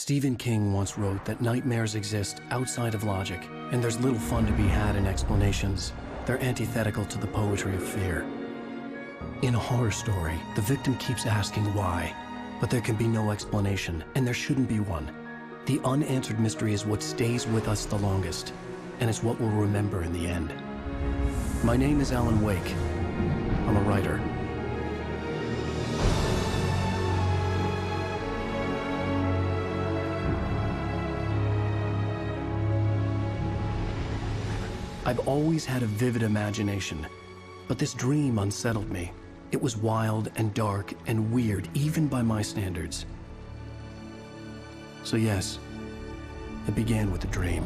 Stephen King once wrote that nightmares exist outside of logic, and there's little fun to be had in explanations. They're antithetical to the poetry of fear. In a horror story, the victim keeps asking why, but there can be no explanation, and there shouldn't be one. The unanswered mystery is what stays with us the longest, and it's what we'll remember in the end. My name is Alan Wake. I'm a writer. I've always had a vivid imagination, but this dream unsettled me. It was wild and dark and weird, even by my standards. So yes, it began with a dream.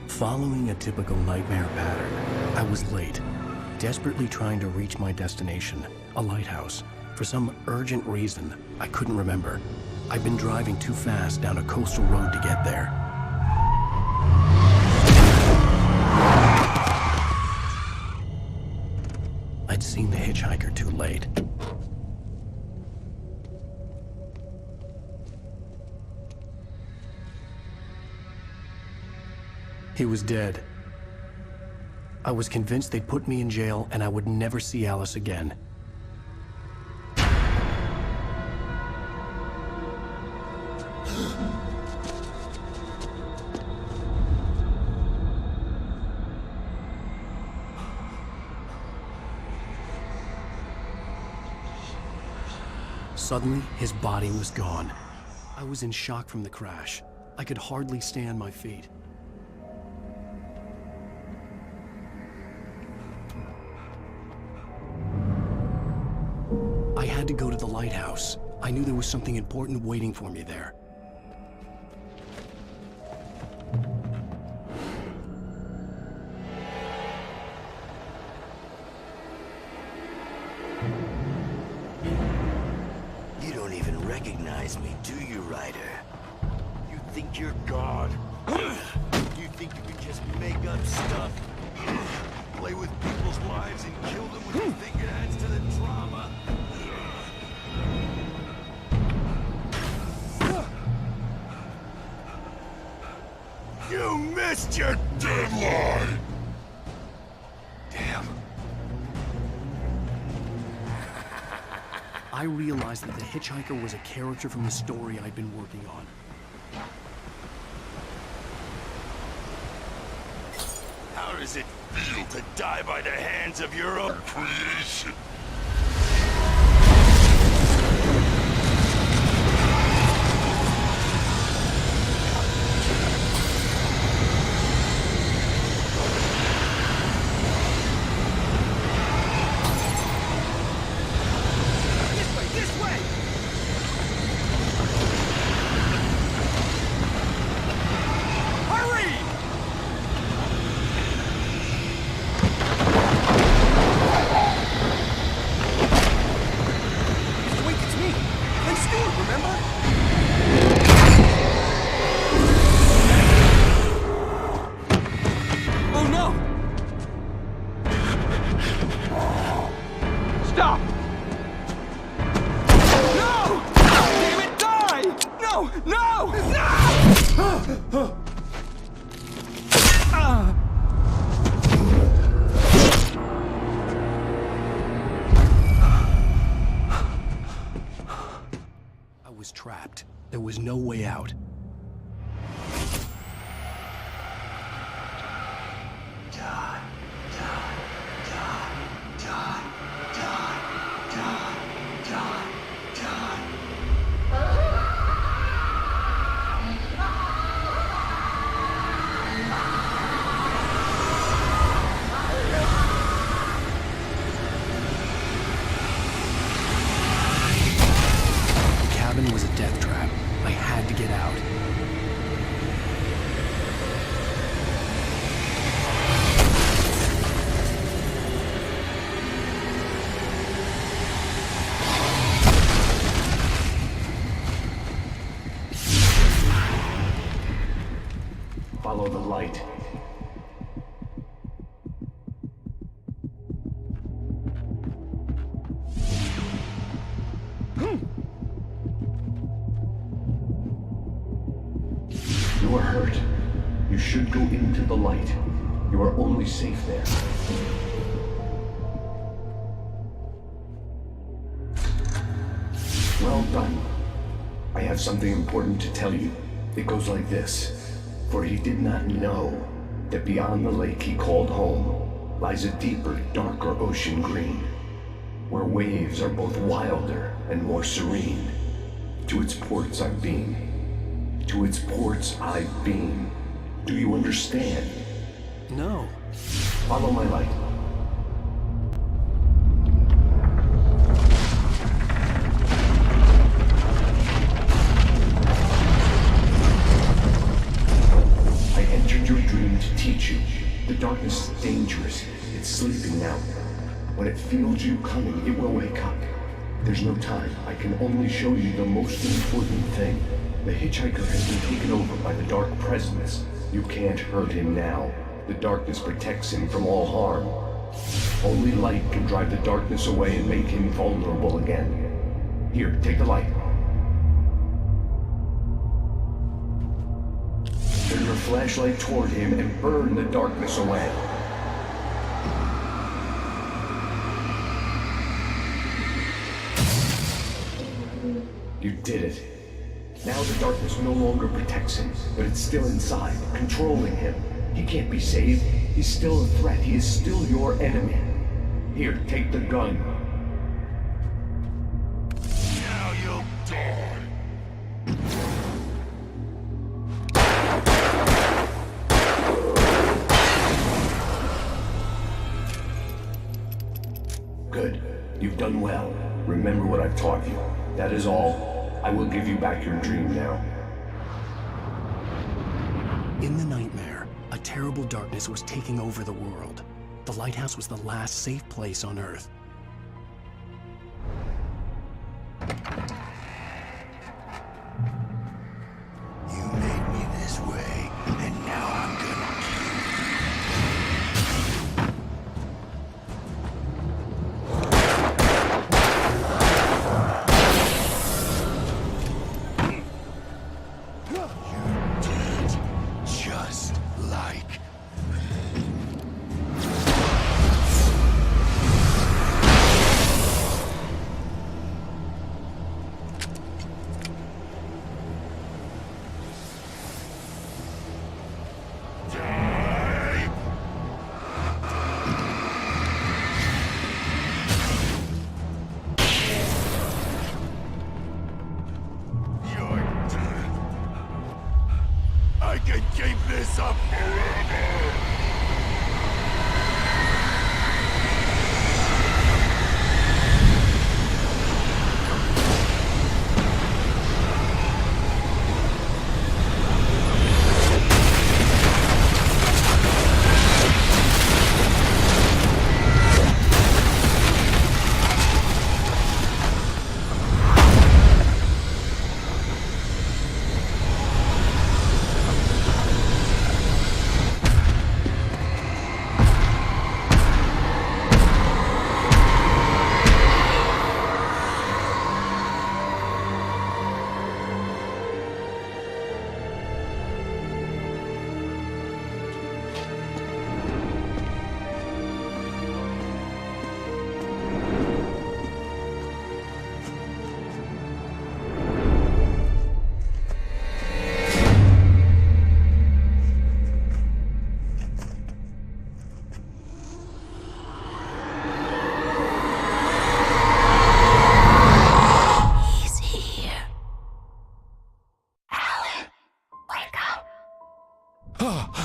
Following a typical nightmare pattern, I was late, desperately trying to reach my destination, a lighthouse. For some urgent reason, I couldn't remember. I'd been driving too fast down a coastal road to get there. I'd seen the hitchhiker too late. He was dead. I was convinced they'd put me in jail and I would never see Alice again. Suddenly, his body was gone. I was in shock from the crash. I could hardly stay on my feet. I had to go to the lighthouse. I knew there was something important waiting for me there. Recognize me, do you, Ryder? You think you're God? You think you can just make up stuff? Play with people's lives and kill them when you think it adds to the drama? You missed your deadline! Damn. I realized that the hitchhiker was a character from the story I'd been working on. How does it feel to die by the hands of your own creation? Trapped. There was no way out. Die, die, die, die, die, die, die, die. The cabin was a death trap. I had to get out. Follow the light. You should go into the light. You are only safe there. Well done. I have something important to tell you. It goes like this. For he did not know that beyond the lake he called home lies a deeper, darker ocean green, where waves are both wilder and more serene. To its ports I've been. To its ports I've been. Do you understand? No. Follow my light. I entered your dream to teach you. The darkness is dangerous. It's sleeping now. When it feels you coming, it will wake up. There's no time. I can only show you the most important thing. The hitchhiker has been taken over by the dark presence. You can't hurt him now. The darkness protects him from all harm. Only light can drive the darkness away and make him vulnerable again. Here, take the light. Turn your flashlight toward him and burn the darkness away. You did it. Now the darkness no longer protects him, but it's still inside, controlling him. He can't be saved. He's still a threat. He is still your enemy. Here, take the gun. Now you'll die. Good. You've done well. Remember what I've taught you. That is all. I will give you back your dream now. In the nightmare, a terrible darkness was taking over the world. The lighthouse was the last safe place on Earth. You made me this way, and now I'm gonna You're dead, just like I can keep this up forever!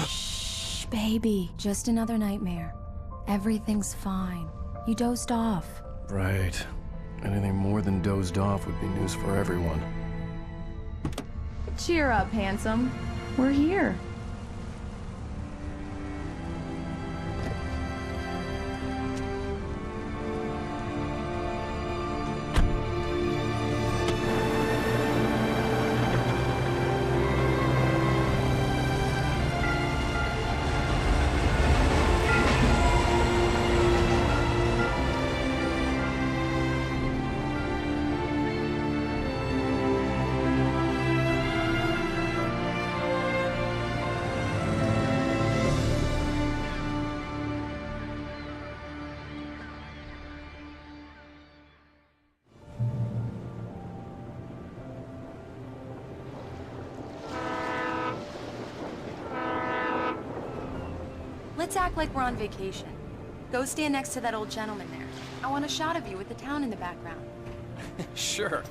Shh, baby. Just another nightmare. Everything's fine. You dozed off. Right. Anything more than dozed off would be news for everyone. Cheer up, handsome. We're here. Let's act like we're on vacation. Go stand next to that old gentleman there. I want a shot of you with the town in the background. Sure.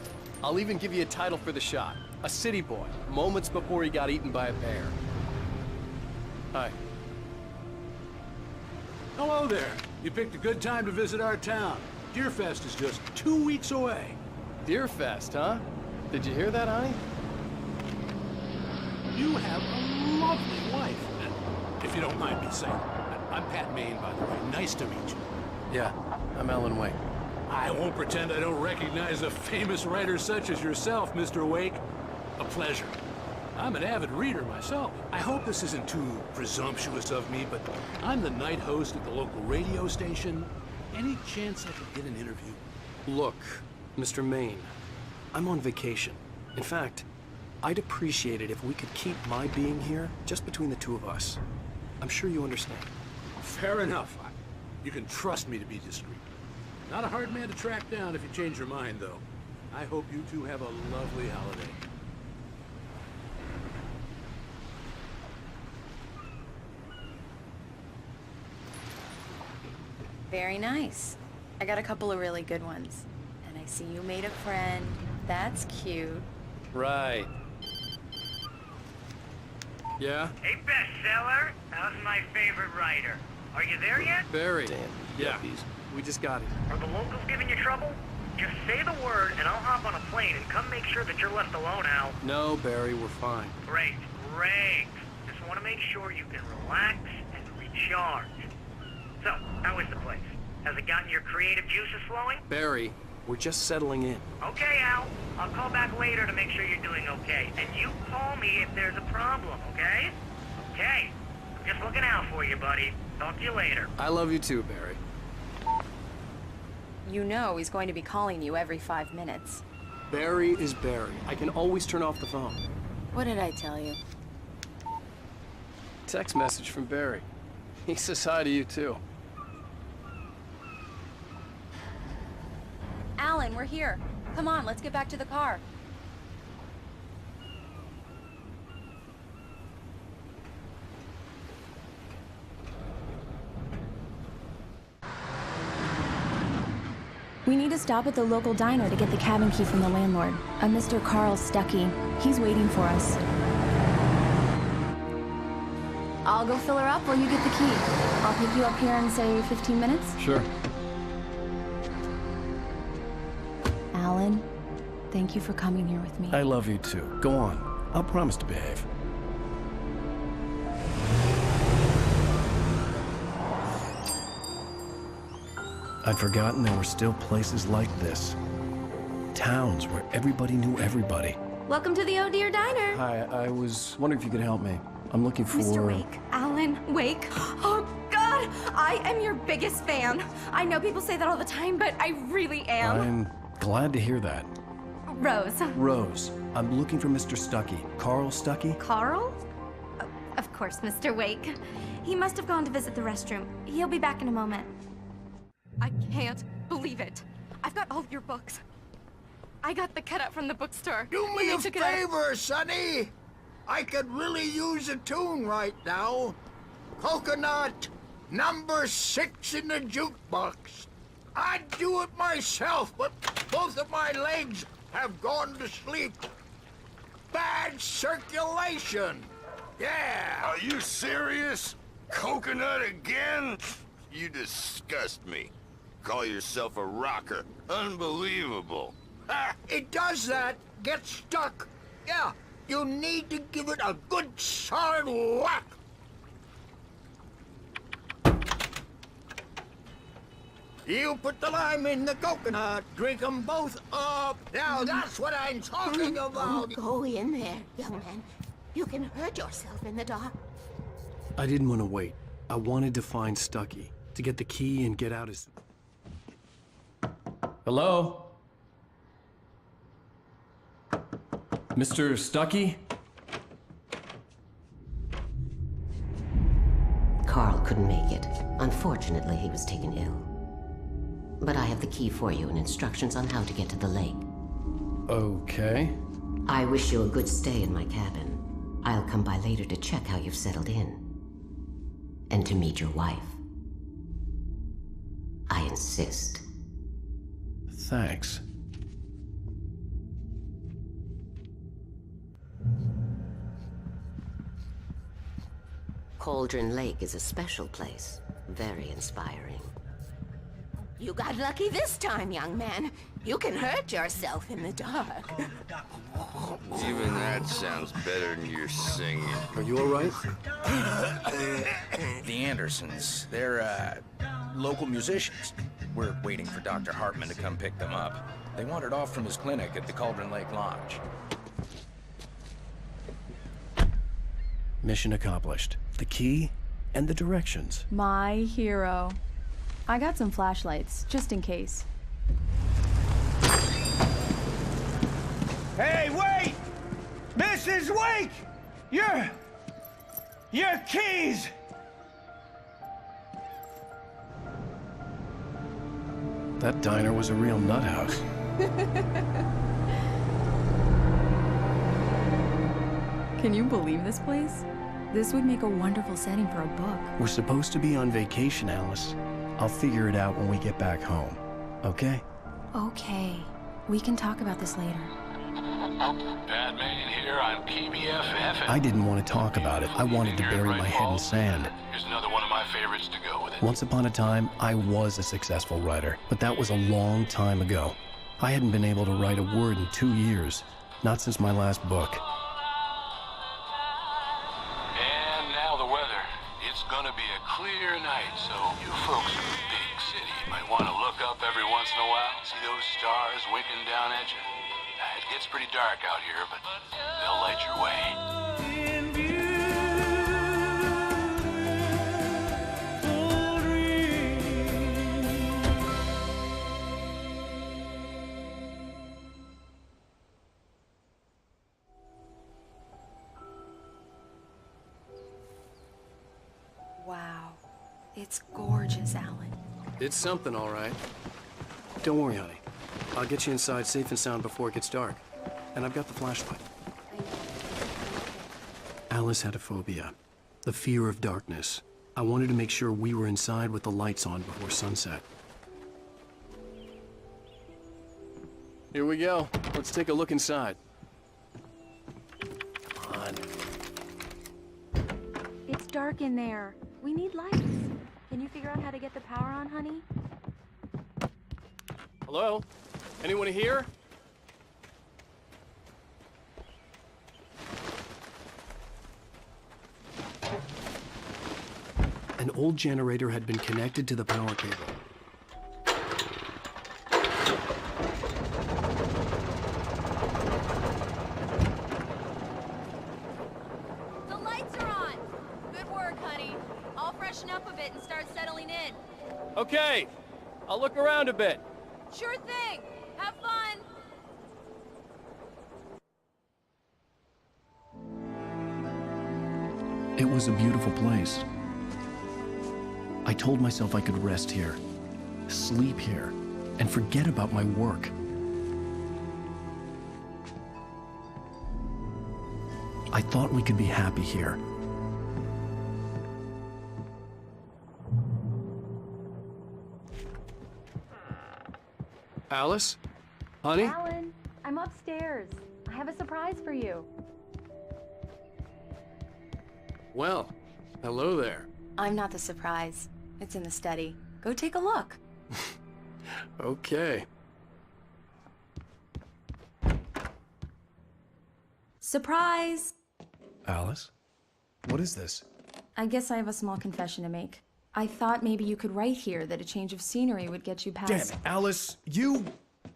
I'll even give you a title for the shot. A city boy, moments before he got eaten by a bear. Hi. Hello there. You picked a good time to visit our town. Deerfest is just 2 weeks away. Deerfest, huh? Did you hear that, honey? You have a lovely wife. If you don't mind me saying. I'm Pat Maine, by the way. Nice to meet you. Yeah, I'm Alan Wake. I won't pretend I don't recognize a famous writer such as yourself, Mr. Wake. A pleasure. I'm an avid reader myself. I hope this isn't too presumptuous of me, but I'm the night host at the local radio station. Any chance I could get an interview? Look, Mr. Maine, I'm on vacation. In fact, I'd appreciate it if we could keep my being here just between the two of us. I'm sure you understand. Fair enough. You can trust me to be discreet. Not a hard man to track down if you change your mind, though. I hope you two have a lovely holiday. Very nice. I got a couple of really good ones. And I see you made a friend. That's cute. Right. Yeah? Hey, bestseller. How's my favorite writer? Are you there yet? Barry. Damn, Yeah, yuppies. we just got it. Are the locals giving you trouble? Just say the word and I'll hop on a plane and come make sure that you're left alone, Al. No, Barry, we're fine. Great, great. Just want to make sure you can relax and recharge. So, how is the place? Has it gotten your creative juices flowing? Barry, we're just settling in. Okay, Al. I'll call back later to make sure you're doing okay. And you call me if there's a problem, okay? Okay. I'm just looking out for you, buddy. Talk to you later. I love you too, Barry. You know he's going to be calling you every 5 minutes. Barry is Barry. I can always turn off the phone. What did I tell you? Text message from Barry. He says hi to you too. Alan, we're here. Come on, let's get back to the car. We need to stop at the local diner to get the cabin key from the landlord, a Mr. Carl Stucky. He's waiting for us. I'll go fill her up while you get the key. I'll pick you up here in, say, 15 minutes? Sure. Alan, thank you for coming here with me. I love you too. Go on. I'll promise to behave. I'd forgotten there were still places like this. Towns where everybody knew everybody. Welcome to the Oh Dear Diner. Hi, I was wondering if you could help me. I'm looking for... Mr. Wake. Alan Wake. Oh, God! I am your biggest fan. I know people say that all the time, but I really am. I'm glad to hear that. Rose. Rose, I'm looking for Mr. Stucky. Carl Stucky? Carl? Of course, Mr. Wake. He must have gone to visit the restroom. He'll be back in a moment. I can't believe it. I've got all your books. I got the cutout from the bookstore. Do me a favor, Sonny. I could really use a tune right now. Coconut, number 6 in the jukebox. I'd do it myself, but both of my legs have gone to sleep. Bad circulation. Yeah. Are you serious? Coconut again? You disgust me. Call yourself a rocker. Unbelievable. Ha! It does that. Get stuck. Yeah, you need to give it a good solid whack. You put the lime in the coconut, drink them both up. Now that's what I'm talking about. Go in there, young man. You can hurt yourself in the dark. I didn't want to wait. I wanted to find Stucky, to get the key and get out as... Hello? Mr. Stucky? Carl couldn't make it. Unfortunately, he was taken ill. But I have the key for you and instructions on how to get to the lake. Okay. I wish you a good stay in my cabin. I'll come by later to check how you've settled in. and to meet your wife. I insist. Thanks. Cauldron Lake is a special place. Very inspiring. You got lucky this time, young man. You can hurt yourself in the dark. Even that sounds better than your singing. Are you all right? The Andersons, they're, local musicians. We're waiting for Dr. Hartman to come pick them up. They wandered off from his clinic at the Cauldron Lake Lodge. Mission accomplished. The key and the directions. My hero. I got some flashlights, just in case. Hey, wait! Mrs. Wake! Your keys! That diner was a real nut house. Can you believe this place? This would make a wonderful setting for a book. We're supposed to be on vacation, Alice. I'll figure it out when we get back home. Okay? Okay. We can talk about this later. Batman here on PBFF. I didn't want to talk about it. I wanted to bury my head in sand. Here's another one of my favorites to go with it. Once upon a time, I was a successful writer, but that was a long time ago. I hadn't been able to write a word in 2 years. Not since my last book. And now the weather. It's gonna be a clear night, so you folks in the big city might want to look up every once in a while. See those stars winking down at you? It gets pretty dark out here, but they'll light your way. Wow. It's gorgeous, Alan. It's something, all right. Don't worry, honey. I'll get you inside safe and sound before it gets dark. And I've got the flashlight. Alice had a phobia. The fear of darkness. I wanted to make sure we were inside with the lights on before sunset. Here we go. Let's take a look inside. Come on. It's dark in there. We need lights. Can you figure out how to get the power on, honey? Hello? Anyone here? An old generator had been connected to the power cable. The lights are on! Good work, honey. I'll freshen up a bit and start settling in. Okay, I'll look around a bit. Sure thing! Have fun! It was a beautiful place. I told myself I could rest here, sleep here, and forget about my work. I thought we could be happy here. Alice? Honey? Alan, I'm upstairs. I have a surprise for you. Well, hello there. I'm not the surprise. It's in the study. Go take a look. Okay. Surprise! Alice? What is this? I guess I have a small confession to make. I thought maybe you could write here that a change of scenery would get you past... Damn it, Alice,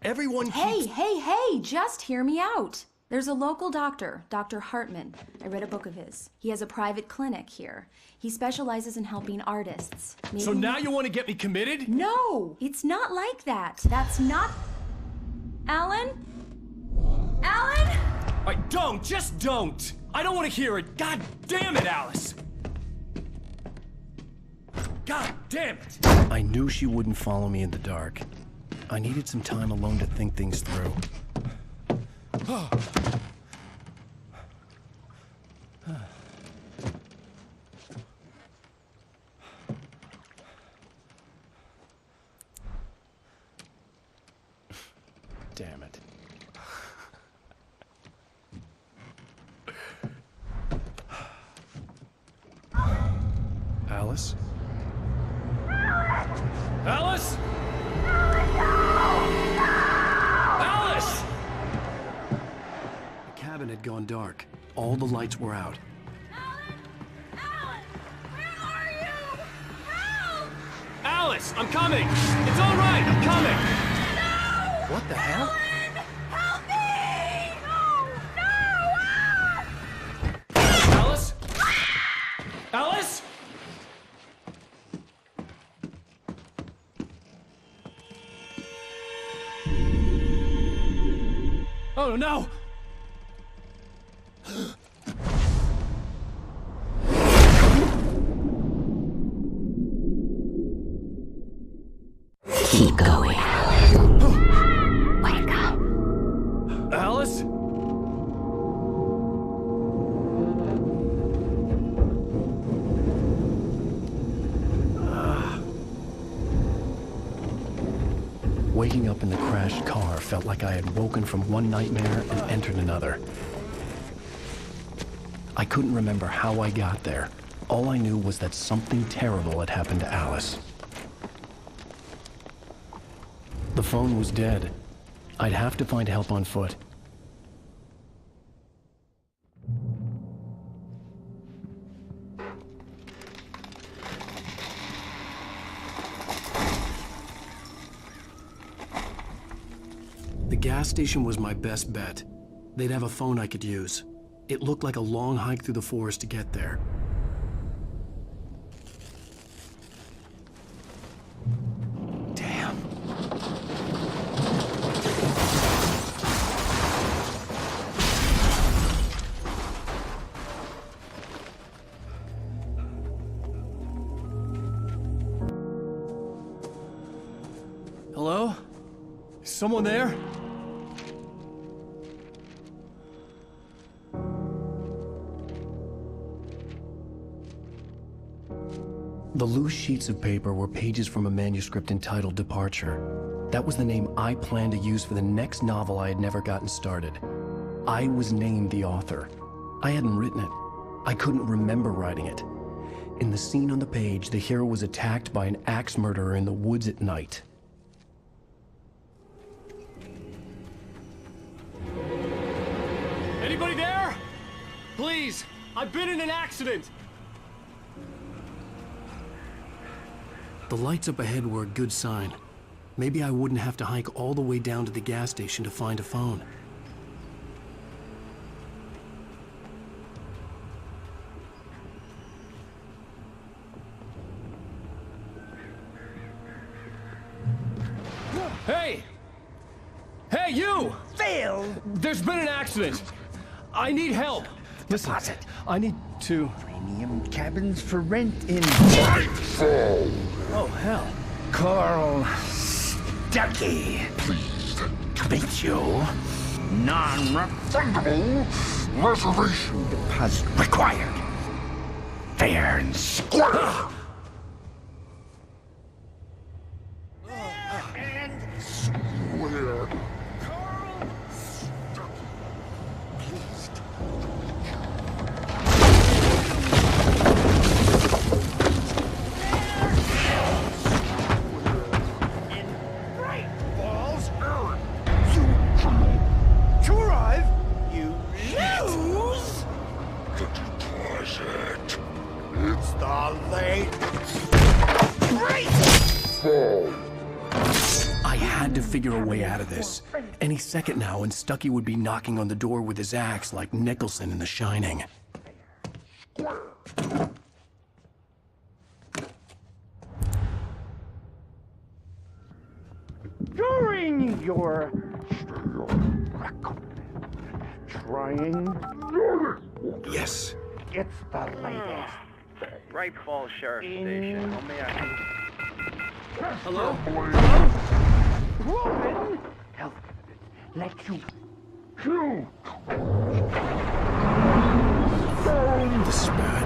everyone keeps... Hey, just hear me out. There's a local doctor, Dr. Hartman. I read a book of his. He has a private clinic here. He specializes in helping artists. So now you want to get me committed? No, it's not like that. That's not... Alan? Alan? Just don't! I don't want to hear it. God damn it, Alice! God damn it! I knew she wouldn't follow me in the dark. I needed some time alone to think things through. Damn it. Alice? Alice? Alice! The cabin had gone dark. All the lights were out. Alice, I'm coming! It's all right, I'm coming! No! What the hell? Help me! No! Alice? Alice? Oh no! Keep going. Wake up. Alice? Waking up in the crashed car felt like I had woken from one nightmare and entered another. I couldn't remember how I got there. All I knew was that something terrible had happened to Alice. The phone was dead. I'd have to find help on foot. The gas station was my best bet. They'd have a phone I could use. It looked like a long hike through the forest to get there. Damn. Hello? Is someone there? The loose sheets of paper were pages from a manuscript entitled Departure. That was the name I planned to use for the next novel I had never gotten started. I was named the author. I hadn't written it. I couldn't remember writing it. In the scene on the page, the hero was attacked by an axe murderer in the woods at night. Anybody there? Please, I've been in an accident. The lights up ahead were a good sign. Maybe I wouldn't have to hike all the way down to the gas station to find a phone. Hey! Hey, you! Phil! There's been an accident. I need help. Listen, Deposit. I need to... Premium cabins for rent in Nightfall. Oh, hell. Carl Stucky. Pleased To meet you. Non-refundable reservation deposit required. Fair and square. where Great balls, Aaron. To arrive, you lose. the deposit. It's the late fall. I had to figure a way out of this. Any second now, and Stucky would be knocking on the door with his axe like Nicholson in The Shining. During your trying, Yes. it's the latest. Bright Falls Sheriff Station. How may I... Hello? Woman, help let you Kill. This is bad.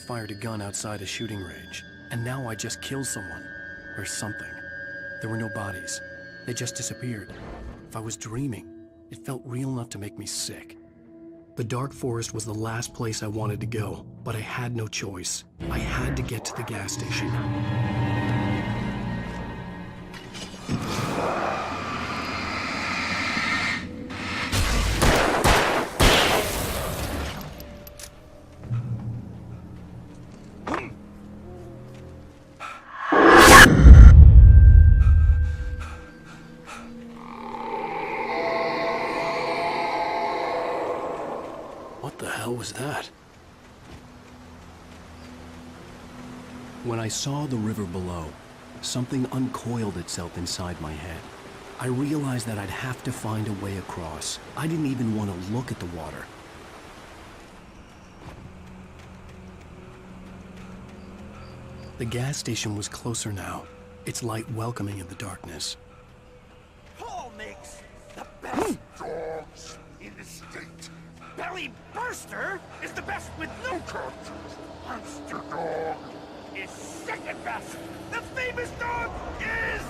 fired a gun outside a shooting range, and now I just killed someone. Or something. There were no bodies. They just disappeared. If I was dreaming, it felt real enough to make me sick. The dark forest was the last place I wanted to go, but I had no choice. I had to get to the gas station. What the hell was that? When I saw the river below, something uncoiled itself inside my head. I realized that I'd have to find a way across. I didn't even want to look at the water. The gas station was closer now, its light welcoming in the darkness. Paul makes the best dogs in the state. Belly Burster is the best with no cartridge. Monster Dog is second best. The famous dog is...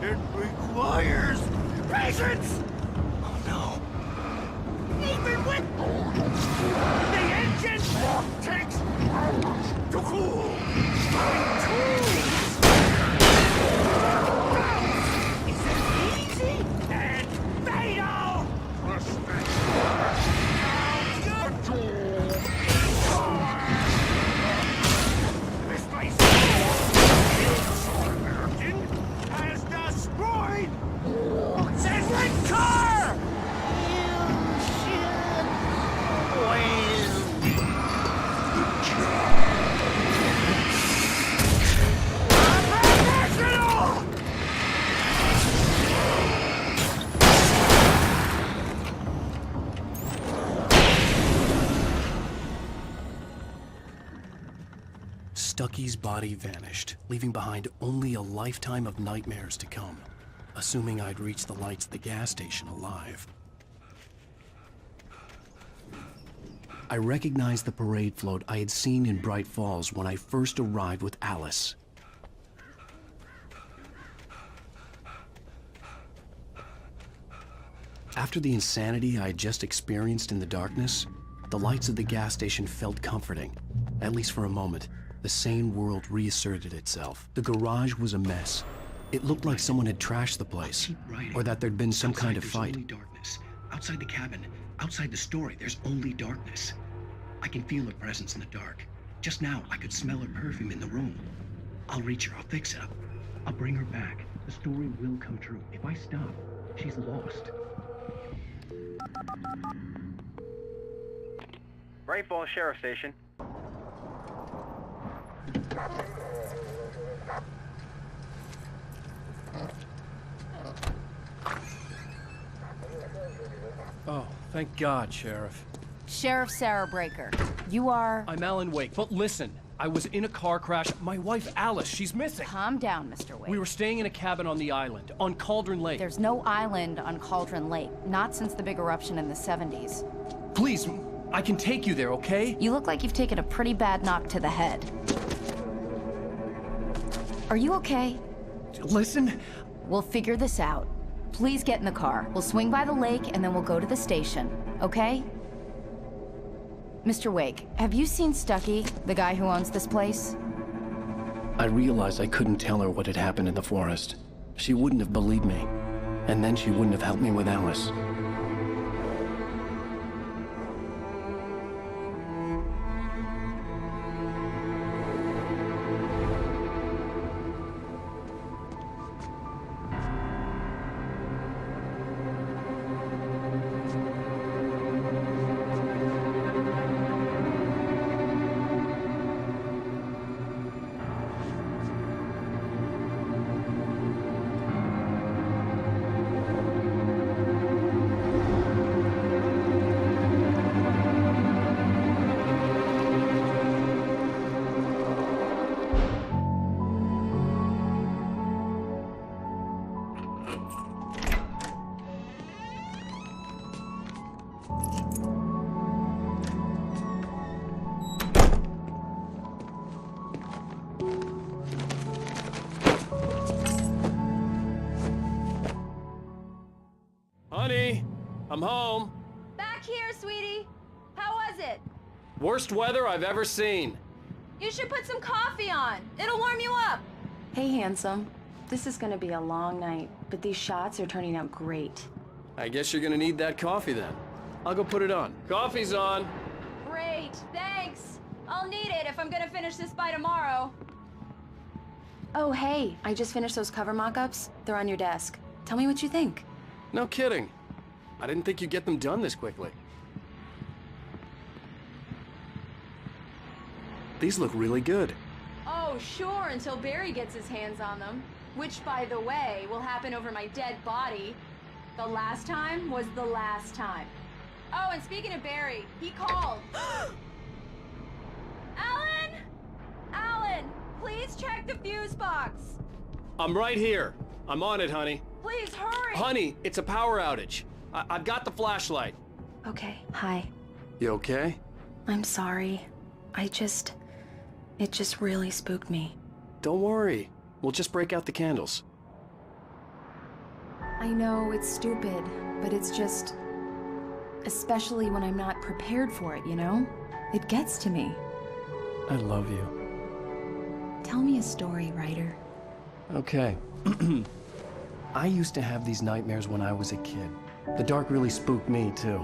It requires patience! Oh no. Even with the engine takes hours to cool. Is it easy and fatal? This place has destroyed every car! You should Stucky's body vanished, leaving behind only a lifetime of nightmares to come, assuming I'd reach the lights at the gas station alive. I recognized the parade float I had seen in Bright Falls when I first arrived with Alice. After the insanity I had just experienced in the darkness, the lights of the gas station felt comforting, at least for a moment. The sane world reasserted itself. The garage was a mess. It looked like someone had trashed the place, or that there'd been some kind of fight. There's only darkness. Outside the cabin, outside the story, there's only darkness. I can feel her presence in the dark. Just now, I could smell her perfume in the room. I'll reach her, I'll fix it up. I'll bring her back. The story will come true. If I stop, she's lost. Bright Falls Sheriff Station. Oh, thank God, Sheriff. Sheriff Sarah Breaker, you are... I'm Alan Wake, but listen, I was in a car crash. My wife, Alice, she's missing. Calm down, Mr. Wake. We were staying in a cabin on the island, on Cauldron Lake. There's no island on Cauldron Lake, not since the big eruption in the 70s. Please, I can take you there, okay? You look like you've taken a pretty bad knock to the head. Are you okay? Listen. We'll figure this out. Please get in the car. We'll swing by the lake and then we'll go to the station, okay? Mr. Wake, have you seen Stucky, the guy who owns this place? I realized I couldn't tell her what had happened in the forest. She wouldn't have believed me. And then she wouldn't have helped me with Alice. Honey, I'm home. Back here, sweetie. How was it? Worst weather I've ever seen. You should put some coffee on. It'll warm you up. Hey, handsome. This is gonna be a long night, but these shots are turning out great. I guess you're gonna need that coffee then. I'll go put it on. Coffee's on. Great, thanks. I'll need it if I'm gonna finish this by tomorrow. Oh, hey, I just finished those cover mock-ups. They're on your desk. Tell me what you think. No kidding. I didn't think you'd get them done this quickly. These look really good. Oh, sure, until Barry gets his hands on them. Which, by the way, will happen over my dead body. The last time was the last time. Oh, and speaking of Barry, he called. Alan! Alan, please check the fuse box. I'm right here. I'm on it, honey. Please, hurry! Honey, it's a power outage. I've got the flashlight. Okay, hi. You okay? I'm sorry. It just really spooked me. Don't worry. We'll just break out the candles. I know it's stupid, but it's just... especially when I'm not prepared for it, you know? It gets to me. I love you. Tell me a story, writer. Okay. I used to have these nightmares when I was a kid. The dark really spooked me, too.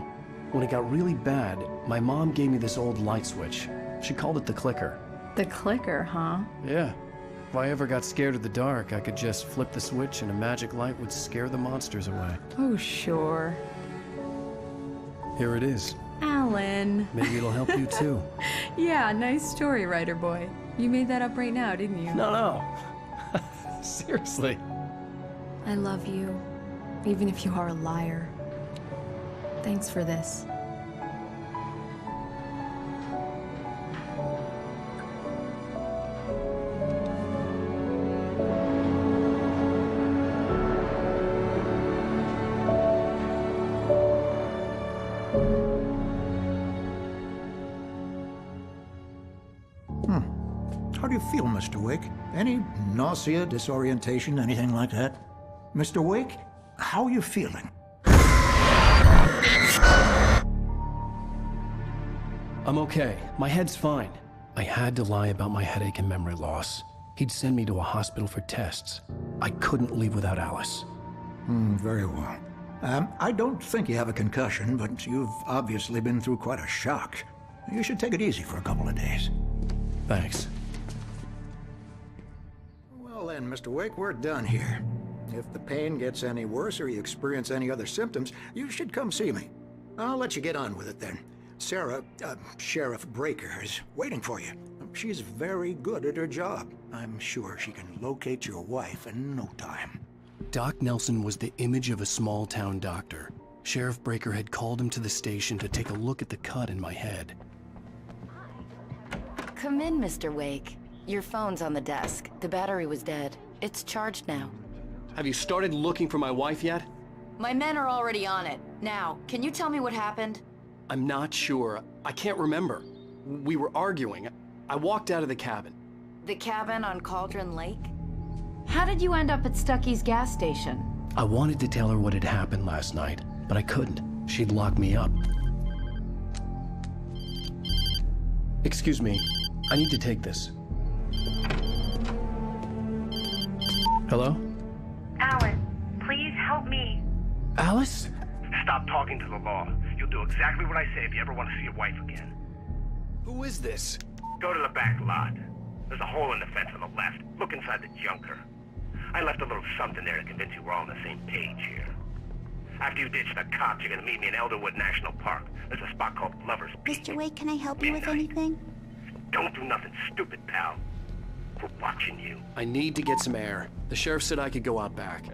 When it got really bad, my mom gave me this old light switch. She called it the clicker. The clicker, huh? Yeah. If I ever got scared of the dark, I could just flip the switch and a magic light would scare the monsters away. Oh, sure. Here it is. Alan. Maybe it'll help you, too. Yeah, nice story, writer boy. You made that up right now, didn't you? No. Seriously. I love you, even if you are a liar. Thanks for this. How do you feel, Mr. Wake? Any nausea, disorientation, anything like that? Mr. Wake, how are you feeling? I'm okay. My head's fine. I had to lie about my headache and memory loss. He'd send me to a hospital for tests. I couldn't leave without Alice. Very well. I don't think you have a concussion, but you've obviously been through quite a shock. You should take it easy for a couple of days. Thanks. Well then, Mr. Wake, we're done here. If the pain gets any worse or you experience any other symptoms, you should come see me. I'll let you get on with it then. Sarah, Sheriff Breaker, is waiting for you. She's very good at her job. I'm sure she can locate your wife in no time. Doc Nelson was the image of a small-town doctor. Sheriff Breaker had called him to the station to take a look at the cut in my head. Come in, Mr. Wake. Your phone's on the desk. The battery was dead. It's charged now. Have you started looking for my wife yet? My men are already on it. Now, can you tell me what happened? I'm not sure. I can't remember. We were arguing. I walked out of the cabin. The cabin on Cauldron Lake? How did you end up at Stucky's gas station? I wanted to tell her what had happened last night, but I couldn't. She'd lock me up. Excuse me. I need to take this. Hello? Alice, please help me. Alice? Stop talking to the law. You'll do exactly what I say if you ever want to see your wife again. Who is this? Go to the back lot. There's a hole in the fence on the left. Look inside the junker. I left a little something there to convince you we're all on the same page here. After you ditch the cops, you're gonna meet me in Elderwood National Park. There's a spot called Lover's Peak. Mr. Wake, can I help you with anything? Don't do nothing stupid, pal. We're watching you. I need to get some air. The sheriff said I could go out back.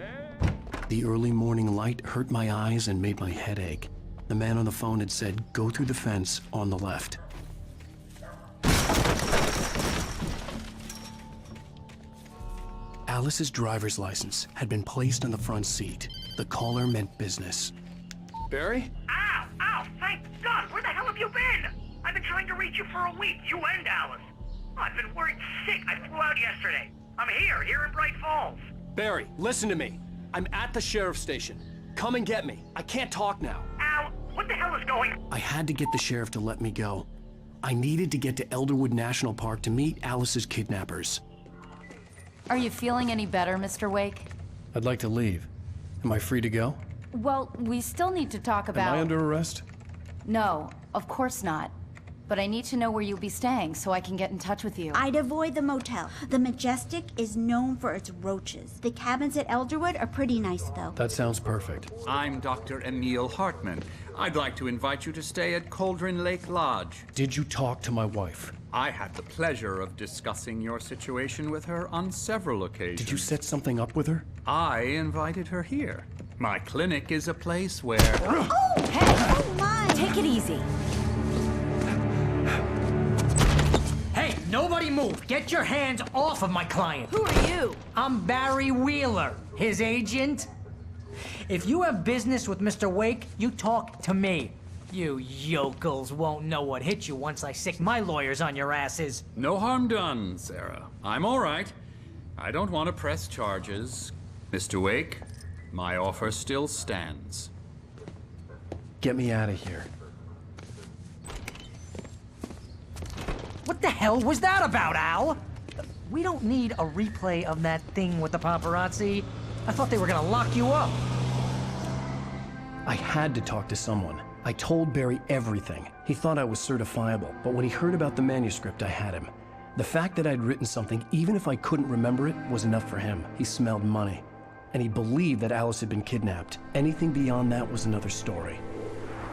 The early morning light hurt my eyes and made my head ache. The man on the phone had said, go through the fence on the left. Alice's driver's license had been placed on the front seat. The caller meant business. Barry? Ow! Ow! Thank God! Where the hell have you been? I've been trying to reach you for a week, you and Alice. I've been worried sick. I flew out yesterday. I'm here in Bright Falls. Barry, listen to me. I'm at the sheriff's station. Come and get me. I can't talk now. Al, what the hell is going... I had to get the sheriff to let me go. I needed to get to Elderwood National Park to meet Alice's kidnappers. Are you feeling any better, Mr. Wake? I'd like to leave. Am I free to go? Well, we still need to talk about... Am I under arrest? No, of course not. But I need to know where you'll be staying so I can get in touch with you. I'd avoid the motel. The Majestic is known for its roaches. The cabins at Elderwood are pretty nice, though. That sounds perfect. I'm Dr. Emil Hartman. I'd like to invite you to stay at Cauldron Lake Lodge. Did you talk to my wife? I had the pleasure of discussing your situation with her on several occasions. Did you set something up with her? I invited her here. My clinic is a place where... Oh, hey! Oh, my! Take it easy. Hey, nobody move! Get your hands off of my client! Who are you? I'm Barry Wheeler, his agent. If you have business with Mr. Wake, you talk to me. You yokels won't know what hit you once I sick my lawyers on your asses. No harm done, Sarah. I'm all right. I don't want to press charges. Mr. Wake, my offer still stands. Get me out of here. What the hell was that about, Al? We don't need a replay of that thing with the paparazzi. I thought they were gonna lock you up. I had to talk to someone. I told Barry everything. He thought I was certifiable, but when he heard about the manuscript, I had him. The fact that I'd written something, even if I couldn't remember it, was enough for him. He smelled money. And he believed that Alice had been kidnapped. Anything beyond that was another story.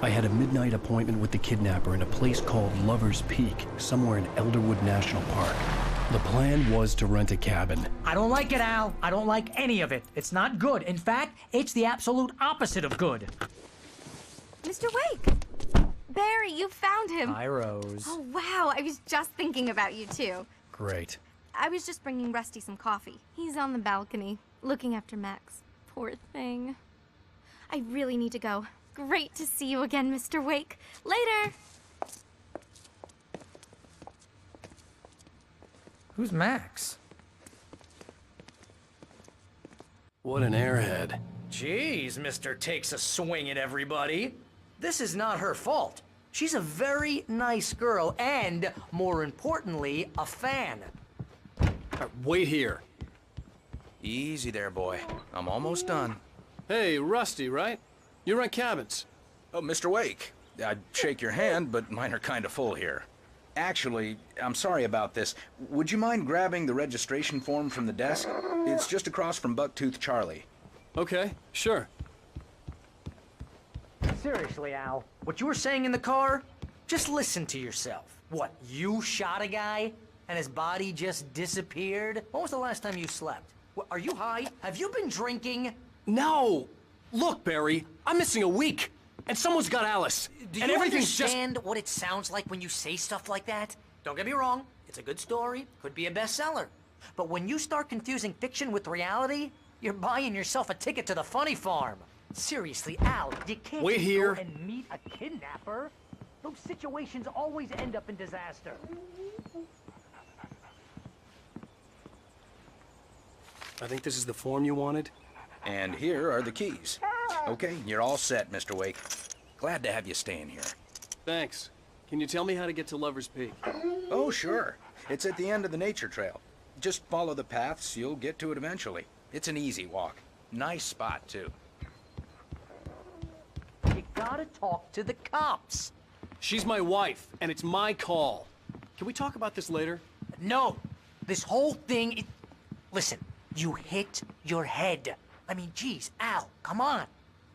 I had a midnight appointment with the kidnapper in a place called Lover's Peak, somewhere in Elderwood National Park. The plan was to rent a cabin. I don't like it, Al. I don't like any of it. It's not good. In fact, it's the absolute opposite of good. Mr. Wake! Barry, you found him. Hi, Rose. Oh, wow. I was just thinking about you, too. Great. I was just bringing Rusty some coffee. He's on the balcony, looking after Max. Poor thing. I really need to go. Great to see you again, Mr. Wake. Later! Who's Max? What an airhead. Jeez, Mr. Takes a swing at everybody. This is not her fault. She's a very nice girl and, more importantly, a fan. Wait here. Easy there, boy. I'm almost done. Hey, Rusty, right? You rent cabins. Oh, Mr. Wake. I'd shake your hand, but mine are kind of full here. Actually, I'm sorry about this. Would you mind grabbing the registration form from the desk? It's just across from Bucktooth Charlie. Okay, sure. Seriously, Al, what you were saying in the car? Just listen to yourself. What, you shot a guy and his body just disappeared? When was the last time you slept? What, are you high? Have you been drinking? No! Look, Barry, I'm missing a week, and someone's got Alice. Do and you everything's understand what it sounds like when you say stuff like that? Don't get me wrong, it's a good story, could be a bestseller. But when you start confusing fiction with reality, you're buying yourself a ticket to the funny farm. Seriously, Al, you can't Wait just here. go and meet a kidnapper. Those situations always end up in disaster. I think this is the form you wanted. And here are the keys. Okay, you're all set, Mr. Wake. Glad to have you staying here. Thanks. Can you tell me how to get to Lover's Peak? Oh, sure. It's at the end of the nature trail. Just follow the paths, you'll get to it eventually. It's an easy walk. Nice spot, too. You gotta talk to the cops. She's my wife, and it's my call. Can we talk about this later? No. This whole thing... Listen, you hit your head. I mean, geez, Al, come on.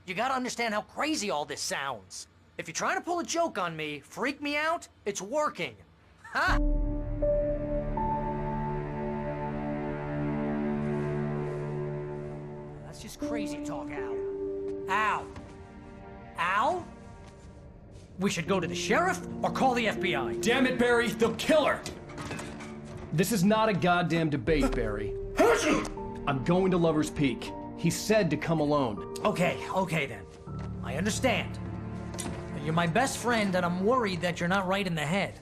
You gotta understand how crazy all this sounds. If you're trying to pull a joke on me, freak me out, it's working. Ha! That's just crazy talk, Al. Al? Al? We should go to the sheriff or call the FBI. Damn it, Barry, they'll kill her! This is not a goddamn debate, Barry. I'm going to Lover's Peak. He said to come alone. Okay then. I understand. You're my best friend, and I'm worried that you're not right in the head.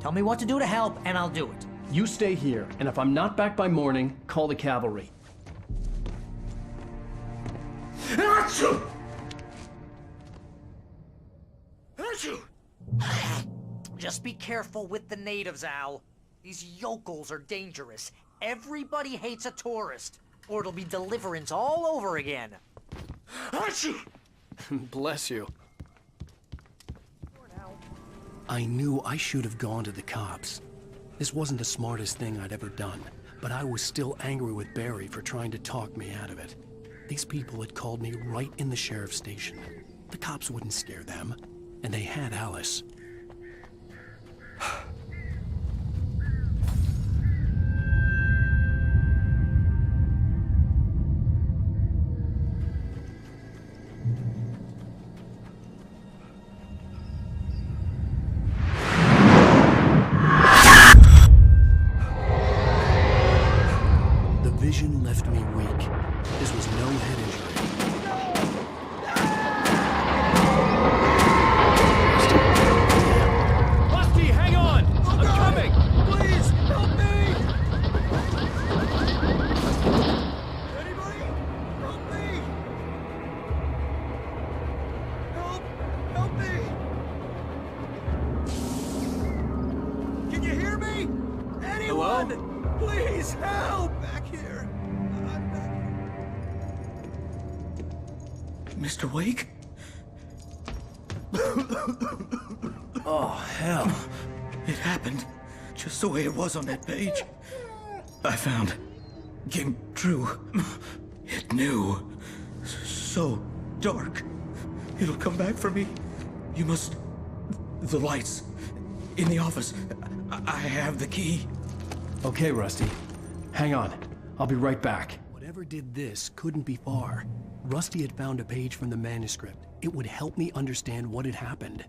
Tell me what to do to help, and I'll do it. You stay here, and if I'm not back by morning, call the cavalry. Just be careful with the natives, Al. These yokels are dangerous. Everybody hates a tourist, or it'll be Deliverance all over again. Bless you. I knew I should have gone to the cops. This wasn't the smartest thing I'd ever done, but I was still angry with Barry for trying to talk me out of it. These people had called me right in the sheriff's station. The cops wouldn't scare them, and they had Alice. The vision left me weak. This was no head injury. Rusty, hang on! I'm coming! Please, help me! Anybody? Help me! Help me! Can you hear me? Anyone? Hello? Please help! Back here. I'm back here. Mr. Wake? Oh, hell. It happened just the way it was on that page. I found. Came true. It knew. So dark. It'll come back for me. You must... The lights. In the office. I have the key. Okay, Rusty. Hang on. I'll be right back. Whatever did this couldn't be far. Rusty had found a page from the manuscript. It would help me understand what had happened.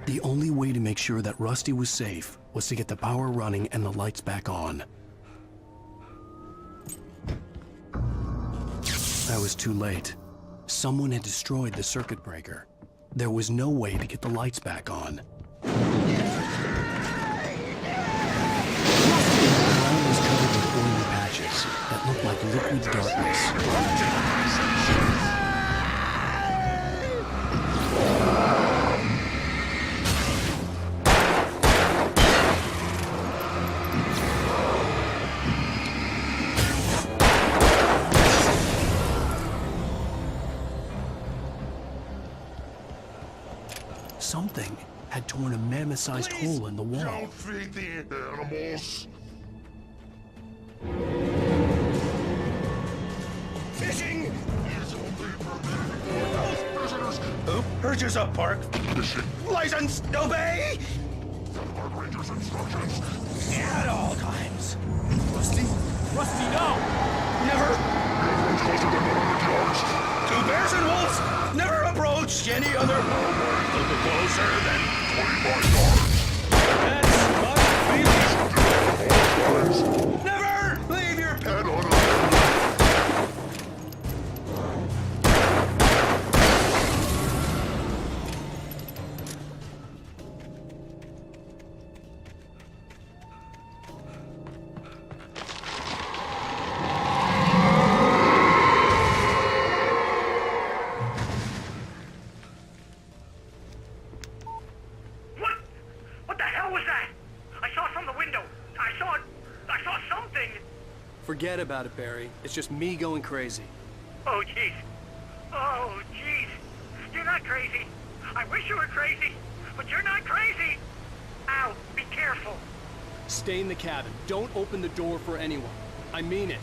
The only way to make sure that Rusty was safe was to get the power running and the lights back on. I was too late. Someone had destroyed the circuit breaker. There was no way to get the lights back on. The ground was covered with oily patches that looked like liquid darkness. Something had torn a mammoth-sized hole in the wall. Don't feed the animals. Fishing! Who? Urges up, Park. Fishing. License, obey! Park Ranger's instructions. At all times. Rusty? Rusty, no! Never. Approach closer than 100 yards. Two bears and wolves. Never approach any other. A little closer than 25 yards. That's my feeling. Never leave your pet on a... Forget about it, Barry. It's just me going crazy. Oh, jeez. Oh, jeez. You're not crazy. I wish you were crazy, but you're not crazy. Ow, be careful. Stay in the cabin. Don't open the door for anyone. I mean it.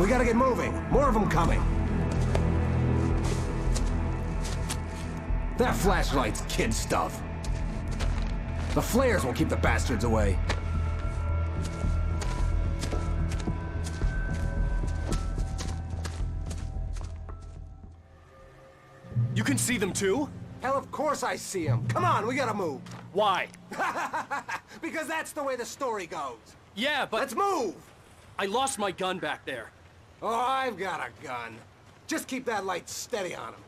We gotta get moving. More of them coming. That flashlight's kid stuff. The flares will keep the bastards away. You can see them too? Hell, of course I see them. Come on, we gotta move. Why? Because that's the way the story goes. Yeah, but... Let's move! I lost my gun back there. Oh, I've got a gun. Just keep that light steady on him.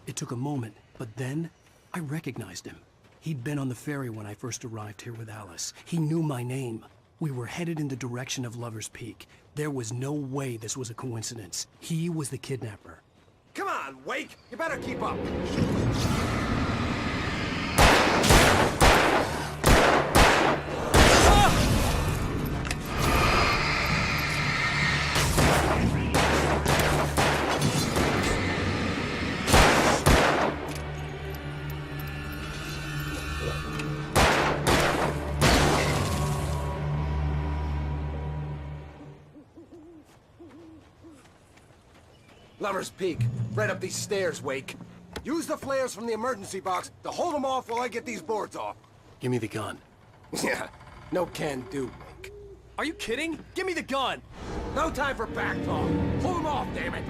It took a moment, but then I recognized him. He'd been on the ferry when I first arrived here with Alice. He knew my name. We were headed in the direction of Lover's Peak. There was no way this was a coincidence. He was the kidnapper. Come on, Wake! You better keep up. Lover's Peak. Right up these stairs, Wake. Use the flares from the emergency box to hold them off while I get these boards off. Give me the gun. Yeah, no can do, Wake. Are you kidding? Give me the gun! No time for back talk. Hold them off, damn it!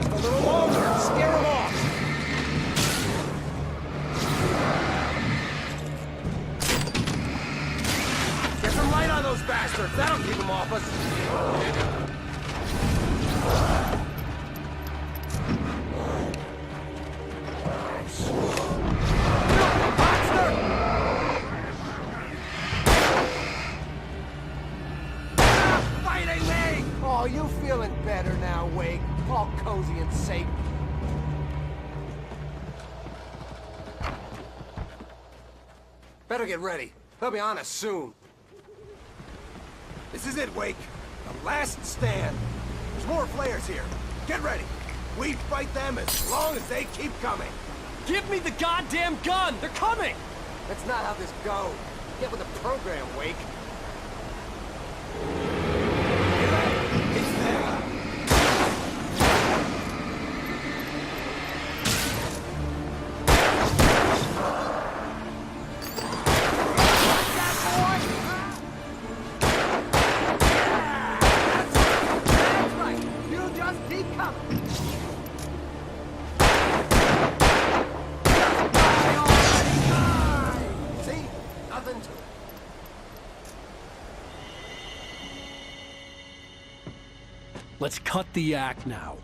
Just a little longer. Scare them off. Get some light on those bastards. That'll keep them off us. Fighting me! Oh, you feeling better now, Wake? All cozy and safe. Better get ready. They'll be on us soon. This is it, Wake. The last stand. There's more flares here. Get ready. We fight them as long as they keep coming. Give me the goddamn gun! They're coming! That's not how this goes. Get with the program, Wake. It's there. That's right. You just keep coming. See? Nothing to it. Let's cut the act now.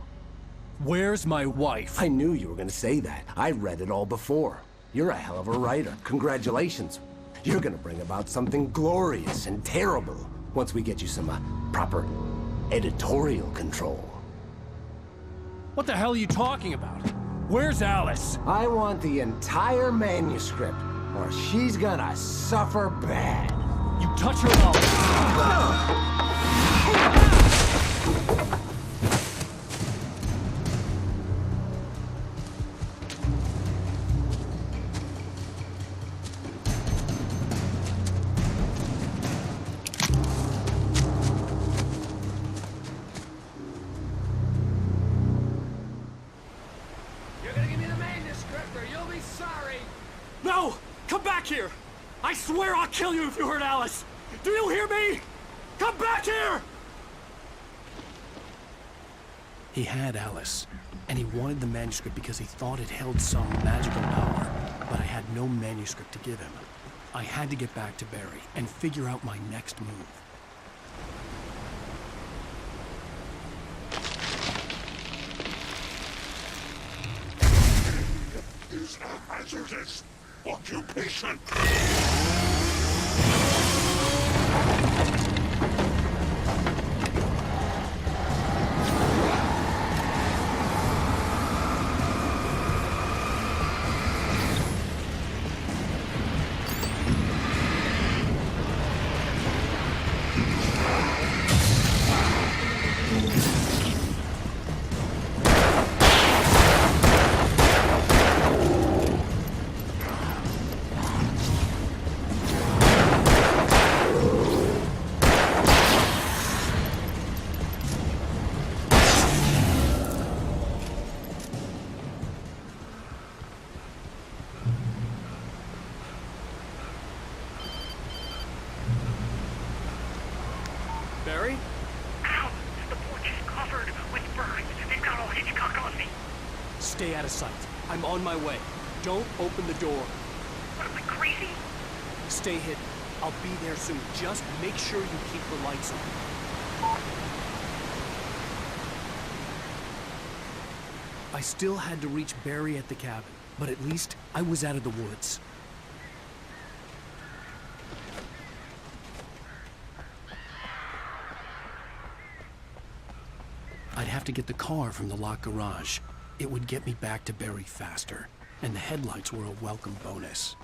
Where's my wife? I knew you were gonna say that. I read it all before. You're a hell of a writer. Congratulations. You're gonna bring about something glorious and terrible once we get you some proper editorial control. What the hell are you talking about? Where's Alice? I want the entire manuscript, or she's gonna suffer bad. You touch her up. swear I'll kill you if you hurt Alice! Do you hear me? Come back here! He had Alice, and he wanted the manuscript because he thought it held some magical power, but I had no manuscript to give him. I had to get back to Barry and figure out my next move. Is a hazardous occupation. Barry? Ow! The porch is covered with birds. They've got all Hitchcock on me. Stay out of sight. I'm on my way. Don't open the door. What, am I crazy? Stay hidden. I'll be there soon. Just make sure you keep the lights on. I still had to reach Barry at the cabin, but at least I was out of the woods. I'd have to get the car from the locked garage. It would get me back to Barry faster, and the headlights were a welcome bonus.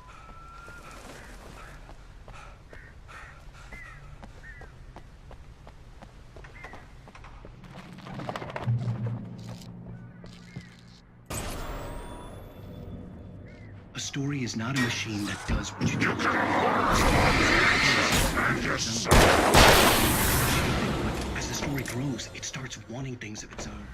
A story is not a machine that does what you do. As the story grows, it starts wanting things of its own.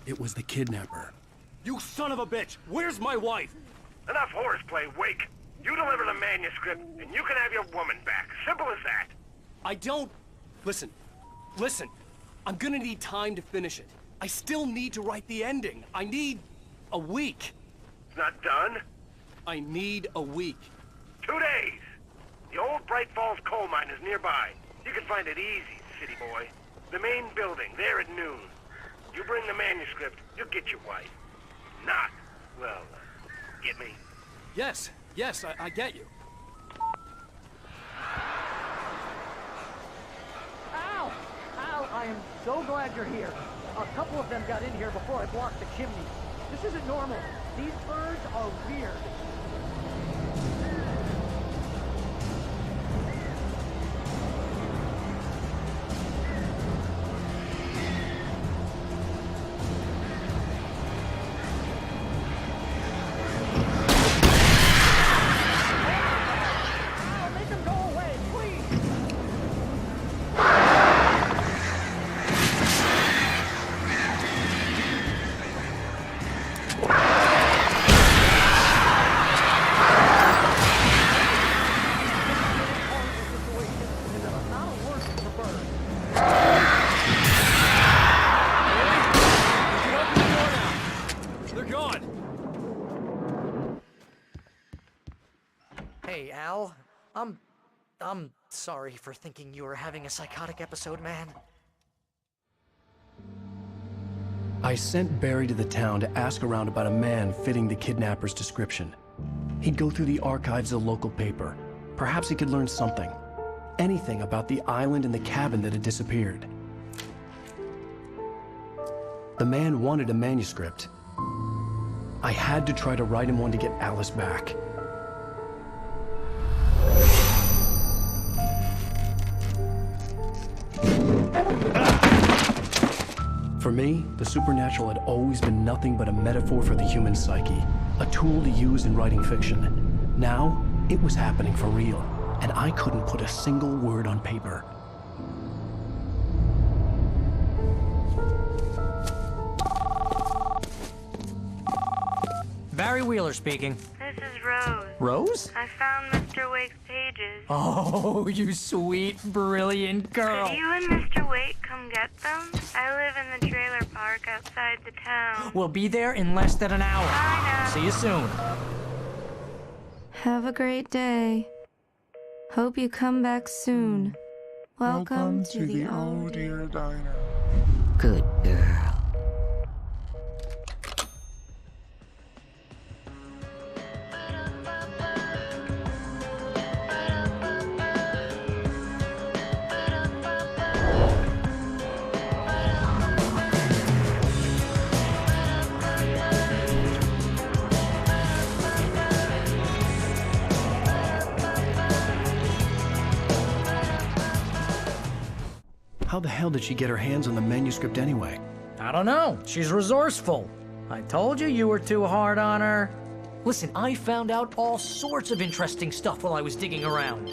It was the kidnapper. You son of a bitch! Where's my wife? Enough horseplay, Wake. You deliver the manuscript, and you can have your woman back. Simple as that. I don't... Listen. I'm gonna need time to finish it. I still need to write the ending. I need a week. It's not done? I need a week. 2 days. The old Bright Falls coal mine is nearby. You can find it easy, city boy. The main building, there at noon. You bring the manuscript, you'll get your wife. Not, well, get me? Yes, I get you. Ow! Ow, I am so glad you're here. A couple of them got in here before I blocked the chimney. This isn't normal. These birds are weird. Hey, Al. I'm sorry for thinking you were having a psychotic episode, man. I sent Barry to the town to ask around about a man fitting the kidnapper's description. He'd go through the archives of the local paper. Perhaps he could learn something. anything about the island and the cabin that had disappeared. The man wanted a manuscript. I had to try to write him one to get Alice back. For me, the supernatural had always been nothing but a metaphor for the human psyche, a tool to use in writing fiction. Now, it was happening for real, and I couldn't put a single word on paper. Barry Wheeler speaking. This is Rose. Rose? I found Mr. Wake's pages. Oh, you sweet, brilliant girl. Could you and Mr. Wake come get them? I live in the trailer park outside the town. We'll be there in less than an hour. Bye now. See you soon. Have a great day. Hope you come back soon. Welcome to the Oh Dear Diner. Good girl. How the hell did she get her hands on the manuscript anyway? I don't know. She's resourceful. I told you were too hard on her. Listen, I found out all sorts of interesting stuff while I was digging around.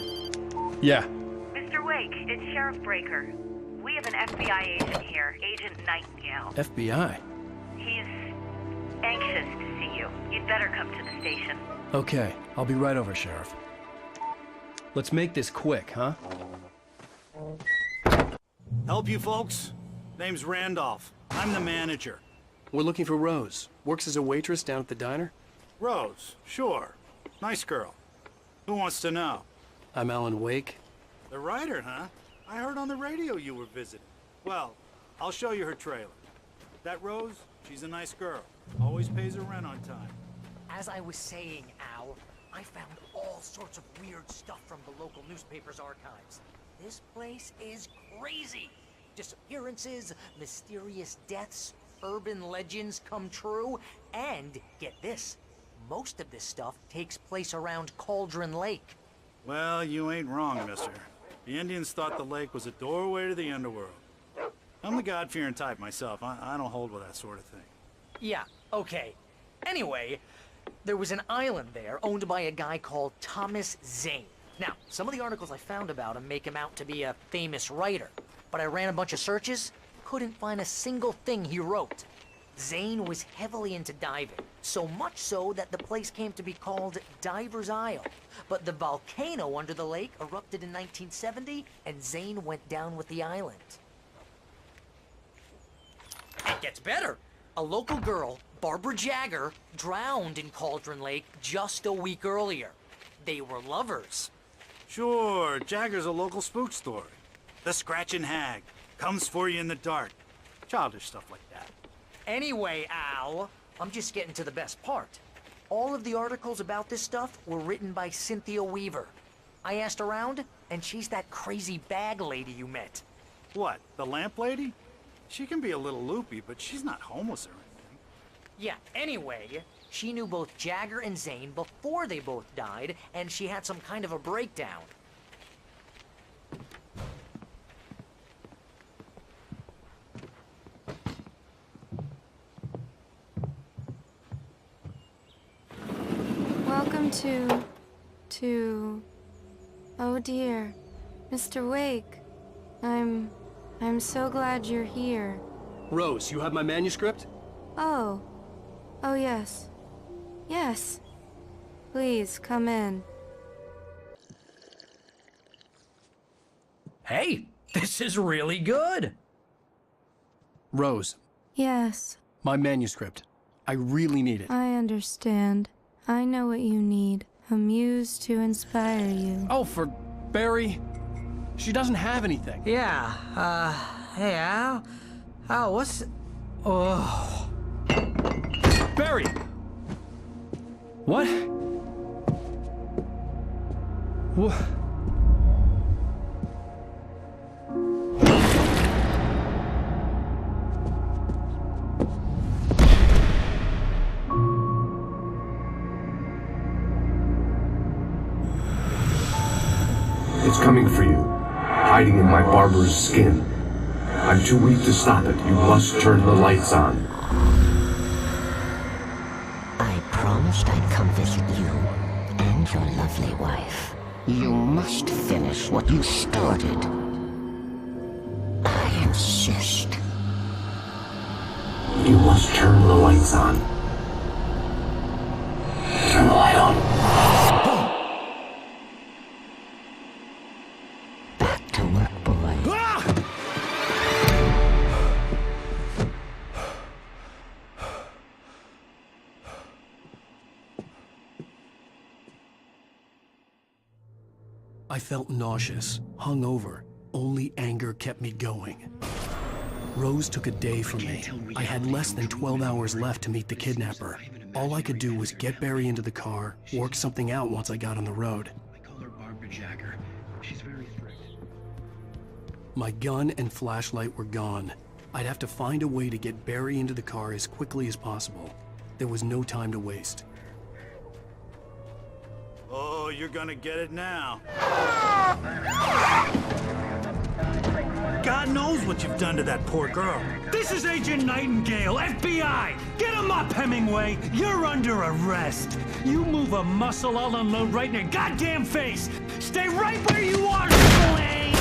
Yeah. Mr. Wake, it's Sheriff Breaker. We have an FBI agent here, Agent Nightingale. FBI? He's anxious to see you. You'd better come to the station. Okay, I'll be right over, Sheriff. Let's make this quick, huh? Help you folks? Name's Randolph. I'm the manager. We're looking for Rose. Works as a waitress down at the diner. Rose, sure. Nice girl. Who wants to know? I'm Alan Wake. The writer, huh? I heard on the radio you were visiting. Well, I'll show you her trailer. That Rose, she's a nice girl. Always pays her rent on time. As I was saying, Al, I found all sorts of weird stuff from the local newspaper's archives. This place is crazy. Disappearances, mysterious deaths, urban legends come true, and get this, most of this stuff takes place around Cauldron Lake. Well, you ain't wrong, mister. The Indians thought the lake was a doorway to the underworld. I'm the God-fearing type myself. I don't hold with that sort of thing. Yeah, okay. Anyway, there was an island there owned by a guy called Thomas Zane. Now, some of the articles I found about him make him out to be a famous writer, but I ran a bunch of searches, couldn't find a single thing he wrote. Zane was heavily into diving, so much so that the place came to be called Diver's Isle. But the volcano under the lake erupted in 1970, and Zane went down with the island. It gets better. A local girl, Barbara Jagger, drowned in Cauldron Lake just a week earlier. They were lovers. Sure, Jagger's a local spook story. The Scratching Hag comes for you in the dark. Childish stuff like that. Anyway, Al, I'm just getting to the best part. All of the articles about this stuff were written by Cynthia Weaver. I asked around, and she's that crazy bag lady you met. What, the lamp lady? She can be a little loopy, but she's not homeless or anything. Yeah, anyway, she knew both Jagger and Zane before they both died, and she had some kind of a breakdown. Welcome to... Oh dear, Mr. Wake. I'm so glad you're here. Rose, you have my manuscript? Oh. Oh yes. Yes. Please, come in. Hey, this is really good. Rose, Yes, my manuscript. I really need it. I understand. I know what you need. A muse to inspire you. Oh, for Barry? She doesn't have anything. Yeah, hey, Al? Al, what's... Oh... Barry! What? What? coming for you, hiding in my barber's skin. I'm too weak to stop it. You must turn the lights on. I promised I'd come visit you and your lovely wife. You must finish what you started. I insist. You must turn the lights on. Turn the light on. Back to work, boy. I felt nauseous, hungover. Only anger kept me going. Rose took a day from me. I had less than 12 hours left to meet the kidnapper. All I could do was get Barry into the car, work something out once I got on the road. I call her Barbara Jagger. She's very strict. My gun and flashlight were gone. I'd have to find a way to get Barry into the car as quickly as possible. There was no time to waste. Oh, you're gonna get it now. God knows what you've done to that poor girl. This is Agent Nightingale, FBI! Get him up, Hemingway! You're under arrest! You move a muscle, I'll unload right in your goddamn face! Stay right where you are, Triple A!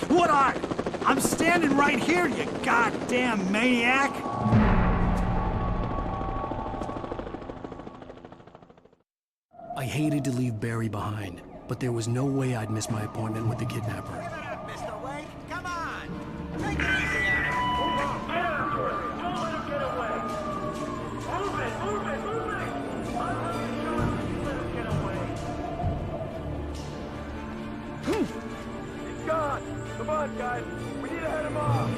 What are? I'm standing right here, you goddamn maniac! I hated to leave Barry behind, but there was no way I'd miss my appointment with the kidnapper. Mr. Wake, come on! Take it easy on him! Don't let him get away! Move it! Move it! Move it! I'm not sure you let him get away. He's gone! Come on, guys! We need to head him off!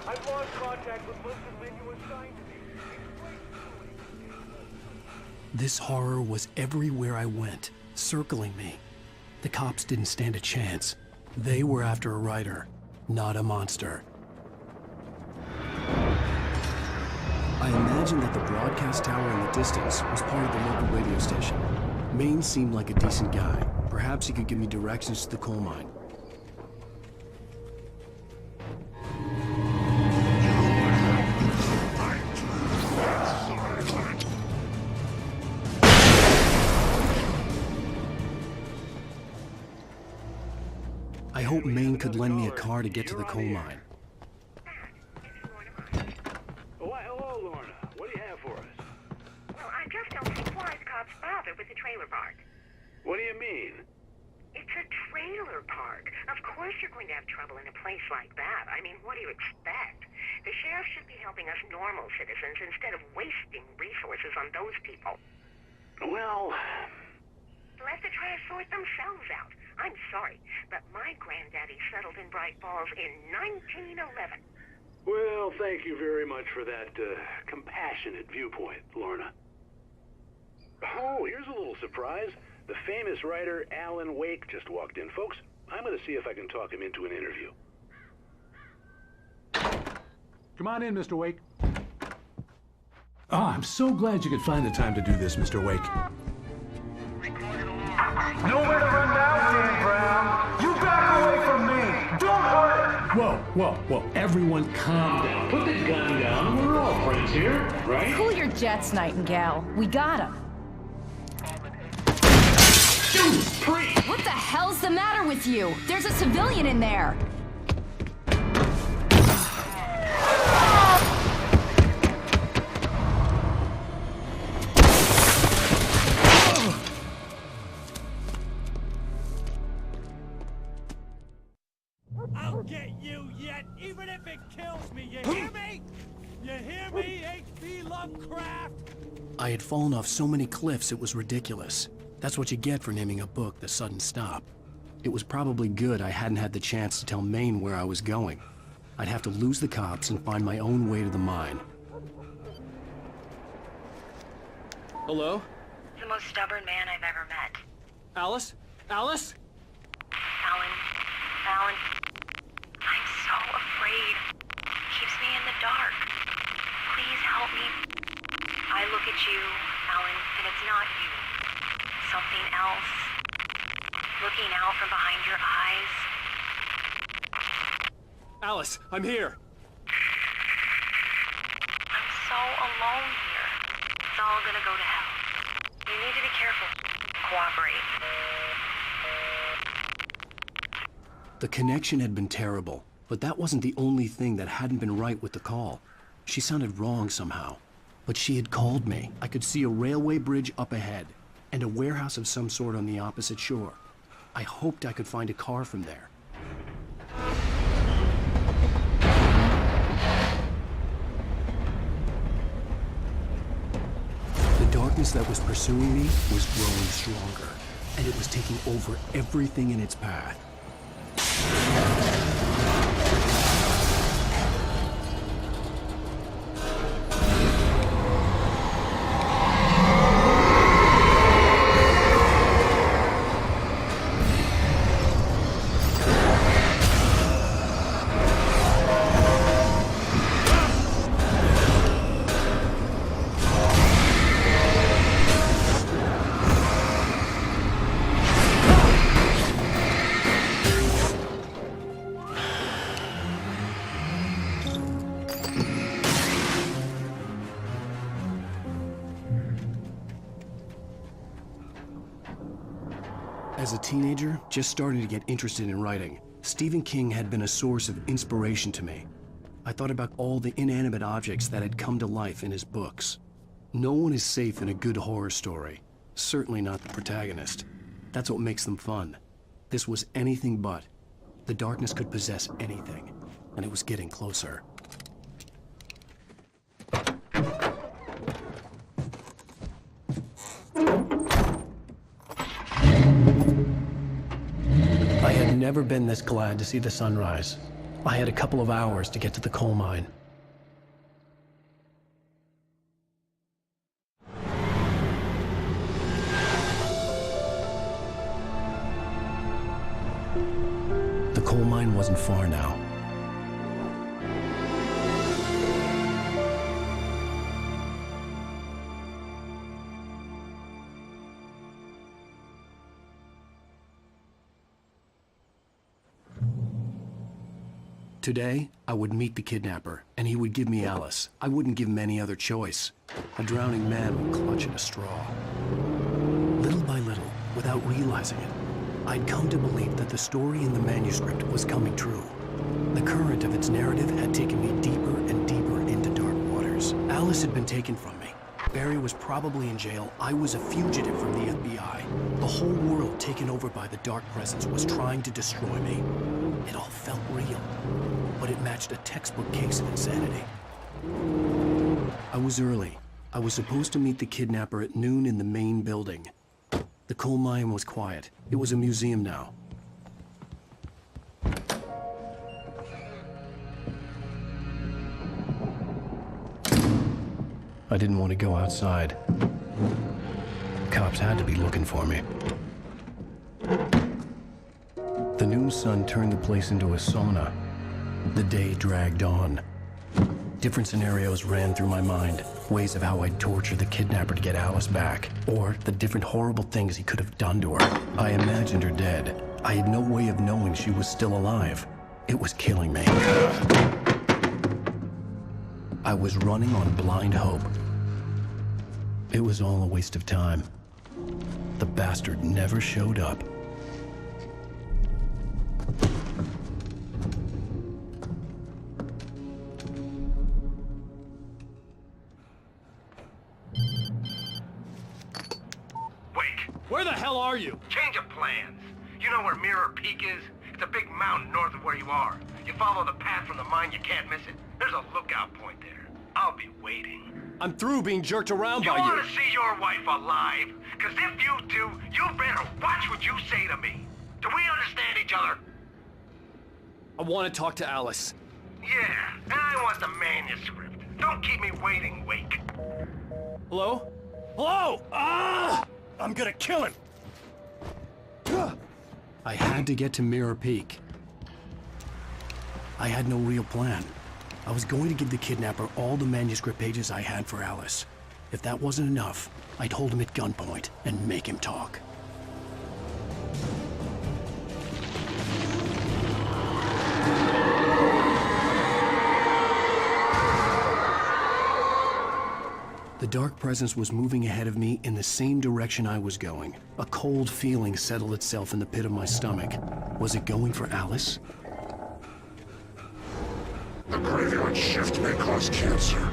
I've lost contact with most of the men you assigned to me. This horror was everywhere I went, circling me. The cops didn't stand a chance. They were after a writer, not a monster. I imagined that the broadcast tower in the distance was part of the local radio station. Maine seemed like a decent guy. Perhaps he could give me directions to the coal mine. I hope Maine could lend me a car to get to the coal mine. Why, hello, Lorna. What do you have for us? Well, I just don't see why the cops bother with the trailer park. What do you mean? It's a trailer park. Of course you're going to have trouble in a place like that. I mean, what do you expect? The sheriff should be helping us normal citizens instead of wasting resources on those people. Well... Let the trash sort themselves out. I'm sorry, but my granddaddy settled in Bright Falls in 1911. Well, thank you very much for that compassionate viewpoint, Lorna. Oh, here's a little surprise. The famous writer Alan Wake just walked in. Folks, I'm going to see if I can talk him into an interview. Come on in, Mr. Wake. I'm so glad you could find the time to do this, Mr. Wake. Nowhere to run now, Dan Brown. You back away from me. Don't hurt. Whoa. Whoa, everyone calm down. Put the gun down. We're all friends here, right? Cool your jets, Nightingale. We got him. Judas Priest! What the hell's the matter with you? There's a civilian in there. I'll get you yet, even if it kills me, you hear me? You hear me, H.P. Lovecraft? I had fallen off so many cliffs it was ridiculous. That's what you get for naming a book The Sudden Stop. It was probably good I hadn't had the chance to tell Maine where I was going. I'd have to lose the cops and find my own way to the mine. Hello? The most stubborn man I've ever met. Alice? Alice? Alan, I'm so afraid. Keeps me in the dark. Please help me. I look at you, Alan, and it's not you. Something else. Looking out from behind your eyes. Alice, I'm here. I'm so alone here. It's all gonna go to hell. You need to be careful. Cooperate. The connection had been terrible, but that wasn't the only thing that hadn't been right with the call. She sounded wrong somehow. But she had called me. I could see a railway bridge up ahead, and a warehouse of some sort on the opposite shore. I hoped I could find a car from there. The darkness that was pursuing me was growing stronger, and it was taking over everything in its path. As a teenager, just starting to get interested in writing, Stephen King had been a source of inspiration to me. I thought about all the inanimate objects that had come to life in his books. No one is safe in a good horror story. Certainly not the protagonist. That's what makes them fun. This was anything but. The darkness could possess anything, and it was getting closer. I had never been this glad to see the sunrise. I had a couple of hours to get to the coal mine. The coal mine wasn't far now. Today, I would meet the kidnapper, and he would give me Alice. I wouldn't give him any other choice. A drowning man would clutch at a straw. Little by little, without realizing it, I'd come to believe that the story in the manuscript was coming true. The current of its narrative had taken me deeper and deeper into dark waters. Alice had been taken from me. Barry was probably in jail. I was a fugitive from the FBI. The whole world taken over by the dark presence was trying to destroy me. It all felt real, but it matched a textbook case of insanity. I was early. I was supposed to meet the kidnapper at noon in the main building. The coal mine was quiet. It was a museum now. I didn't want to go outside. Cops had to be looking for me. The noon sun turned the place into a sauna. The day dragged on. Different scenarios ran through my mind. Ways of how I'd torture the kidnapper to get Alice back. Or the different horrible things he could have done to her. I imagined her dead. I had no way of knowing she was still alive. It was killing me. I was running on blind hope. It was all a waste of time. The bastard never showed up. Where the hell are you? Change of plans. You know where Mirror Peak is? It's a big mountain north of where you are. You follow the path from the mine, you can't miss it. There's a lookout point there. I'll be waiting. I'm through being jerked around You by want to see your wife alive? Because if you do, you better watch what you say to me. Do we understand each other? I want to talk to Alice. Yeah, and I want the manuscript. Don't keep me waiting, Wake. Hello? Hello? Ah! I'm gonna kill him! I had to get to Mirror Peak. I had no real plan. I was going to give the kidnapper all the manuscript pages I had for Alice. If that wasn't enough, I'd hold him at gunpoint and make him talk. The dark presence was moving ahead of me in the same direction I was going. A cold feeling settled itself in the pit of my stomach. Was it going for Alice? The graveyard shift may cause cancer.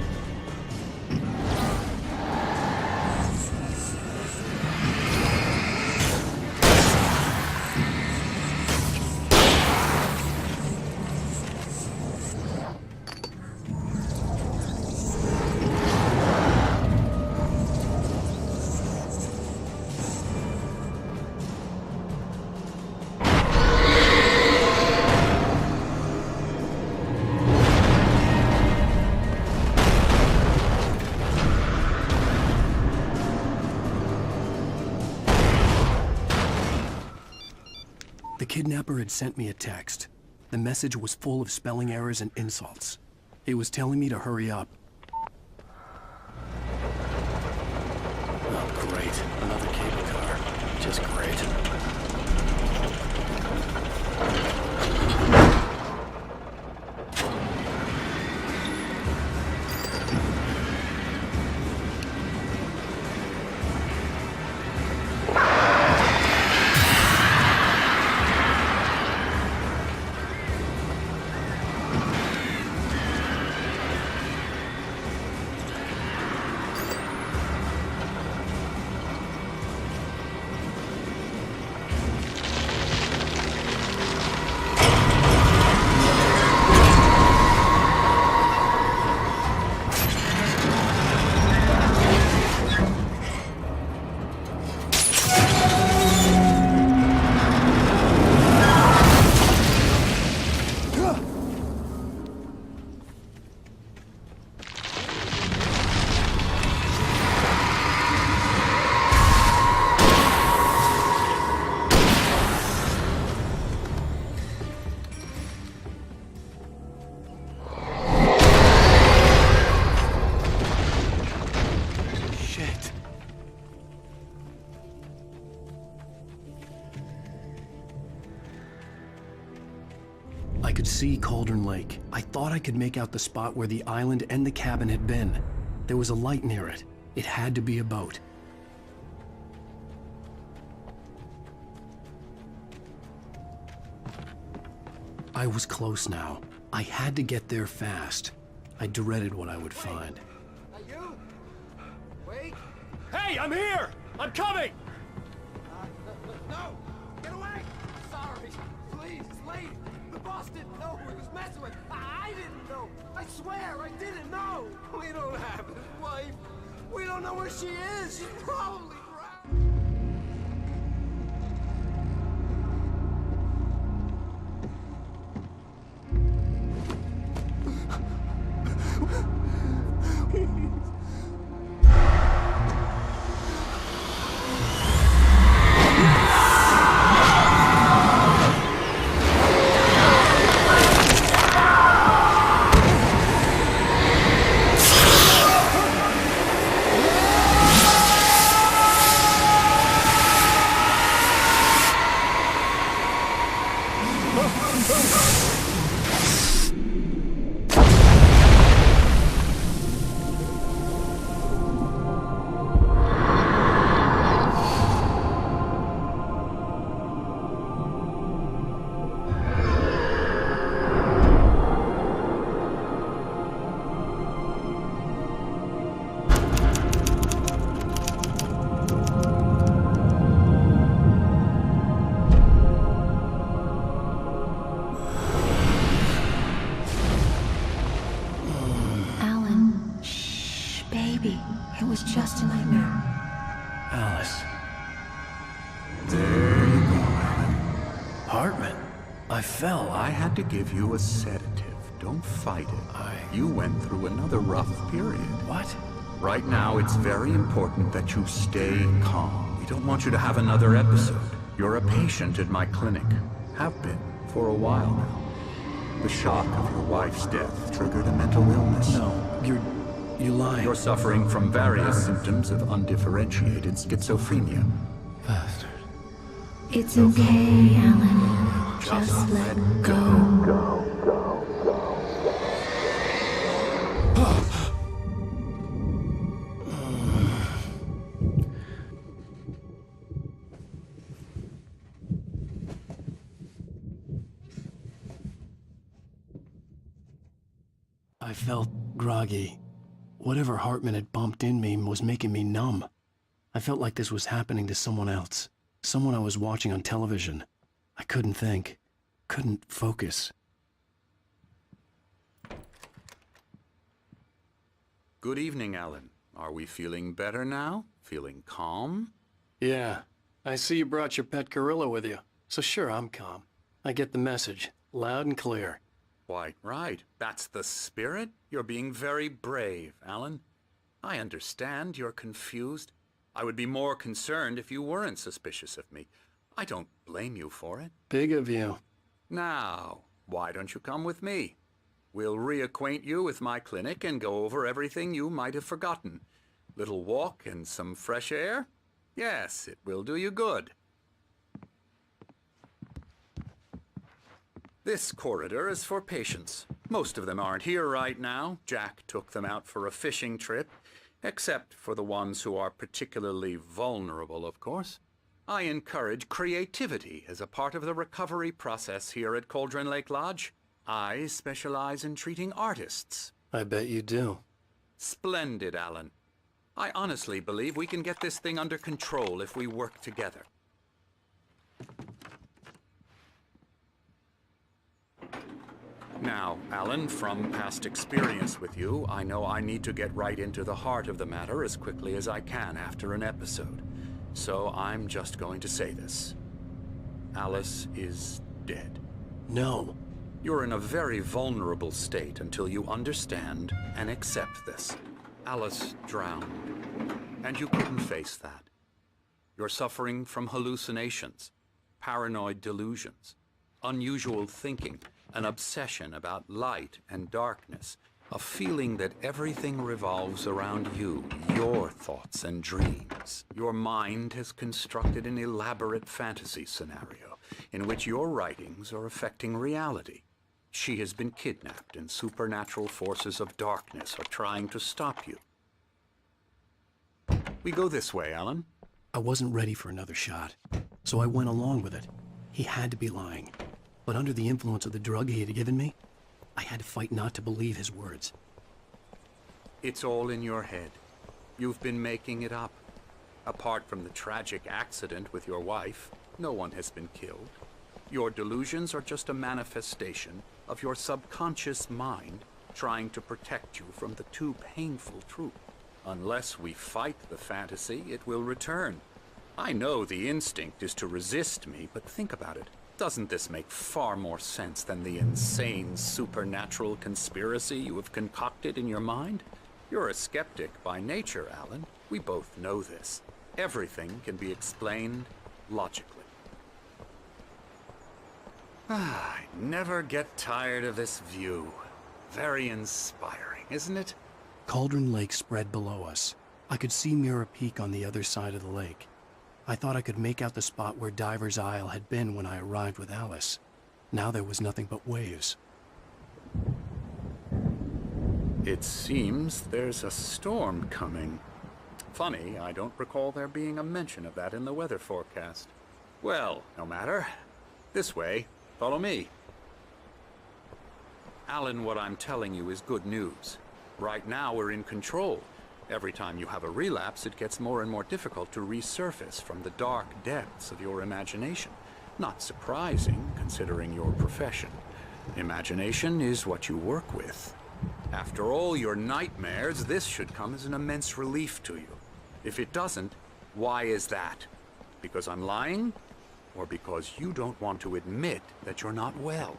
The kidnapper had sent me a text. The message was full of spelling errors and insults. It was telling me to hurry up. Oh, great. Another cable car. Just great. I could see Cauldron Lake. I thought I could make out the spot where the island and the cabin had been. There was a light near it. It had to be a boat. I was close now. I had to get there fast. I dreaded what I would find. You? Wait. Hey, I'm here! I'm coming! No! Get away! Sorry. Please, it's late. The boss didn't know who he was messing with. I didn't know. I swear, I didn't know. We don't have his wife. We don't know where she is. She's probably drowned. I fell. I had to give you a sedative. Don't fight it. You went through another rough period. What? Right now, it's very important that you stay calm. We don't want you to have another episode. You're a patient at my clinic. Have been for a while now. The shock of your wife's death triggered a mental illness. No, you lie. You're suffering from various symptoms of undifferentiated schizophrenia. Bastard. It's okay, Alan. Just let go. I felt groggy. Whatever Hartman had bumped in me was making me numb. I felt like this was happening to someone else. Someone I was watching on television. I couldn't think. Couldn't focus. Good evening, Alan. Are we feeling better now? Feeling calm? Yeah. I see you brought your pet gorilla with you. So sure, I'm calm. I get the message. Loud and clear. Why, right. That's the spirit. You're being very brave, Alan. I understand you're confused. I would be more concerned if you weren't suspicious of me. I don't blame you for it. Big of you. Now, why don't you come with me? We'll reacquaint you with my clinic and go over everything you might have forgotten. Little walk and some fresh air? Yes, it will do you good. This corridor is for patients. Most of them aren't here right now. Jack took them out for a fishing trip, except for the ones who are particularly vulnerable, of course. I encourage creativity as a part of the recovery process here at Cauldron Lake Lodge. I specialize in treating artists. I bet you do. Splendid, Alan. I honestly believe we can get this thing under control if we work together. Now, Alan, from past experience with you, I know I need to get right into the heart of the matter as quickly as I can after an episode. So I'm just going to say this. Alice is dead. No. You're in a very vulnerable state until you understand and accept this. Alice drowned, and you couldn't face that. You're suffering from hallucinations, paranoid delusions, unusual thinking, an obsession about light and darkness, a feeling that everything revolves around you, your thoughts and dreams. Your mind has constructed an elaborate fantasy scenario in which your writings are affecting reality. She has been kidnapped and supernatural forces of darkness are trying to stop you. We go this way, Alan. I wasn't ready for another shot, so I went along with it. He had to be lying. But under the influence of the drug he had given me, I had to fight not to believe his words. It's all in your head. You've been making it up. Apart from the tragic accident with your wife, no one has been killed. Your delusions are just a manifestation of your subconscious mind trying to protect you from the too painful truth. Unless we fight the fantasy, it will return. I know the instinct is to resist me, but think about it. Doesn't this make far more sense than the insane supernatural conspiracy you have concocted in your mind? You're a skeptic by nature, Alan. We both know this. Everything can be explained logically. I never get tired of this view. Very inspiring, isn't it? Cauldron Lake spread below us. I could see Mirror Peak on the other side of the lake. I thought I could make out the spot where Diver's Isle had been when I arrived with Alice. Now there was nothing but waves. It seems there's a storm coming. Funny, I don't recall there being a mention of that in the weather forecast. Well, no matter. This way. Follow me. Alan, what I'm telling you is good news. Right now we're in control. Every time you have a relapse, it gets more and more difficult to resurface from the dark depths of your imagination. Not surprising, considering your profession. Imagination is what you work with. After all your nightmares, this should come as an immense relief to you. If it doesn't, why is that? Because I'm lying? or because you don't want to admit that you're not well.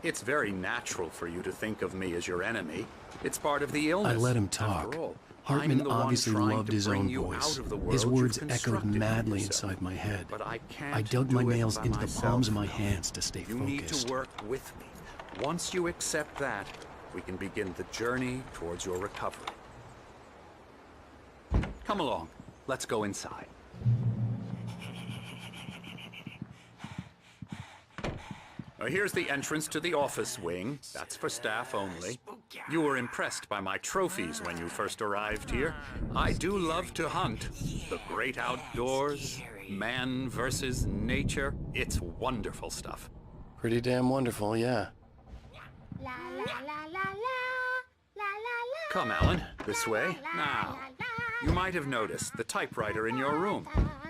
It's very natural for you to think of me as your enemy. It's part of the illness. I let him talk. After all, Hartman obviously loved his own voice. His words echoed madly yourself. inside my head. But I can't I dug do my it nails by into the myself. palms of my hands to stay You focused. need to work with me. Once you accept that, we can begin the journey towards your recovery. Come along. Let's go inside. Here's the entrance to the office wing. That's for staff only. You were impressed by my trophies when you first arrived here. I do love to hunt. The great outdoors, man versus nature. It's wonderful stuff. Pretty damn wonderful, yeah. Come, Alan, this way. Now, you might have noticed the typewriter in your room.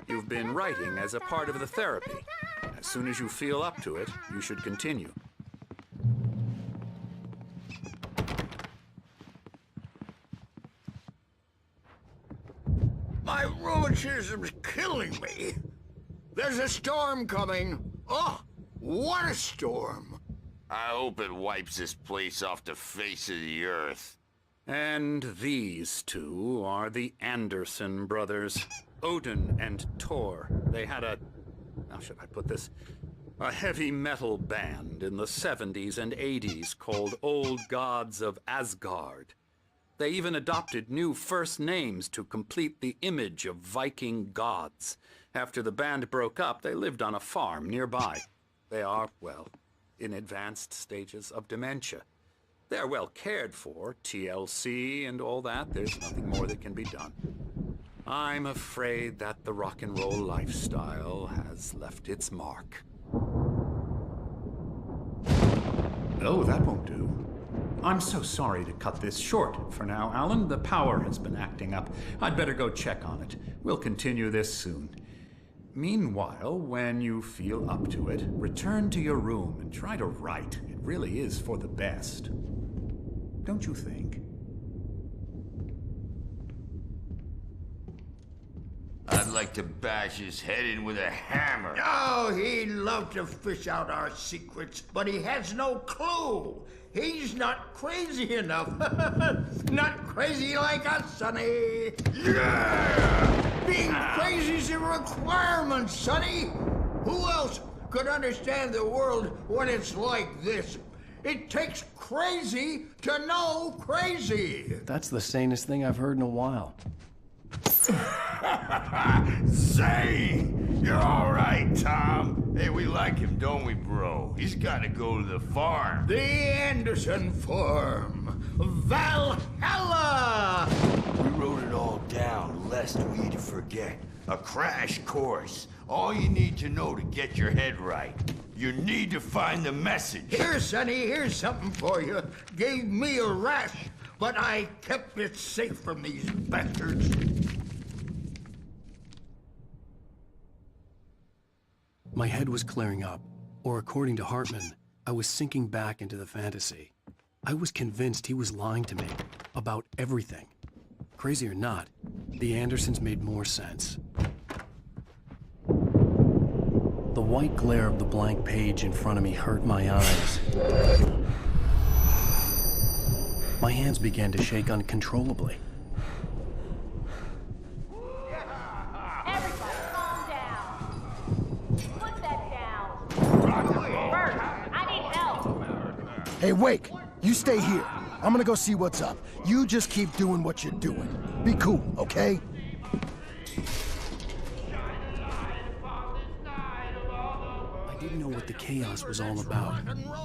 You've been writing as a part of the therapy. As soon as you feel up to it, you should continue. My rheumatism's killing me. There's a storm coming. Oh, what a storm. I hope it wipes this place off the face of the earth. And these two are the Anderson brothers, Odin and Thor. They had a... how should I put this? A heavy metal band in the 70s and 80s called Old Gods of Asgard. They even adopted new first names to complete the image of Viking gods. After the band broke up, they lived on a farm nearby. They are, well, in advanced stages of dementia. They're well cared for, TLC and all that. There's nothing more that can be done. I'm afraid that the rock and roll lifestyle has left its mark. Oh, that won't do. I'm so sorry to cut this short for now, Alan. The power has been acting up. I'd better go check on it. We'll continue this soon. Meanwhile, when you feel up to it, return to your room and try to write. It really is for the best. Don't you think? I'd like to bash his head in with a hammer. Oh, he'd love to fish out our secrets, but he has no clue. He's not crazy enough. Not crazy like us, Sonny. Yeah! Being crazy's a requirement, Sonny. Who else could understand the world when it's like this? It takes crazy to know crazy. That's the sanest thing I've heard in a while. Say, you're all right, Tom. Hey, we like him, don't we, bro? He's got to go to the farm. The Anderson farm. Valhalla! We wrote it all down, lest we'd forget. A crash course. All you need to know to get your head right. You need to find the message. Here, Sonny, here's something for you. Gave me a rash, but I kept it safe from these bastards. My head was clearing up, or according to Hartman, I was sinking back into the fantasy. I was convinced he was lying to me about everything. Crazy or not, the Andersons made more sense. The white glare of the blank page in front of me hurt my eyes. My hands began to shake uncontrollably. Everybody calm down. Put that down. Bert, I need help. Hey, Wake, you stay here. I'm gonna go see what's up. You just keep doing what you're doing. Be cool, okay? I didn't know what the chaos was all about,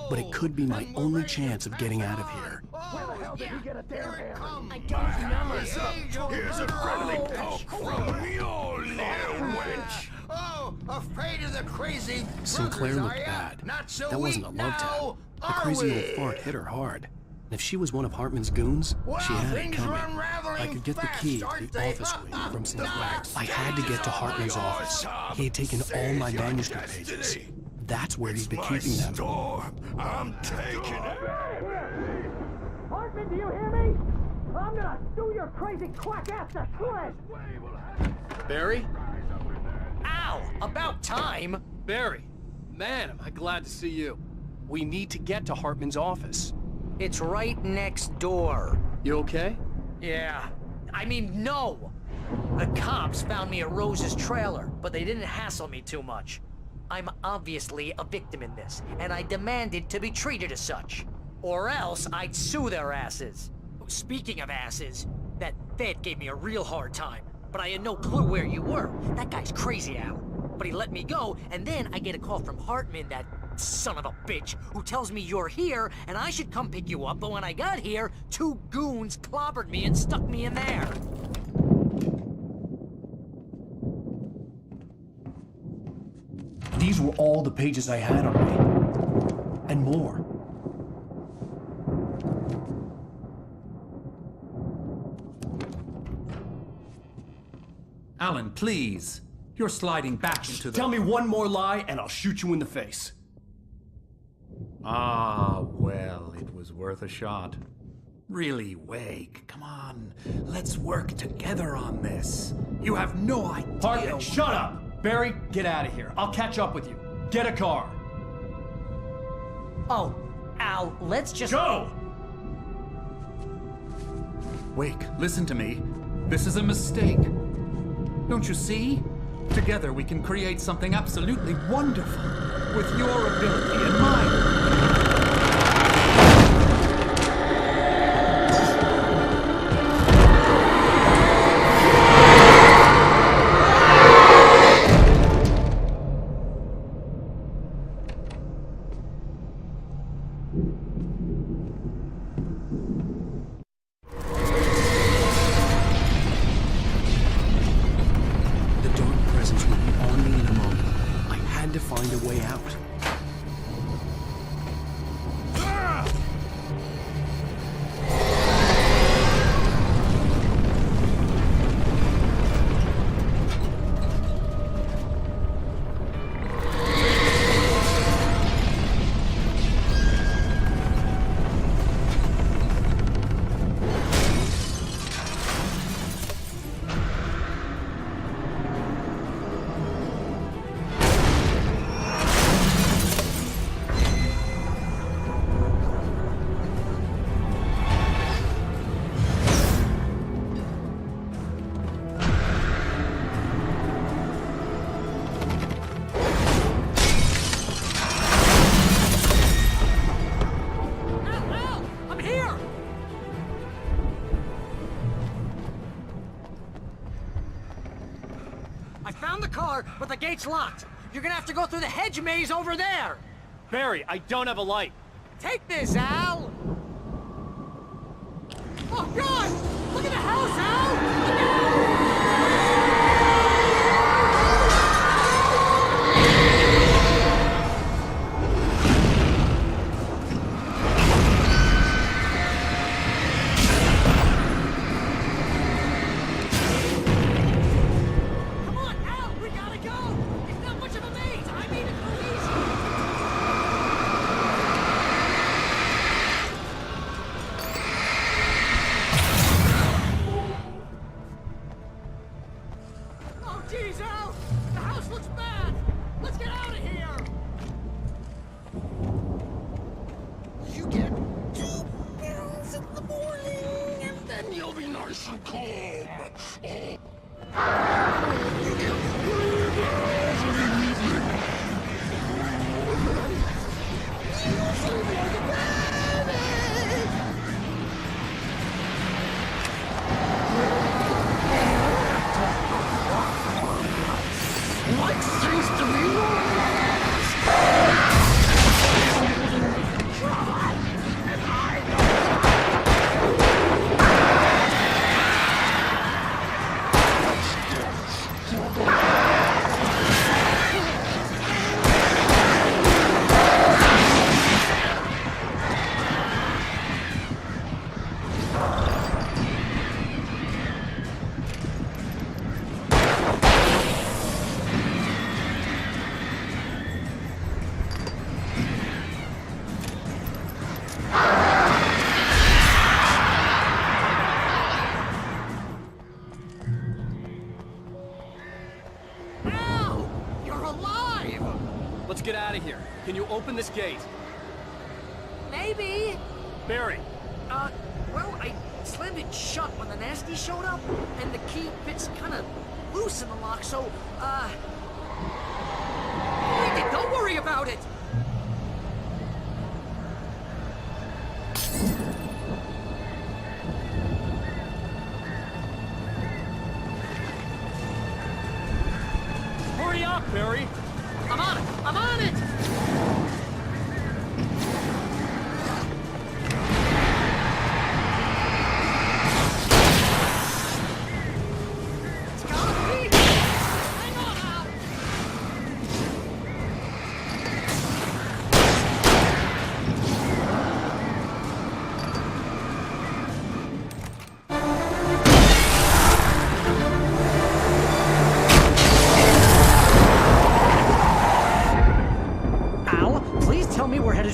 but it could be my only chance of getting out of here. Where the hell did he get a damn hammer? I don't know. Here's a friendly poke from Mjolnir, wench. Oh, afraid of the crazy Sinclair brothers, looked are ya? bad. Not so That wasn't a weak love now, tap. The are crazy we? old fart hit her hard. And if she was one of Hartman's goons, Well, she had it things coming. are unraveling I could get the fast, key to aren't the they? office wing from Sinclair. I had to get to Hartman's office. He had taken all my manuscript pages. That's where he'd been keeping them. I'm taking it. Hartman, do you hear me? I'm gonna do your crazy quack ass to shreds. Barry? Ow! About time! Barry, man, am I glad to see you. We need to get to Hartman's office. It's right next door. You okay? Yeah. I mean, no! The cops found me at Rose's trailer, but they didn't hassle me too much. I'm obviously a victim in this, and I demanded to be treated as such. Or else I'd sue their asses. Speaking of asses, that Fed gave me a real hard time, but I had no clue where you were. That guy's crazy, Al. But he let me go, and then I get a call from Hartman, that son of a bitch, who tells me you're here, and I should come pick you up, but when I got here, 2 goons clobbered me and stuck me in there. These were all the pages I had on me. And more. Alan, please. You're sliding back into the... Tell me one more lie and I'll shoot you in the face. Ah, well, it was worth a shot. Really, Wake, come on. Let's work together on this. You have no idea... Hartman, shut up! Barry, get out of here. I'll catch up with you. Get a car. Oh, Al, let's just... Go! Wake, listen to me. This is a mistake. Don't you see? Together we can create something absolutely wonderful. With your ability and mine. But the gate's locked. You're gonna have to go through the hedge maze over there. Barry, I don't have a light. Take this, Al. Oh, God! Look at the house, Al! Look out! open this gate? Maybe. Barry. Well, I slammed it shut when the nasty showed up, and the key fits kind of loose in the lock, so, don't worry about it! Hurry up, Barry! I'm on it! I'm on it!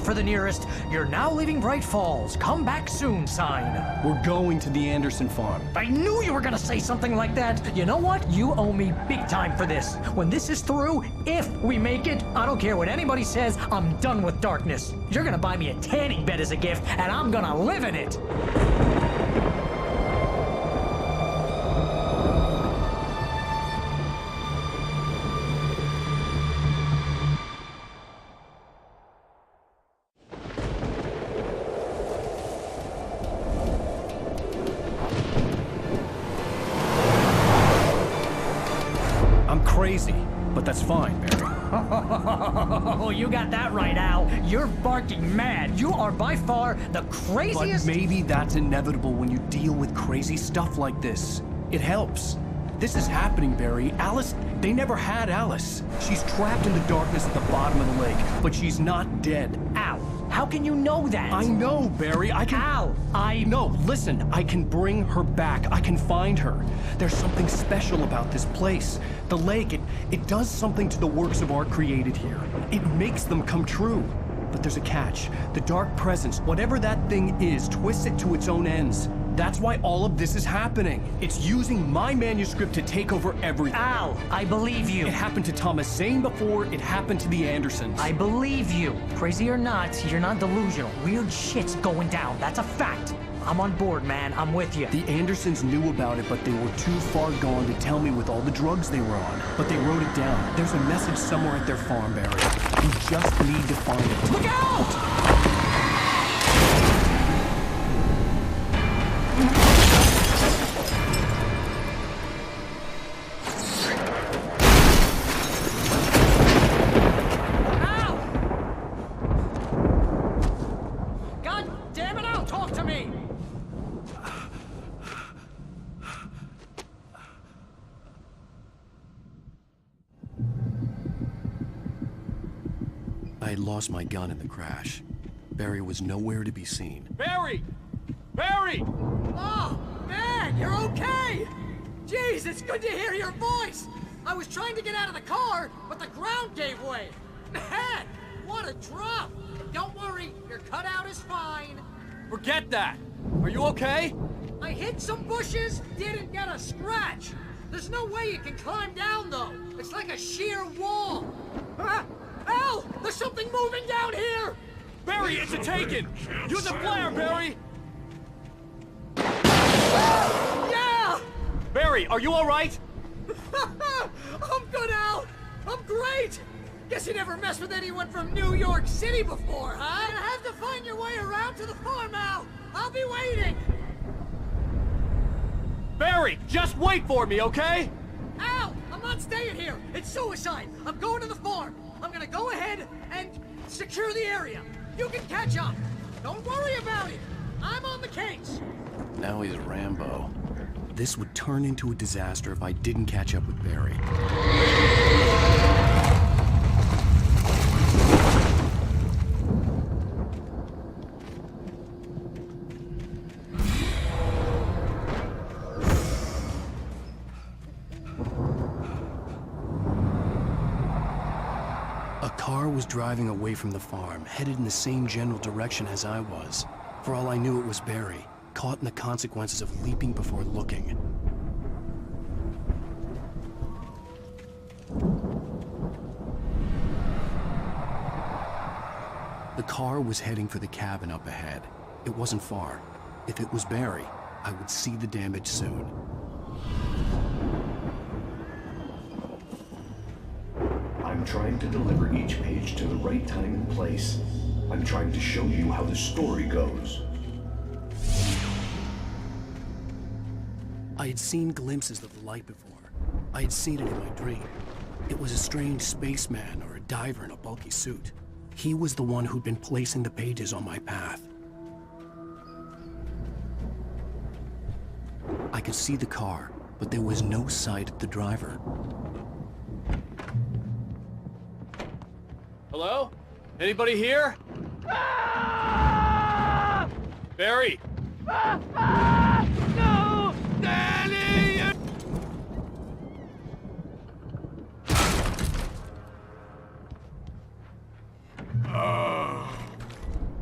For the nearest, you're now leaving Bright Falls. Come back soon sign. We're going to the Anderson farm. I knew you were gonna say something like that. You know what? You owe me big time for this. When this is through, if we make it, I don't care what anybody says, I'm done with darkness. You're gonna buy me a tanning bed as a gift, and I'm gonna live in it. Crazy, but that's fine, Barry. Oh, you got that right, Al. You're barking mad. You are by far the craziest... But maybe that's inevitable when you deal with crazy stuff like this. It helps. This is happening, Barry. Alice, they never had Alice. She's trapped in the darkness at the bottom of the lake, but she's not dead. Al, how can you know that? I know, Barry. I can... Al, No, listen. I can bring her back. I can find her. There's something special about this place. The lake, it does something to the works of art created here. It makes them come true. But there's a catch. The dark presence, whatever that thing is, twists it to its own ends. That's why all of this is happening. It's using my manuscript to take over everything. Al, I believe you. It happened to Thomas Zane before, it happened to the Andersons. I believe you. Crazy or not, you're not delusional. Weird shit's going down. That's a fact. I'm on board, man. I'm with you. The Andersons knew about it, but they were too far gone to tell me with all the drugs they were on. But they wrote it down. There's a message somewhere at their farm, Barry. You just need to find it. Look out! I had lost my gun in the crash. Barry was nowhere to be seen. Barry! Barry! Oh, man, you're okay! Jeez, it's good to hear your voice! I was trying to get out of the car, but the ground gave way. Man, what a drop! Don't worry, your cutout is fine. Forget that! Are you okay? I hit some bushes, didn't get a scratch. There's no way you can climb down, though. It's like a sheer wall. Al! There's something moving down here! Barry, it's a taken! Use a flare, Barry! Yeah! Barry, are you alright? I'm good, Al! I'm great! Guess you never messed with anyone from New York City before, huh? You have to find your way around to the farm, Al! I'll be waiting! Barry, just wait for me, okay? Al! I'm not staying here! It's suicide! I'm going to the farm! I'm gonna go ahead and secure the area. You can catch up. Don't worry about it. I'm on the case. Now he's Rambo. This would turn into a disaster if I didn't catch up with Barry. A car was driving away from the farm, headed in the same general direction as I was. For all I knew, it was Barry, caught in the consequences of leaping before looking. The car was heading for the cabin up ahead. It wasn't far. If it was Barry, I would see the damage soon. I'm trying to deliver each page to the right time and place. I'm trying to show you how the story goes. I had seen glimpses of the light before. I had seen it in my dream. It was a strange spaceman or a diver in a bulky suit. He was the one who'd been placing the pages on my path. I could see the car, but there was no sight of the driver. Hello? Anybody here? Barry! No! Danny!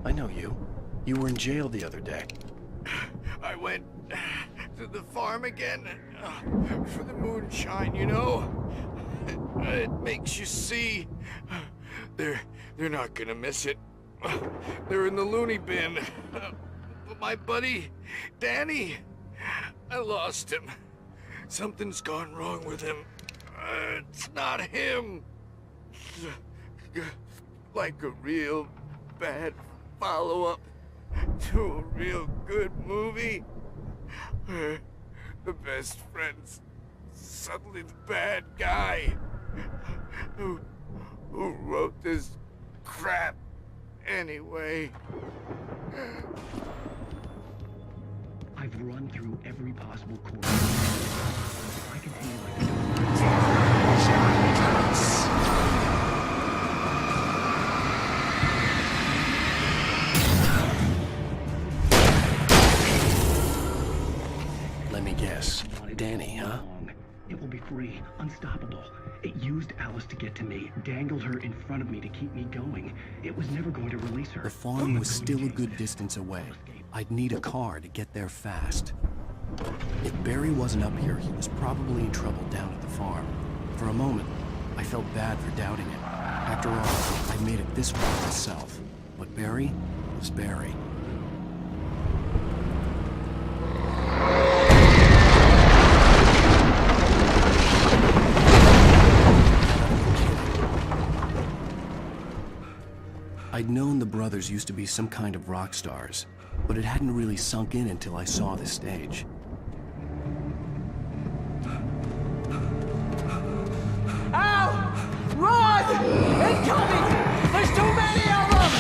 I know you. You were in jail the other day. I went to the farm again for the moonshine, you know? It makes you see. They're not gonna miss it. They're in the loony bin. But my buddy, Danny, I lost him. Something's gone wrong with him. It's not him. Like a real bad follow-up to a real good movie where the best friend's suddenly the bad guy who wrote this crap anyway. I've run through every possible course. I can tell you Let me guess. Danny, huh? It will be free, unstoppable. It used Alice to get to me, dangled her in front of me to keep me going. It was never going to release her. The farm was still a good distance away. I'd need a car to get there fast. If Barry wasn't up here, he was probably in trouble down at the farm. For a moment, I felt bad for doubting it. After all, I made it this far myself. But Barry was Barry. I'd known the brothers used to be some kind of rock stars, but it hadn't really sunk in until I saw the stage. Ow! Run! Incoming! There's too many of them!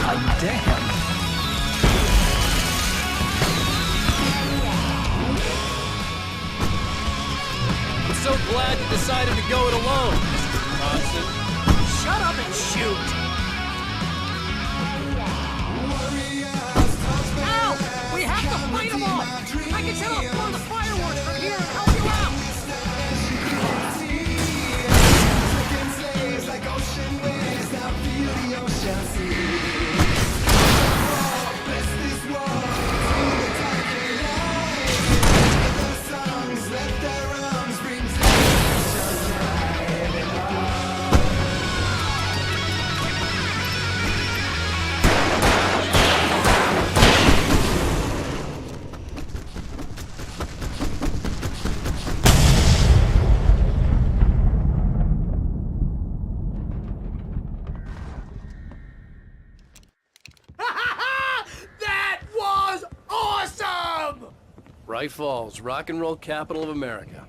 God damn! I'm so glad you decided to go it alone, Mr. Johnson. Shut up and shoot! Ow! We have to fight them all! I can set off more of the fireworks from here and help you out! Bright Falls, rock and roll capital of America.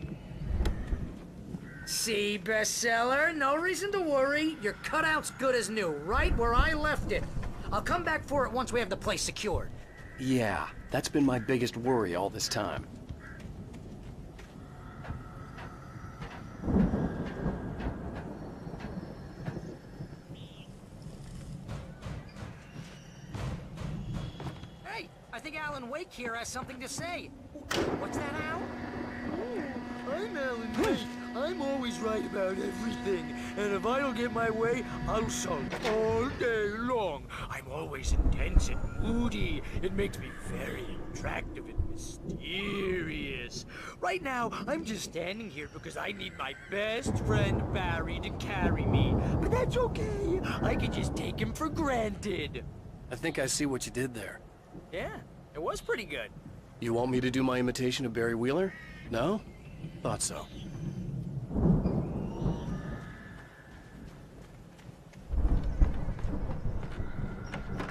See, bestseller? No reason to worry. Your cutout's good as new, right where I left it. I'll come back for it once we have the place secured. Yeah, that's been my biggest worry all this time. Hey, I think Alan Wake here has something to say. What's that, Al? I'm Alan Wake. I'm always right about everything. And if I don't get my way, I'll sulk all day long. I'm always intense and moody. It makes me very attractive and mysterious. Right now, I'm just standing here because I need my best friend Barry to carry me. But that's okay. I can just take him for granted. I think I see what you did there. Yeah, it was pretty good. You want me to do my imitation of Barry Wheeler? No? Thought so.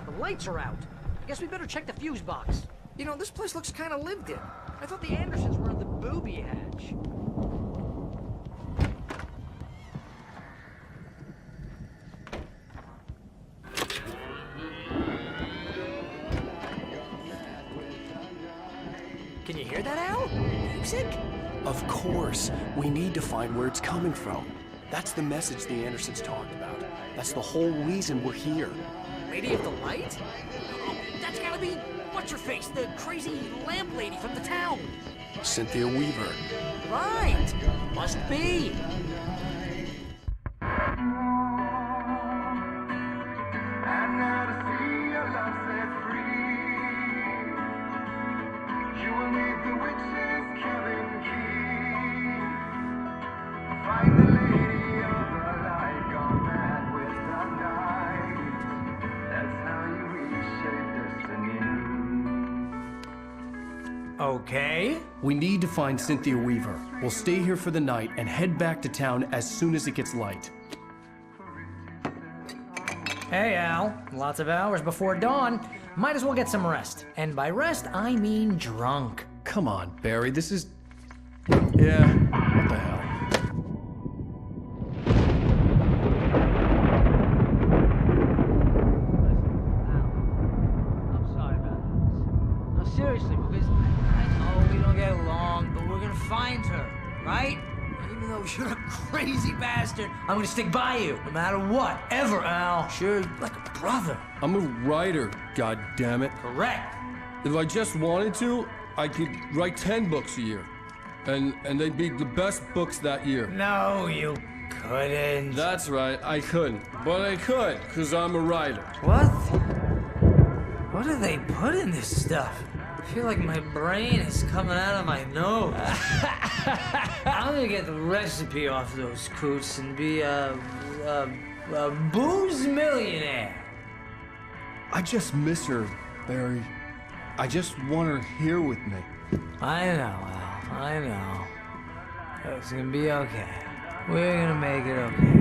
The lights are out. I guess we better check the fuse box. You know, this place looks kind of lived in. I thought the Andersons were in the booby hatch. Can you hear that, Al? Music? Of course. We need to find where it's coming from. That's the message the Andersons talked about. That's the whole reason we're here. Lady of the Light? Oh, that's gotta be what's-her-face, the crazy lamp lady from the town. Cynthia Weaver. Right! Must be. Okay. We need to find Cynthia Weaver. We'll stay here for the night and head back to town as soon as it gets light. Hey, Al. Lots of hours before dawn. Might as well get some rest. And by rest, I mean drunk. Come on, Barry, this is... Yeah, what the hell? I'm sorry about this. No, seriously, because I know we don't get along, but we're gonna find her, right? Even though you're a crazy bastard, I'm gonna stick by you, no matter what, ever, Al. Sure, like a brother. I'm a writer, goddammit. Correct. If I just wanted to, I could write 10 books a year. And they'd be the best books that year. No, you couldn't. That's right, I couldn't. But I could, because I'm a writer. What? What do they put in this stuff? I feel like my brain is coming out of my nose. I'm gonna get the recipe off those coots and be a booze millionaire. I just miss her, Barry. I just want her here with me. I know, Al. I know. It's gonna be okay. We're gonna make it okay.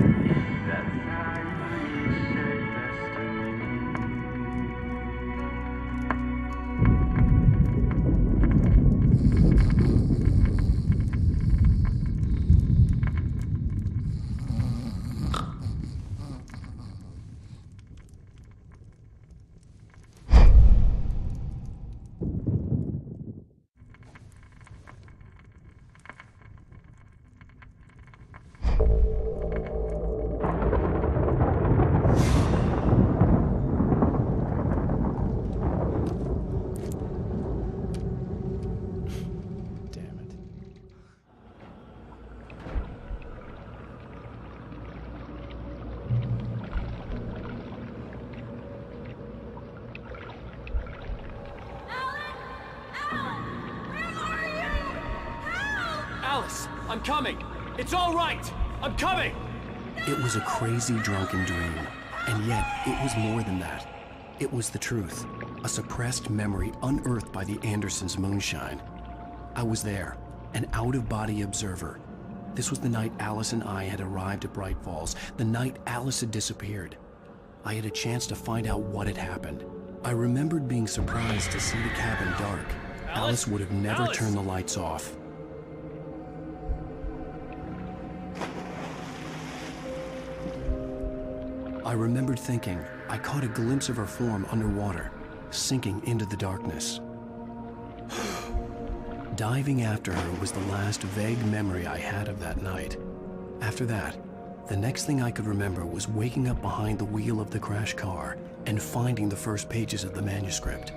Alice, I'm coming. It's all right. I'm coming. It was a crazy drunken dream, and yet it was more than that. It was the truth, a suppressed memory unearthed by the Andersons' moonshine. I was there, an out-of-body observer. This was the night Alice and I had arrived at Bright Falls, the night Alice had disappeared. I had a chance to find out what had happened. I remembered being surprised to see the cabin dark. Alice would have never turned the lights off. I remembered thinking I caught a glimpse of her form underwater, sinking into the darkness. Diving after her was the last vague memory I had of that night. After that, the next thing I could remember was waking up behind the wheel of the crashed car and finding the first pages of the manuscript.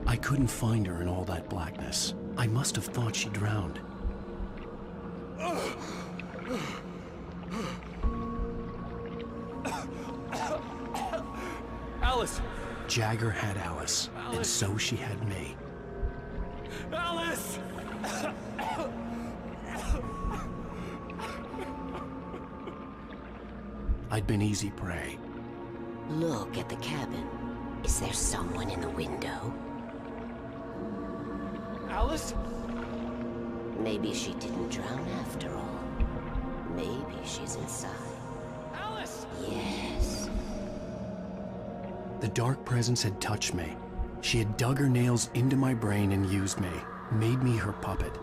I couldn't find her in all that blackness. I must have thought she drowned. Jagger had Alice, and so she had me. Alice! I'd been easy prey. Look at the cabin. Is there someone in the window? Alice? Maybe she didn't drown after all. Maybe she's inside. Alice! Yes. The dark presence had touched me. She had dug her nails into my brain and used me, made me her puppet.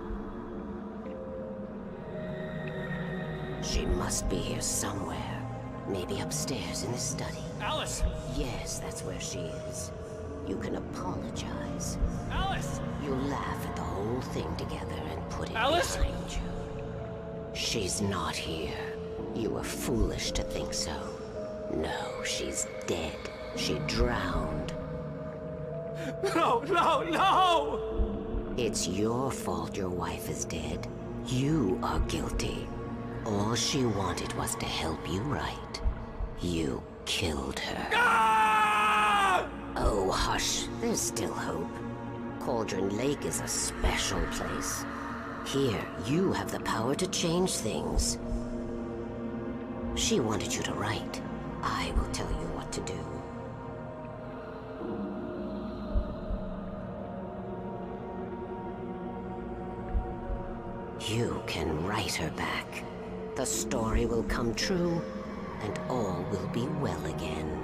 She must be here somewhere. Maybe upstairs in the study. Alice! Yes, that's where she is. You can apologize. Alice! You laugh at the whole thing together and put it Alice? behind you. She's not here. You were foolish to think so. No, she's dead. She drowned. No, no, no! It's your fault your wife is dead. You are guilty. All she wanted was to help you right. You killed her. Ah! Oh, hush. There's still hope. Cauldron Lake is a special place. Here, you have the power to change things. She wanted you to write. I will tell you what to do. You can write her back. The story will come true, and all will be well again.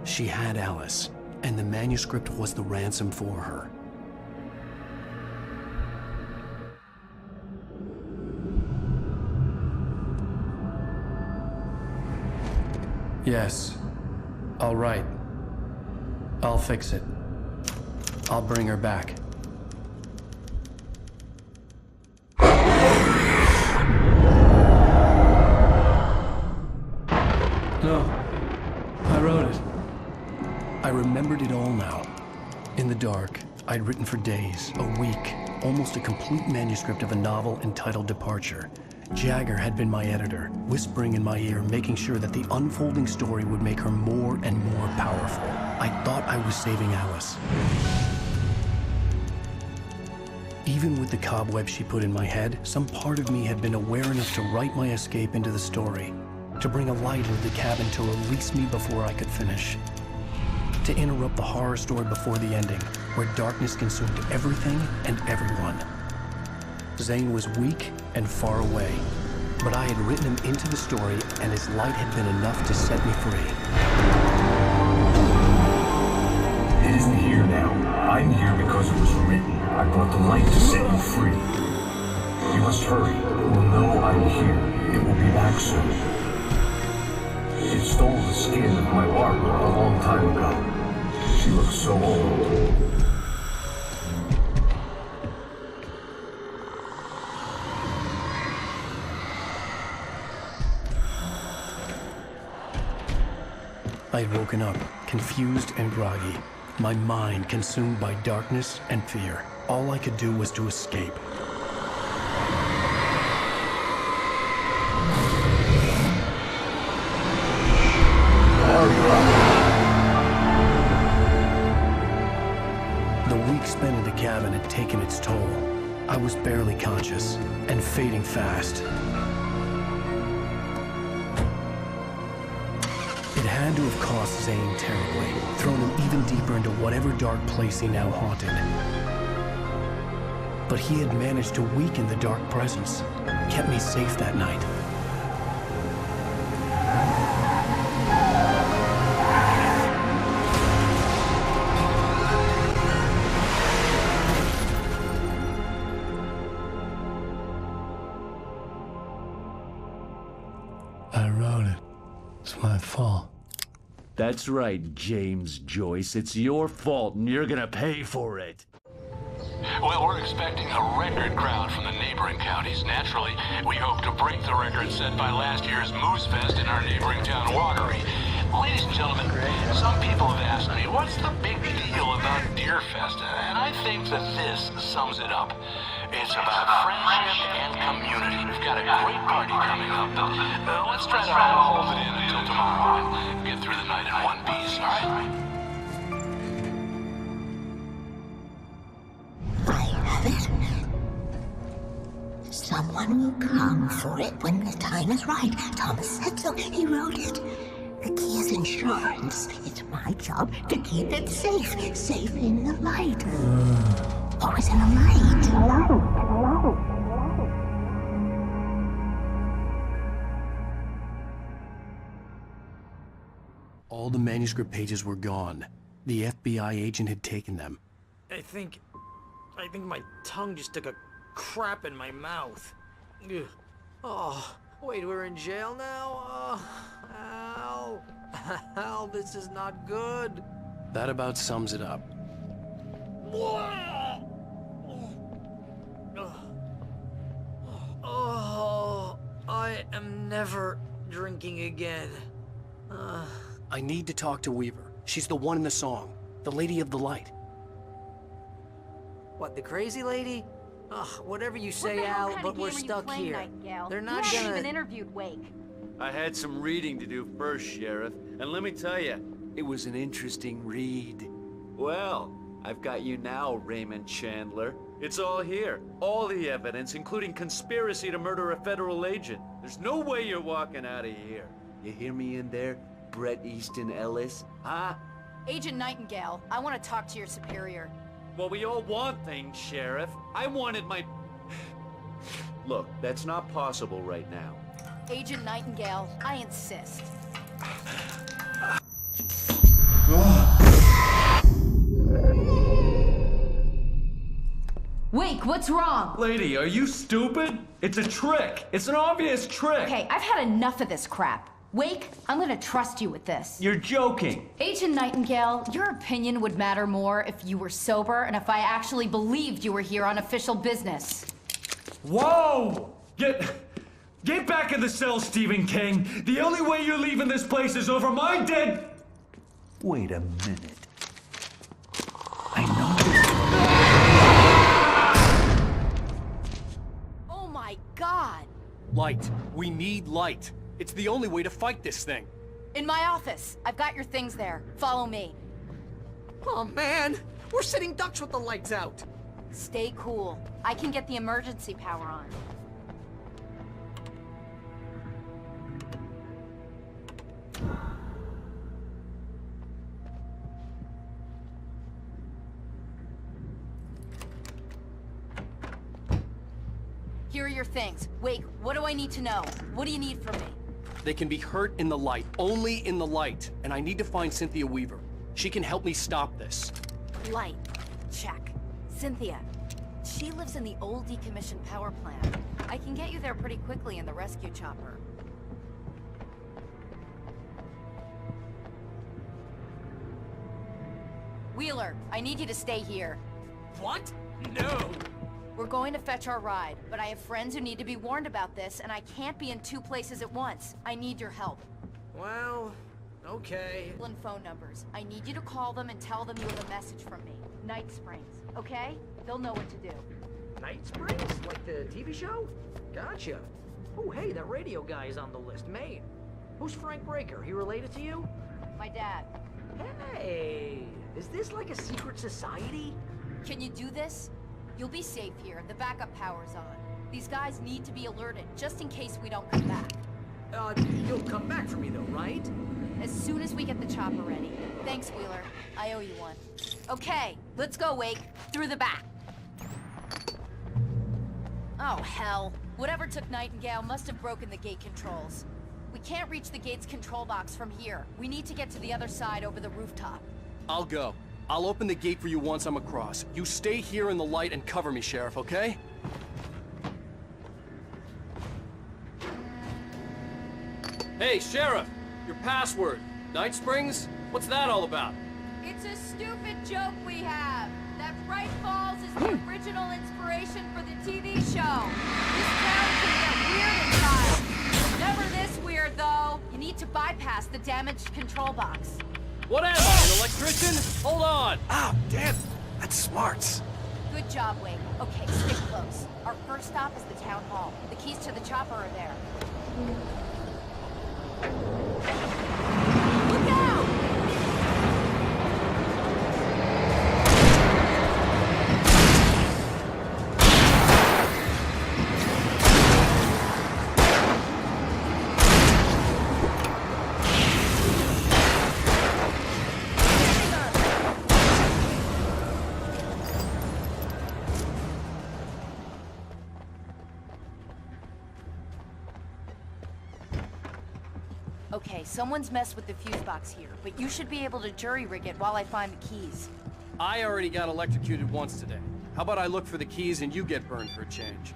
She had Alice, and the manuscript was the ransom for her. Yes. All right. I'll fix it. I'll bring her back. No. I wrote it. I remembered it all now. In the dark, I'd written for days, a week, almost a complete manuscript of a novel entitled Departure. Jagger had been my editor, whispering in my ear, making sure that the unfolding story would make her more and more powerful. I thought I was saving Alice. Even with the cobweb she put in my head, some part of me had been aware enough to write my escape into the story, to bring a light into the cabin to release me before I could finish, to interrupt the horror story before the ending, where darkness consumed everything and everyone. Zane was weak and far away, but I had written him into the story, and his light had been enough to set me free. It isn't here now. I'm here because it was written. I brought the light to set you free. You must hurry. It will know I'm here. It will be back soon. It stole the skin of my Barbara a long time ago. She looks so old. I'd woken up, confused and groggy, my mind consumed by darkness and fear. All I could do was to escape. The week spent in the cabin had taken its toll. I was barely conscious, and fading fast. It had to have cost Zane terribly, thrown him even deeper into whatever dark place he now haunted. But he had managed to weaken the dark presence, kept me safe that night. I wrote it. It's my fault. That's right, James Joyce. It's your fault, and you're gonna pay for it. Well, we're expecting a record crowd from the neighboring counties. Naturally, we hope to break the record set by last year's Moose Fest in our neighboring town, Watery. Ladies and gentlemen, some people have asked me, what's the big deal about Deer Fest? And I think that this sums it up. It's about friendship and community. We've got a great party coming up, but let's try to hold it in until tomorrow and get through the night in one piece, all right? I have it. Someone will come for it when the time is right. Thomas said so. He wrote it. The key is insurance. It's my job to keep it safe. Safe in the light. Always in the light. All the manuscript pages were gone. The FBI agent had taken them. I think my tongue just took a crap in my mouth. Ugh. Oh, wait, we're in jail now? Al. Al, this is not good. That about sums it up. Oh, I am never drinking again. I need to talk to Weaver. She's the one in the song. The Lady of the Light. What, the crazy lady? Ugh, whatever you say, Al, but we're stuck here. They're not you gonna... haven't even interviewed Wake. I had some reading to do first, Sheriff, and let me tell you, it was an interesting read. Well, I've got you now, Raymond Chandler. It's all here. All the evidence, including conspiracy to murder a federal agent. There's no way you're walking out of here. You hear me in there, Bret Easton Ellis? Huh? Agent Nightingale, I want to talk to your superior. Well, we all want things, Sheriff. I wanted my... Look, that's not possible right now. Agent Nightingale, I insist. Wake, what's wrong? Lady, are you stupid? It's a trick. It's an obvious trick. Okay, I've had enough of this crap. Wake, I'm gonna trust you with this. You're joking. Agent Nightingale, your opinion would matter more if you were sober and if I actually believed you were here on official business. Whoa! Get back in the cell, Stephen King. The only way you're leaving this place is over my dead... Wait a minute. Oh my God! Light. We need light. It's the only way to fight this thing. In my office. I've got your things there. Follow me. Oh man, we're sitting ducks with the lights out. Stay cool. I can get the emergency power on. Here are your things. Wait, what do I need to know? What do you need from me? They can be hurt in the light, only in the light. And I need to find Cynthia Weaver. She can help me stop this. Light. Check. Cynthia. She lives in the old decommissioned power plant. I can get you there pretty quickly in the rescue chopper. Wheeler, I need you to stay here. What? No! We're going to fetch our ride, but I have friends who need to be warned about this, and I can't be in 2 places at once. I need your help. Well, okay. And phone numbers. I need you to call them and tell them you have a message from me. Night Springs, okay? They'll know what to do. Night Springs? Like the TV show? Gotcha. Oh, hey, that radio guy is on the list. Maine. Who's Frank Breaker? He related to you? My dad. Hey, is this like a secret society? Can you do this? You'll be safe here. The backup power's on. These guys need to be alerted, just in case we don't come back. You'll come back for me though, right? As soon as we get the chopper ready. Thanks, Wheeler. I owe you one. Okay, let's go, Wake. Through the back. Oh, hell. Whatever took Nightingale must have broken the gate controls. We can't reach the gate's control box from here. We need to get to the other side over the rooftop. I'll go. I'll open the gate for you once I'm across. You stay here in the light and cover me, Sheriff, okay? Hey, Sheriff! Your password. Night Springs? What's that all about? It's a stupid joke we have. That Bright Falls is the original inspiration for the TV show. This town can get weird at times. Never this weird, though. You need to bypass the damaged control box. What am I, an electrician? Hold on! Ah, damn! That's smarts. Good job, Wade. Okay, stick close. Our first stop is the town hall. The keys to the chopper are there. Look out! Okay, someone's messed with the fuse box here, but you should be able to jury-rig it while I find the keys. I already got electrocuted once today. How about I look for the keys and you get burned for a change?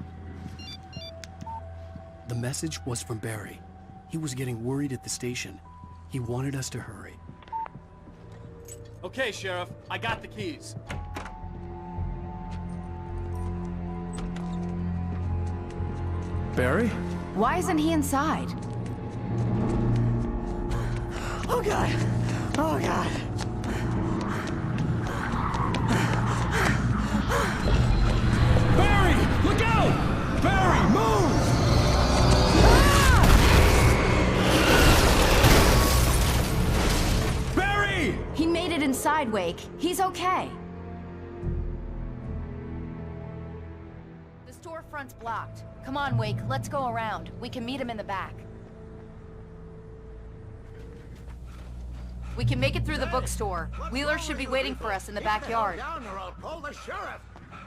The message was from Barry. He was getting worried at the station. He wanted us to hurry. Okay, Sheriff, I got the keys. Barry? Why isn't he inside? Oh God! Oh God! Barry! Look out! Barry, move! Barry! He made it inside, Wake. He's okay. The storefront's blocked. Come on, Wake, let's go around. We can meet him in the back. We can make it through the bookstore. Wheeler should be waiting for us in the backyard. Down or I'll call the sheriff.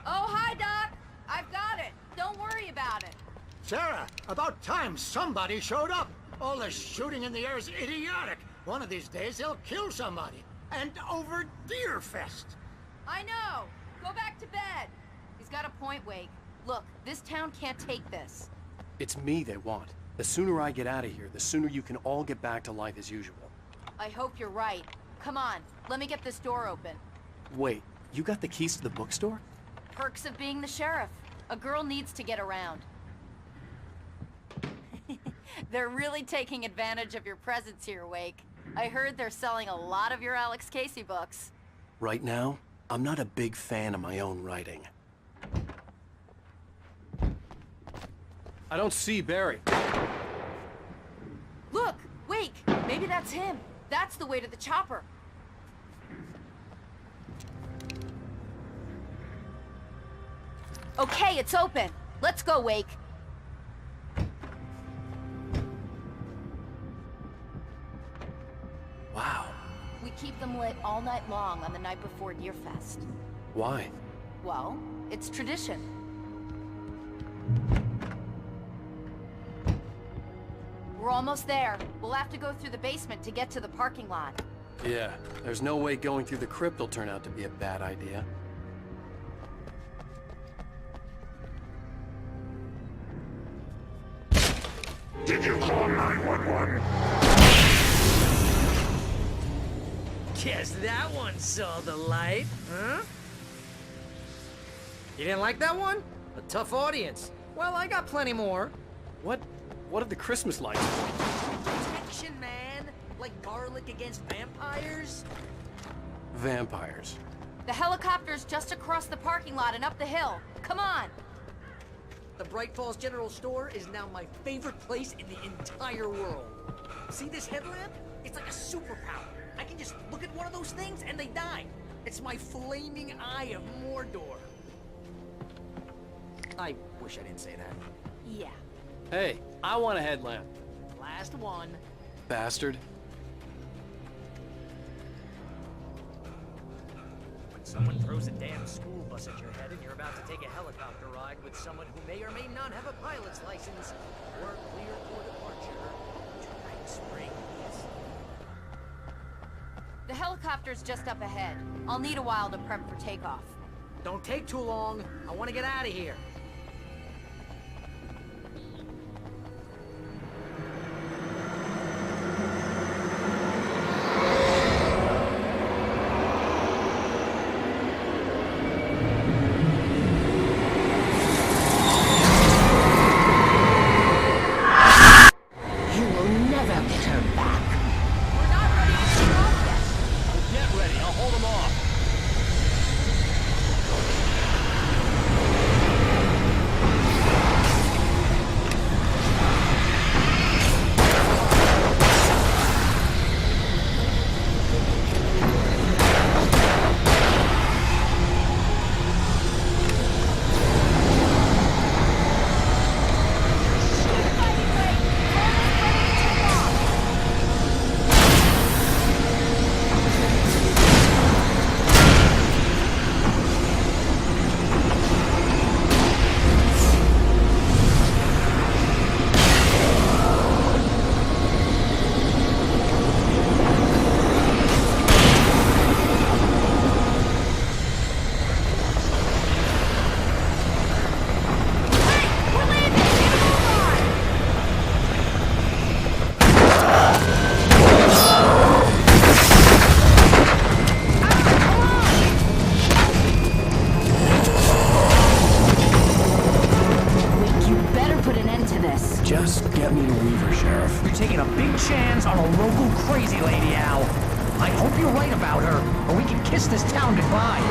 Oh, hi, Doc. I've got it. Don't worry about it. Sarah, about time somebody showed up. All this shooting in the air is idiotic. One of these days they'll kill somebody. And over Deerfest. I know. Go back to bed. He's got a point, Wake. Look, this town can't take this. It's me they want. The sooner I get out of here, the sooner you can all get back to life as usual. I hope you're right. Come on, let me get this door open. Wait, you got the keys to the bookstore? Perks of being the sheriff. A girl needs to get around. They're really taking advantage of your presence here, Wake. I heard they're selling a lot of your Alex Casey books. Right now, I'm not a big fan of my own writing. I don't see Barry. Look, Wake, maybe that's him. That's the way to the chopper. Okay, it's open. Let's go, Wake. Wow. We keep them lit all night long on the night before Deerfest. Why? Well, it's tradition. We're almost there. We'll have to go through the basement to get to the parking lot. Yeah, there's no way going through the crypt will turn out to be a bad idea. Did you call 911? Guess that one saw the light, huh? You didn't like that one? A tough audience. Well, I got plenty more. What are the Christmas lights? Protection, man. Like garlic against vampires. Vampires. The helicopter's just across the parking lot and up the hill. Come on! The Bright Falls General Store is now my favorite place in the entire world. See this headlamp? It's like a superpower. I can just look at one of those things and they die. It's my flaming eye of Mordor. I wish I didn't say that. Yeah. Hey, I want a headlamp. Last one. Bastard. When someone throws a damn school bus at your head and you're about to take a helicopter ride with someone who may or may not have a pilot's license, or clear for departure, tonight's spring is... The helicopter's just up ahead. I'll need a while to prep for takeoff. Don't take too long. I want to get out of here. Shans are a local crazy lady, Al. I hope you're right about her, or we can kiss this town goodbye.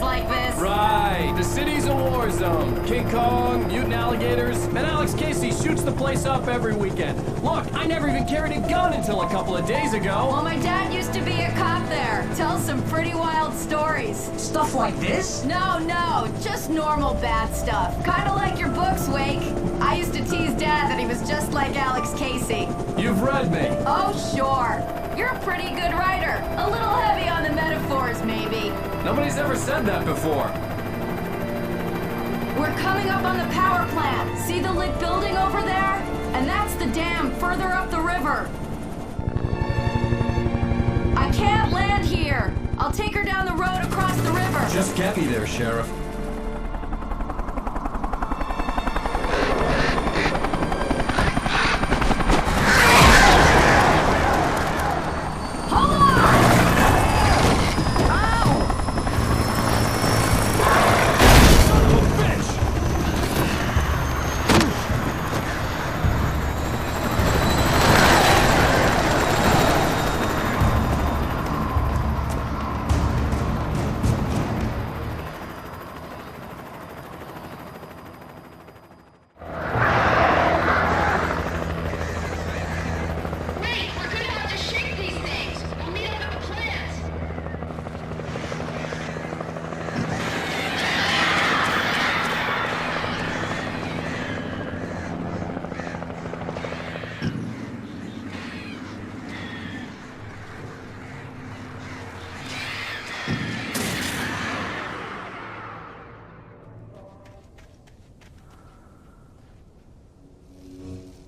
Like this. Right, the city's a war zone. King Kong, mutant alligators, and Alex Casey shoots the place up every weekend. Look, I never even carried a gun until a couple of days ago. Well, my dad used to be a cop there. Tells some pretty wild stories. Stuff like this? No, just normal bad stuff. Kinda like your books, Wake. I used to tease Dad that he was just like Alex Casey. You've read me. Oh, sure. You're a pretty good writer. A little heavy on the metaphors, maybe. Nobody's ever said that before. We're coming up on the power plant. See the lit building over there? And that's the dam further up the river. I can't land here. I'll take her down the road across the river. Just get me there, Sheriff.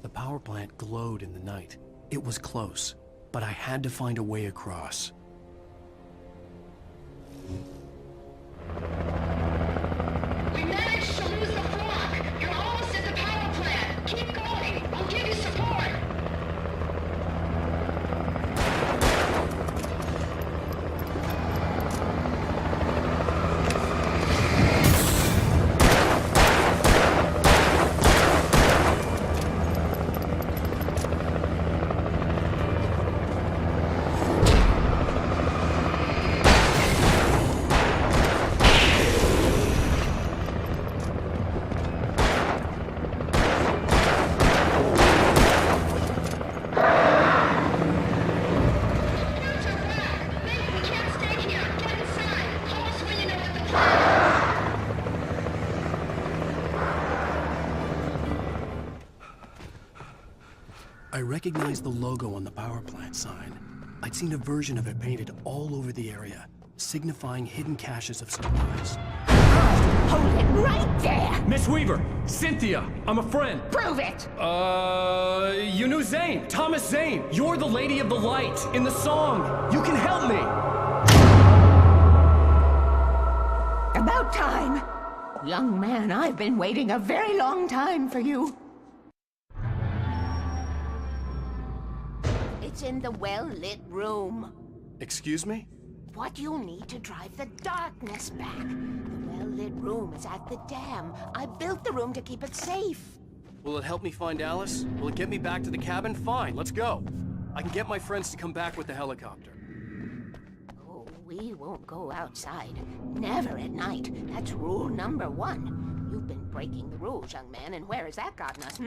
The power plant glowed in the night. It was close, but I had to find a way across. We managed to lose the flock. You're almost at the power plant. Keep going. I'll give you support. I recognized the logo on the power plant sign. I'd seen a version of it painted all over the area, signifying hidden caches of supplies. Hold it right there! Miss Weaver! Cynthia! I'm a friend! Prove it! You knew Zane! Thomas Zane! You're the Lady of the Light in the song! You can help me! About time! Young man, I've been waiting a very long time for you. It's in the well-lit room. Excuse me? What you'll need to drive the darkness back. The well-lit room is at the dam. I built the room to keep it safe. Will it help me find Alice? Will it get me back to the cabin? Fine, let's go. I can get my friends to come back with the helicopter. Oh, we won't go outside. Never at night. That's rule number 1. You've been breaking the rules, young man, and where has that gotten us,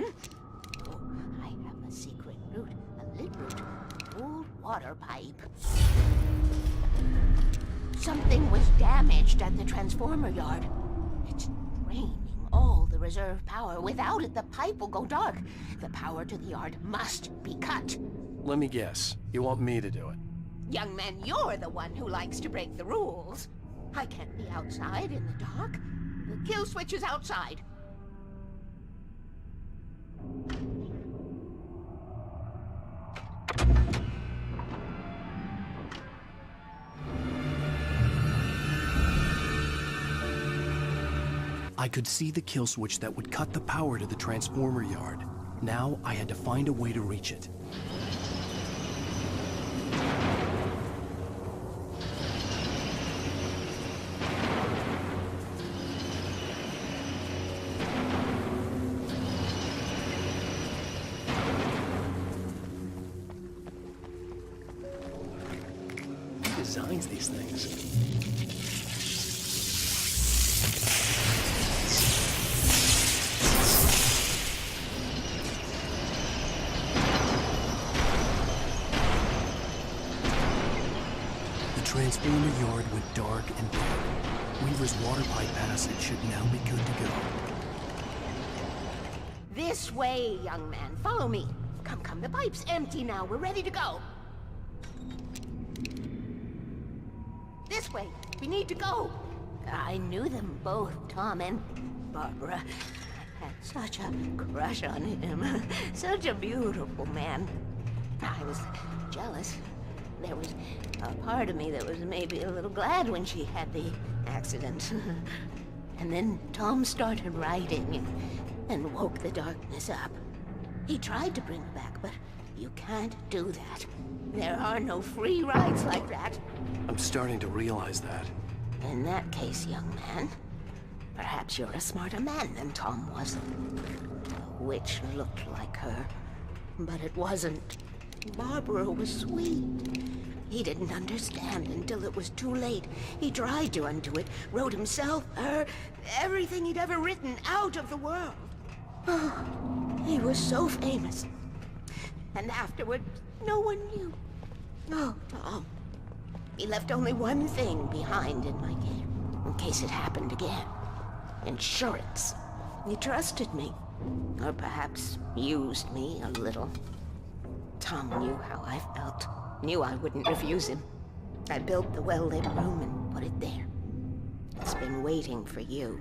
Oh, I have a secret route. A lit route. Old water pipe. Something was damaged at the transformer yard. It's draining all the reserve power. Without it, the pipe will go dark. The power to the yard must be cut. Let me guess. You want me to do it? Young man, you're the one who likes to break the rules. I can't be outside in the dark. The kill switch is outside. I could see the kill switch that would cut the power to the transformer yard. Now I had to find a way to reach it. Who designs these things? The transformer yard went dark and dead. Weaver's water pipe passage should now be good to go. This way, young man. Follow me. Come, come. The pipe's empty now. We're ready to go. This way. We need to go. I knew them both, Tom and Barbara. I had such a crush on him. Such a beautiful man. I was jealous. There was a part of me that was maybe a little glad when she had the accident. And then Tom started writing and woke the darkness up. He tried to bring her back, but you can't do that. There are no free rides like that. I'm starting to realize that. In that case, young man, perhaps you're a smarter man than Tom was. The witch looked like her, but it wasn't. Barbara was sweet. He didn't understand until it was too late. He tried to undo it, wrote himself, her, everything he'd ever written out of the world. Oh, he was so famous. And afterward, no one knew. Oh, Tom. He left only one thing behind in my game, in case it happened again. Insurance. He trusted me. Or perhaps used me a little. Tom knew how I felt. Knew I wouldn't refuse him. I built the well-lit room and put it there. It's been waiting for you.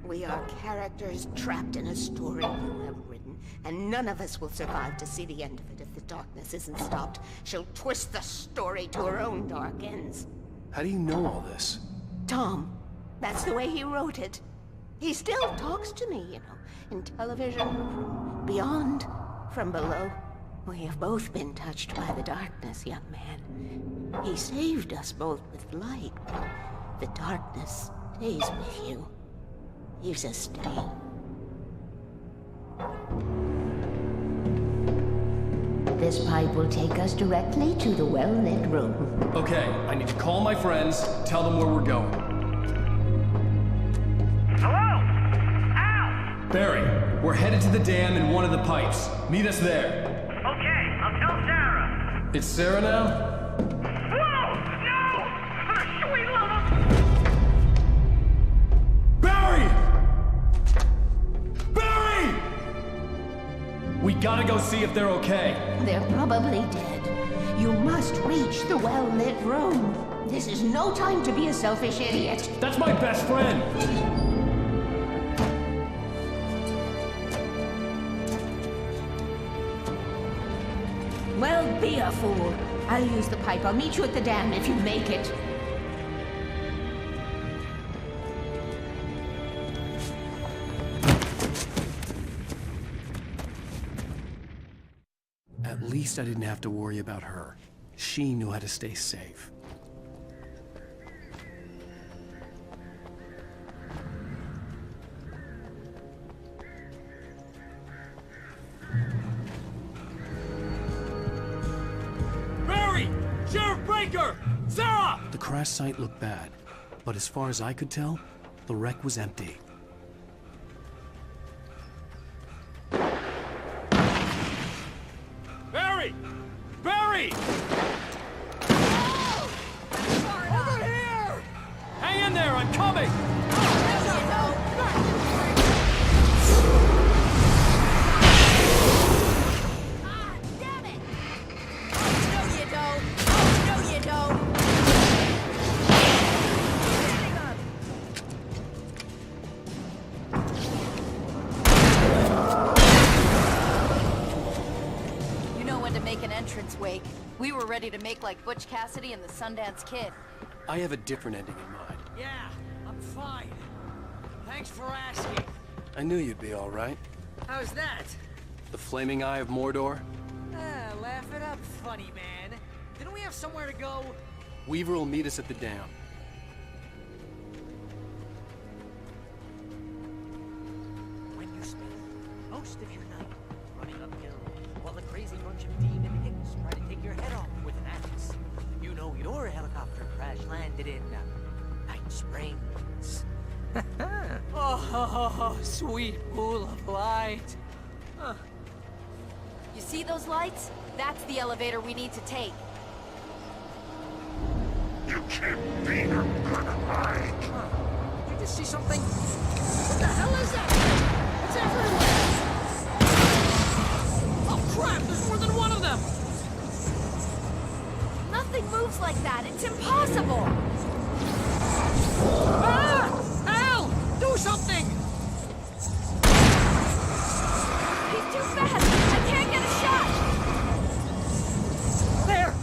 We are characters trapped in a story you have written, and none of us will survive to see the end of it if the darkness isn't stopped. She'll twist the story to her own dark ends. How do you know all this? Tom, that's the way he wrote it. He still talks to me, you know, in television, from beyond, from below. We have both been touched by the darkness, young man. He saved us both with light, but the darkness stays with you. Leaves a stain. This pipe will take us directly to the well-lit room. Okay, I need to call my friends, tell them where we're going. Hello? Al! Barry, we're headed to the dam in one of the pipes. Meet us there. Okay, I'll tell Sarah. It's Sarah now? Whoa! No! For the sweet love of... Barry! Barry! We gotta go see if they're okay. They're probably dead. You must reach the well-lit room. This is no time to be a selfish idiot. That's my best friend! Well, be a fool. I'll use the pipe. I'll meet you at the dam if you make it. At least I didn't have to worry about her. She knew how to stay safe. Barry! Sheriff Breaker! Sarah! The crash site looked bad, but as far as I could tell, the wreck was empty. Barry! Barry! Over here! Hang in there, I'm coming! Entrance wake. We were ready to make like Butch Cassidy and the Sundance Kid. I have a different ending in mind. Yeah, I'm fine. Thanks for asking. I knew you'd be all right. How's that? The flaming eye of Mordor? Laugh it up, funny man. Didn't we have somewhere to go? Weaver will meet us at the dam. When you spend most of your night running uphill while the crazy bunch of demon hicks try to take your head off with an axe, you know your helicopter crash landed in Night Springs. Oh, sweet pool of light. You see those lights? That's the elevator we need to take. You can't be a good eye. Did you just see something? What the hell is that? It's everywhere! Oh crap, there's more than one of them! Nothing moves like that. It's impossible. Ah! Al! Do something! He's too fast. I can't get a shot. There!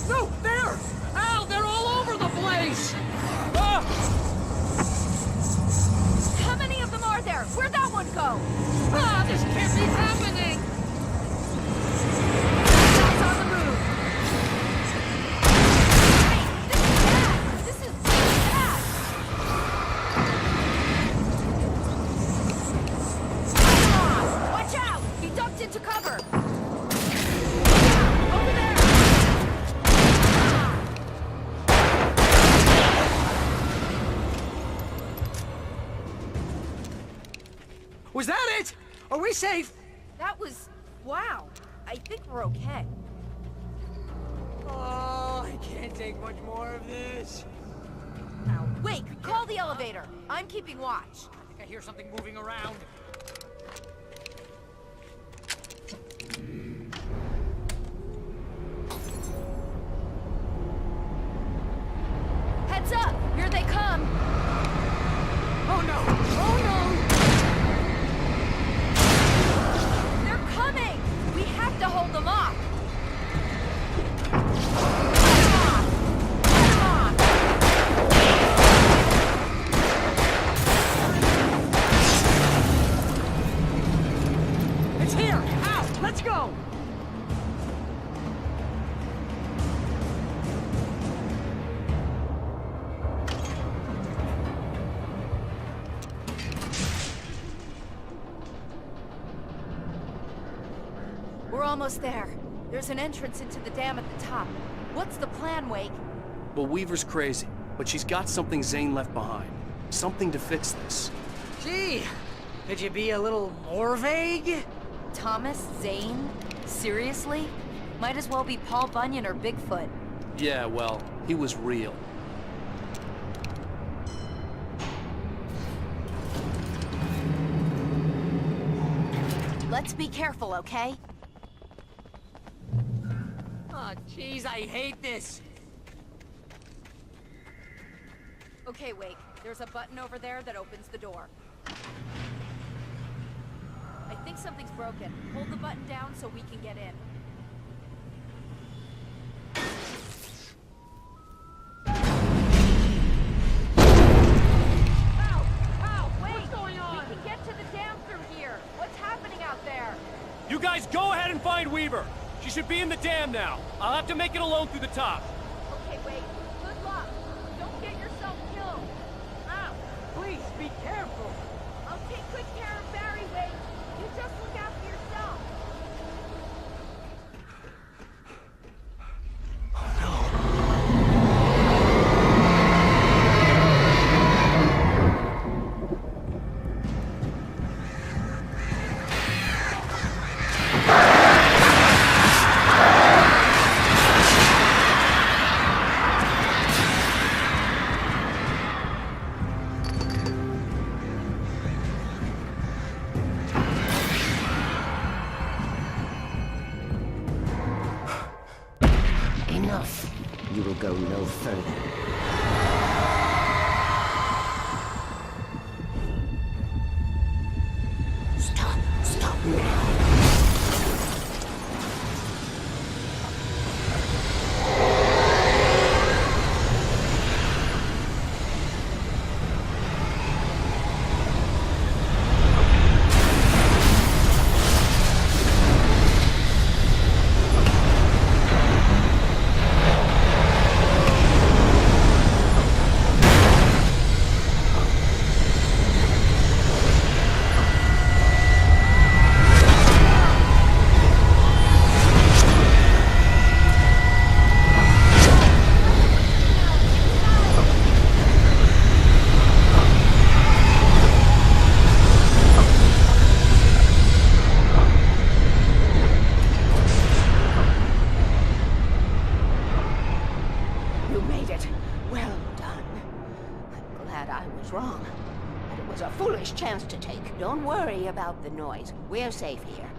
No, there! Al, they're all over the place! Ah! How many of them are there? Where'd that one go? Ah, this can't be happening! That's on the move. Hey, this is bad. This is really bad. Come on, watch out! He ducked into cover. Over there. Was that it? Are we safe? That was... wow. I think we're okay. Oh, I can't take much more of this. Now, wait, call the elevator. I'm keeping watch. I think I hear something moving around. Heads up! Here they come! Oh no! Oh no! They're coming! We have to hold them off! It's here! Out! Let's go! We're almost there. There's an entrance into the dam at the top. What's the plan, Wake? Well, Weaver's crazy, but she's got something Zane left behind. Something to fix this. Gee, could you be a little more vague? Thomas Zane? Seriously? Might as well be Paul Bunyan or Bigfoot. Yeah, well, he was real. Let's be careful, okay? Oh, jeez, I hate this. Okay, Wake. There's a button over there that opens the door. I think something's broken. Hold the button down so we can get in. Ow! Wait! What's going on? We can get to the dam through here. What's happening out there? You guys go ahead and find Weaver. She should be in the dam now. I'll have to make it alone through the top. Okay, Wake. Good luck. Don't get yourself killed. Ow! Please, be careful. I'll take good care of Barry, Wake. You just look after yourself. Enough. You will go no further. Stop now. last chance to take. Don't worry about the noise. We're safe here.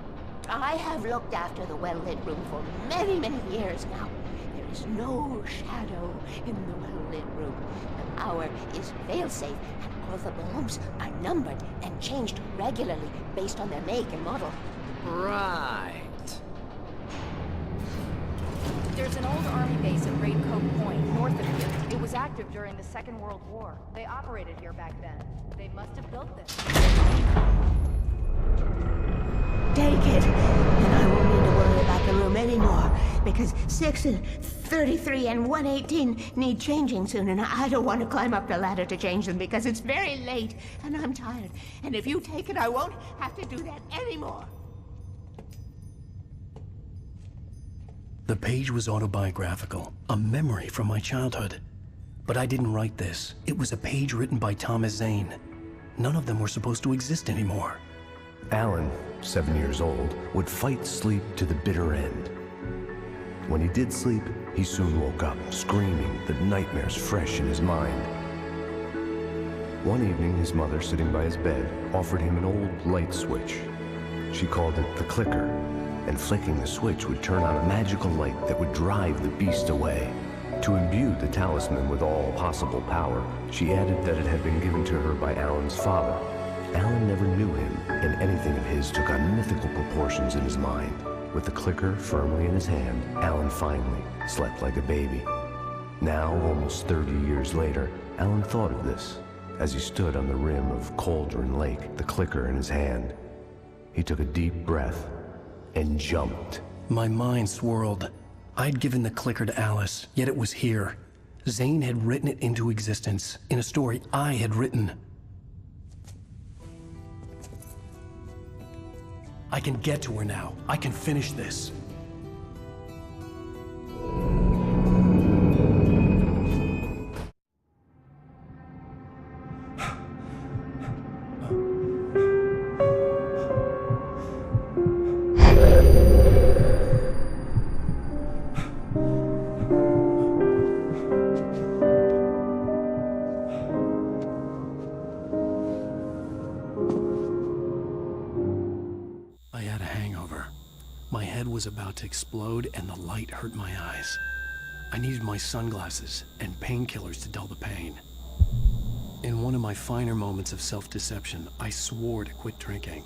I have looked after the well-lit room for many, many years now. There is no shadow in the well-lit room. The power is fail-safe, and all the bulbs are numbered and changed regularly based on their make and model. Right. There's an old army base at Great Cove Point, north of here. It was active during the Second World War. They operated here back then. They must have built this. Take it, and I won't need to worry about the room anymore, because 6 and 33 and 118 need changing soon, and I don't want to climb up the ladder to change them because it's very late, and I'm tired. And if you take it, I won't have to do that anymore. The page was autobiographical, a memory from my childhood. But I didn't write this. It was a page written by Thomas Zane. None of them were supposed to exist anymore. Alan, 7 years old, would fight sleep to the bitter end. When he did sleep, he soon woke up, screaming, the nightmares fresh in his mind. One evening, his mother, sitting by his bed, offered him an old light switch. She called it the clicker, and flicking the switch would turn on a magical light that would drive the beast away. To imbue the talisman with all possible power, she added that it had been given to her by Alan's father. Alan never knew him, and anything of his took on mythical proportions in his mind. With the clicker firmly in his hand, Alan finally slept like a baby. Now, almost 30 years later, Alan thought of this as he stood on the rim of Cauldron Lake, the clicker in his hand. He took a deep breath and jumped. My mind swirled. I'd given the clicker to Alice, yet it was here. Zane had written it into existence, in a story I had written. I can get to her now. I can finish this. Was about to explode and the light hurt my eyes. I needed my sunglasses and painkillers to dull the pain. In one of my finer moments of self-deception, I swore to quit drinking.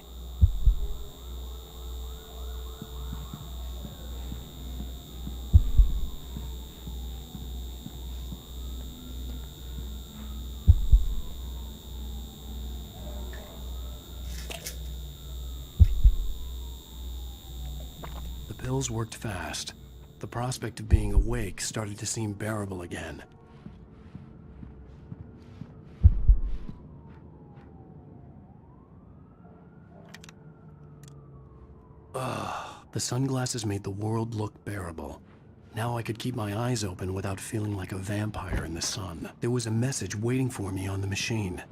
The pills worked fast. The prospect of being awake started to seem bearable again. The sunglasses made the world look bearable. Now I could keep my eyes open without feeling like a vampire in the sun. There was a message waiting for me on the machine.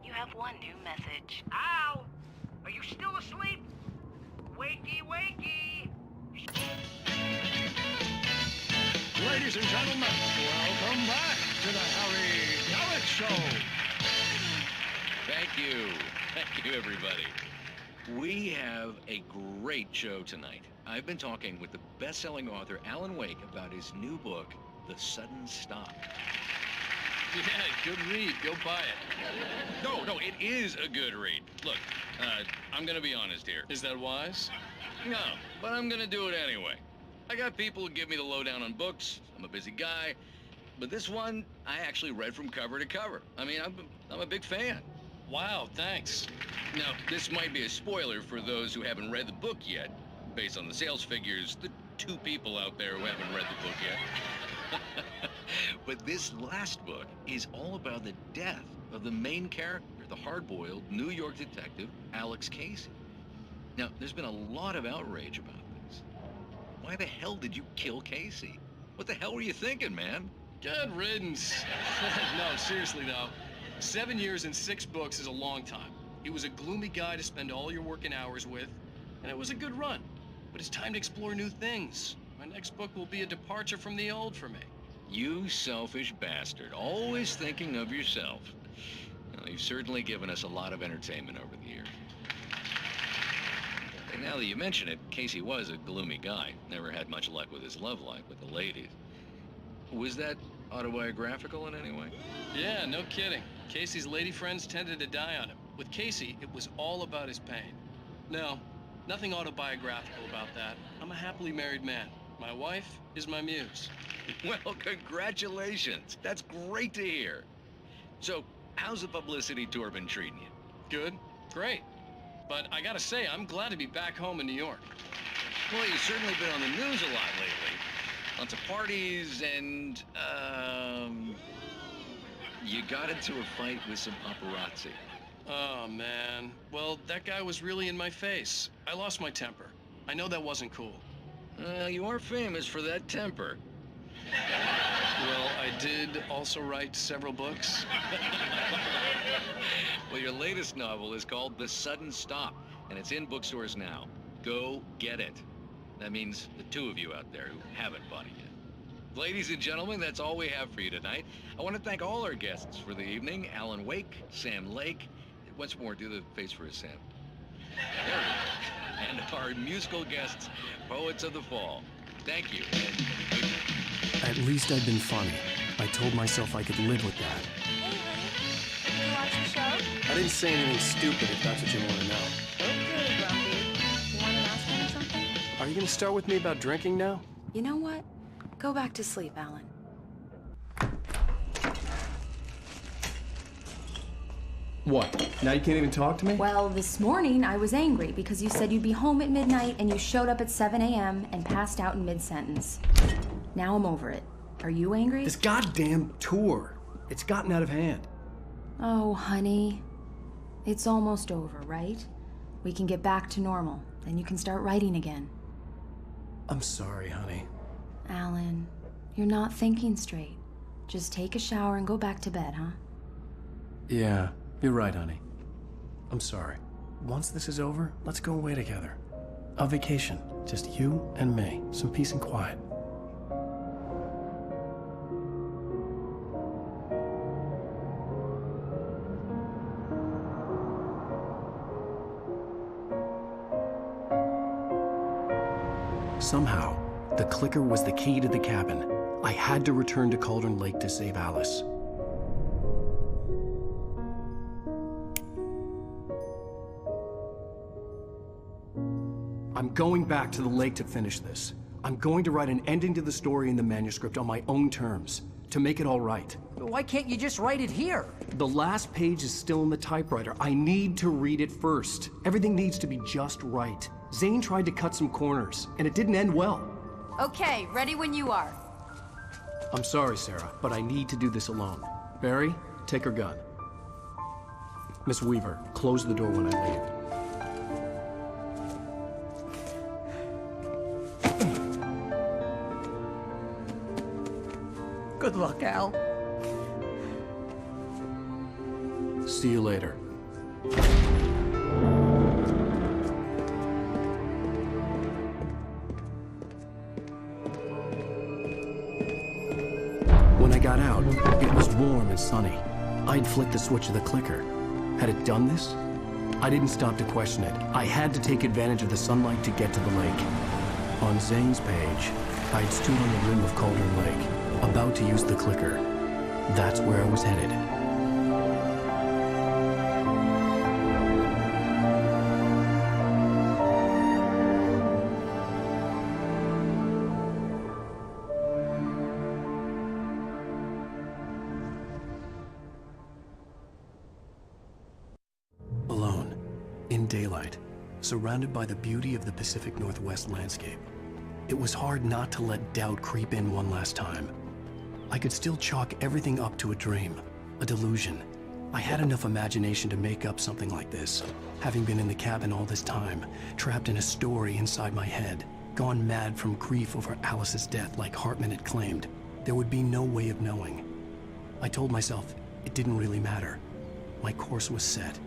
You have one new message. Ow! Are you still asleep? Wakey, wakey! Ladies and gentlemen, welcome back to the Harry Gallic Show. Thank you. Thank you, everybody. We have a great show tonight. I've been talking with the best-selling author Alan Wake about his new book, The Sudden Stop. Yeah, good read. Go buy it. No, it is a good read. Look, I'm gonna be honest here. Is that wise? No, but I'm gonna do it anyway. I got people who give me the lowdown on books. I'm a busy guy. But this one, I actually read from cover to cover. I mean, I'm a big fan. Wow, thanks. Now, this might be a spoiler for those who haven't read the book yet. Based on the sales figures, the 2 people out there who haven't read the book yet. But this last book is all about the death of the main character, the hard-boiled New York detective, Alex Casey. Now, there's been a lot of outrage about this. Why the hell did you kill Casey? What the hell were you thinking, man? Good riddance. No, seriously though. 7 years and 6 books is a long time. He was a gloomy guy to spend all your working hours with, and it was a good run. But it's time to explore new things. My next book will be a departure from the old for me. You selfish bastard, always thinking of yourself. Well, you've certainly given us a lot of entertainment over the years. And now that you mention it, Casey was a gloomy guy. Never had much luck with his love life with the ladies. Was that autobiographical in any way? Yeah, no kidding. Casey's lady friends tended to die on him. With Casey, it was all about his pain. No, nothing autobiographical about that. I'm a happily married man. My wife is my muse. Well, congratulations. That's great to hear. So, how's the publicity tour been treating you? Good, great. But I gotta say, I'm glad to be back home in New York. Well, you've certainly been on the news a lot lately. Lots of parties and, you got into a fight with some paparazzi. Oh, man. Well, that guy was really in my face. I lost my temper. I know that wasn't cool. You are famous for that temper. Well, I did also write several books. Well, your latest novel is called The Sudden Stop, and it's in bookstores now. Go get it. That means the two of you out there who haven't bought it yet. Ladies and gentlemen, that's all we have for you tonight. I want to thank all our guests for the evening. Alan Wake, Sam Lake. Once more, do the face for us, Sam. There we go. And our musical guests, Poets of the Fall. Thank you, and good night. At least I'd been funny. I told myself I could live with that. Hey, honey. Did you watch the show? I didn't say anything stupid if that's what you want to know. Okay, Grumpy. You want to ask me something? Are you going to start with me about drinking now? You know what? Go back to sleep, Alan. What? Now you can't even talk to me? Well, this morning I was angry because you said you'd be home at midnight and you showed up at 7 a.m. and passed out in mid-sentence. Now I'm over it. Are you angry? This goddamn tour. It's gotten out of hand. Oh, honey. It's almost over, right? We can get back to normal. Then you can start writing again. I'm sorry, honey. Alan, you're not thinking straight. Just take a shower and go back to bed, huh? Yeah, you're right, honey. I'm sorry. Once this is over, let's go away together. A vacation. Just you and me. Some peace and quiet. Somehow, the clicker was the key to the cabin. I had to return to Cauldron Lake to save Alice. I'm going back to the lake to finish this. I'm going to write an ending to the story in the manuscript on my own terms, to make it all right. Why can't you just write it here? The last page is still in the typewriter. I need to read it first. Everything needs to be just right. Zane tried to cut some corners, and it didn't end well. Okay, ready when you are. I'm sorry, Sarah, but I need to do this alone. Barry, take her gun. Miss Weaver, close the door when I leave. Good luck, Al. See you later. When I got out, it was warm and sunny. I'd flicked the switch of the clicker. Had it done this? I didn't stop to question it. I had to take advantage of the sunlight to get to the lake. On Zane's page, I'd stood on the rim of Cauldron Lake, about to use the clicker. That's where I was headed. Alone, in daylight, surrounded by the beauty of the Pacific Northwest landscape. It was hard not to let doubt creep in one last time. I could still chalk everything up to a dream, a delusion. I had enough imagination to make up something like this, having been in the cabin all this time, trapped in a story inside my head, gone mad from grief over Alice's death like Hartman had claimed. There would be no way of knowing. I told myself it didn't really matter. My course was set.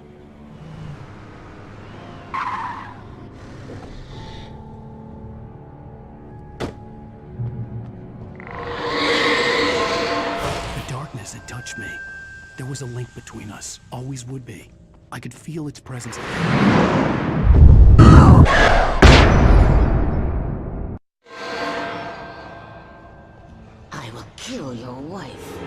Had touched me. There was a link between us, always would be. I could feel its presence. I will kill your wife.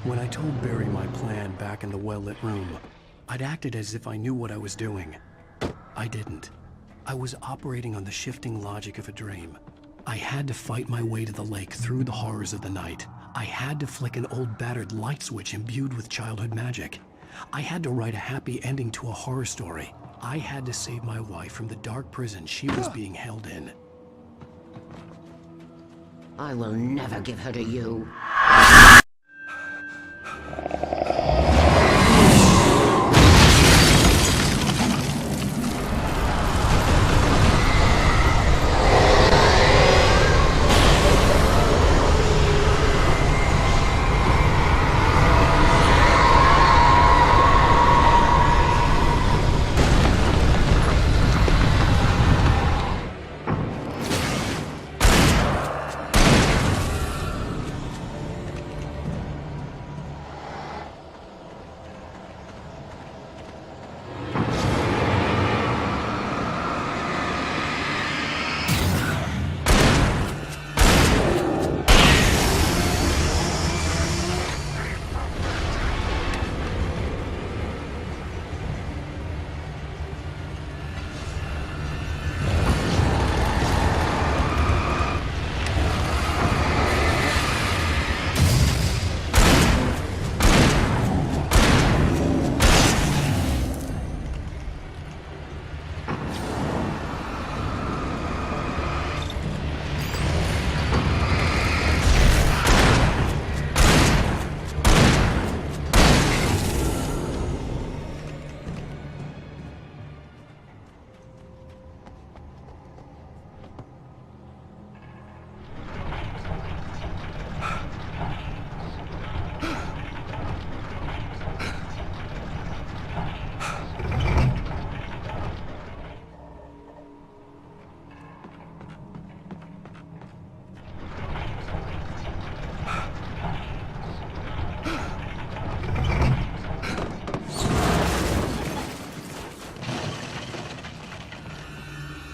When I told Barry my plan back in the well-lit room, I'd acted as if I knew what I was doing. I didn't. I was operating on the shifting logic of a dream. I had to fight my way to the lake through the horrors of the night. I had to flick an old battered light switch imbued with childhood magic. I had to write a happy ending to a horror story. I had to save my wife from the dark prison she was being held in. I will never give her to you.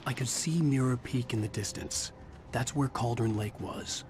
I could see Mirror Peak in the distance. That's where Cauldron Lake was.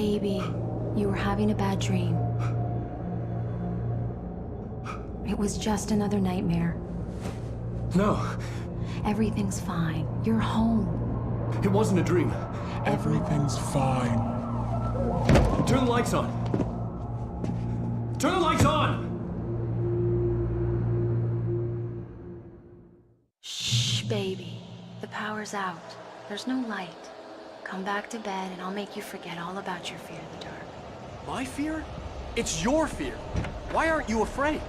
Baby, you were having a bad dream. It was just another nightmare. No. Everything's fine. You're home. It wasn't a dream. Everything's fine. Turn the lights on. Turn the lights on! Shh, baby. The power's out. There's no light. Come back to bed and I'll make you forget all about your fear of the dark. My fear? It's your fear. Why aren't you afraid?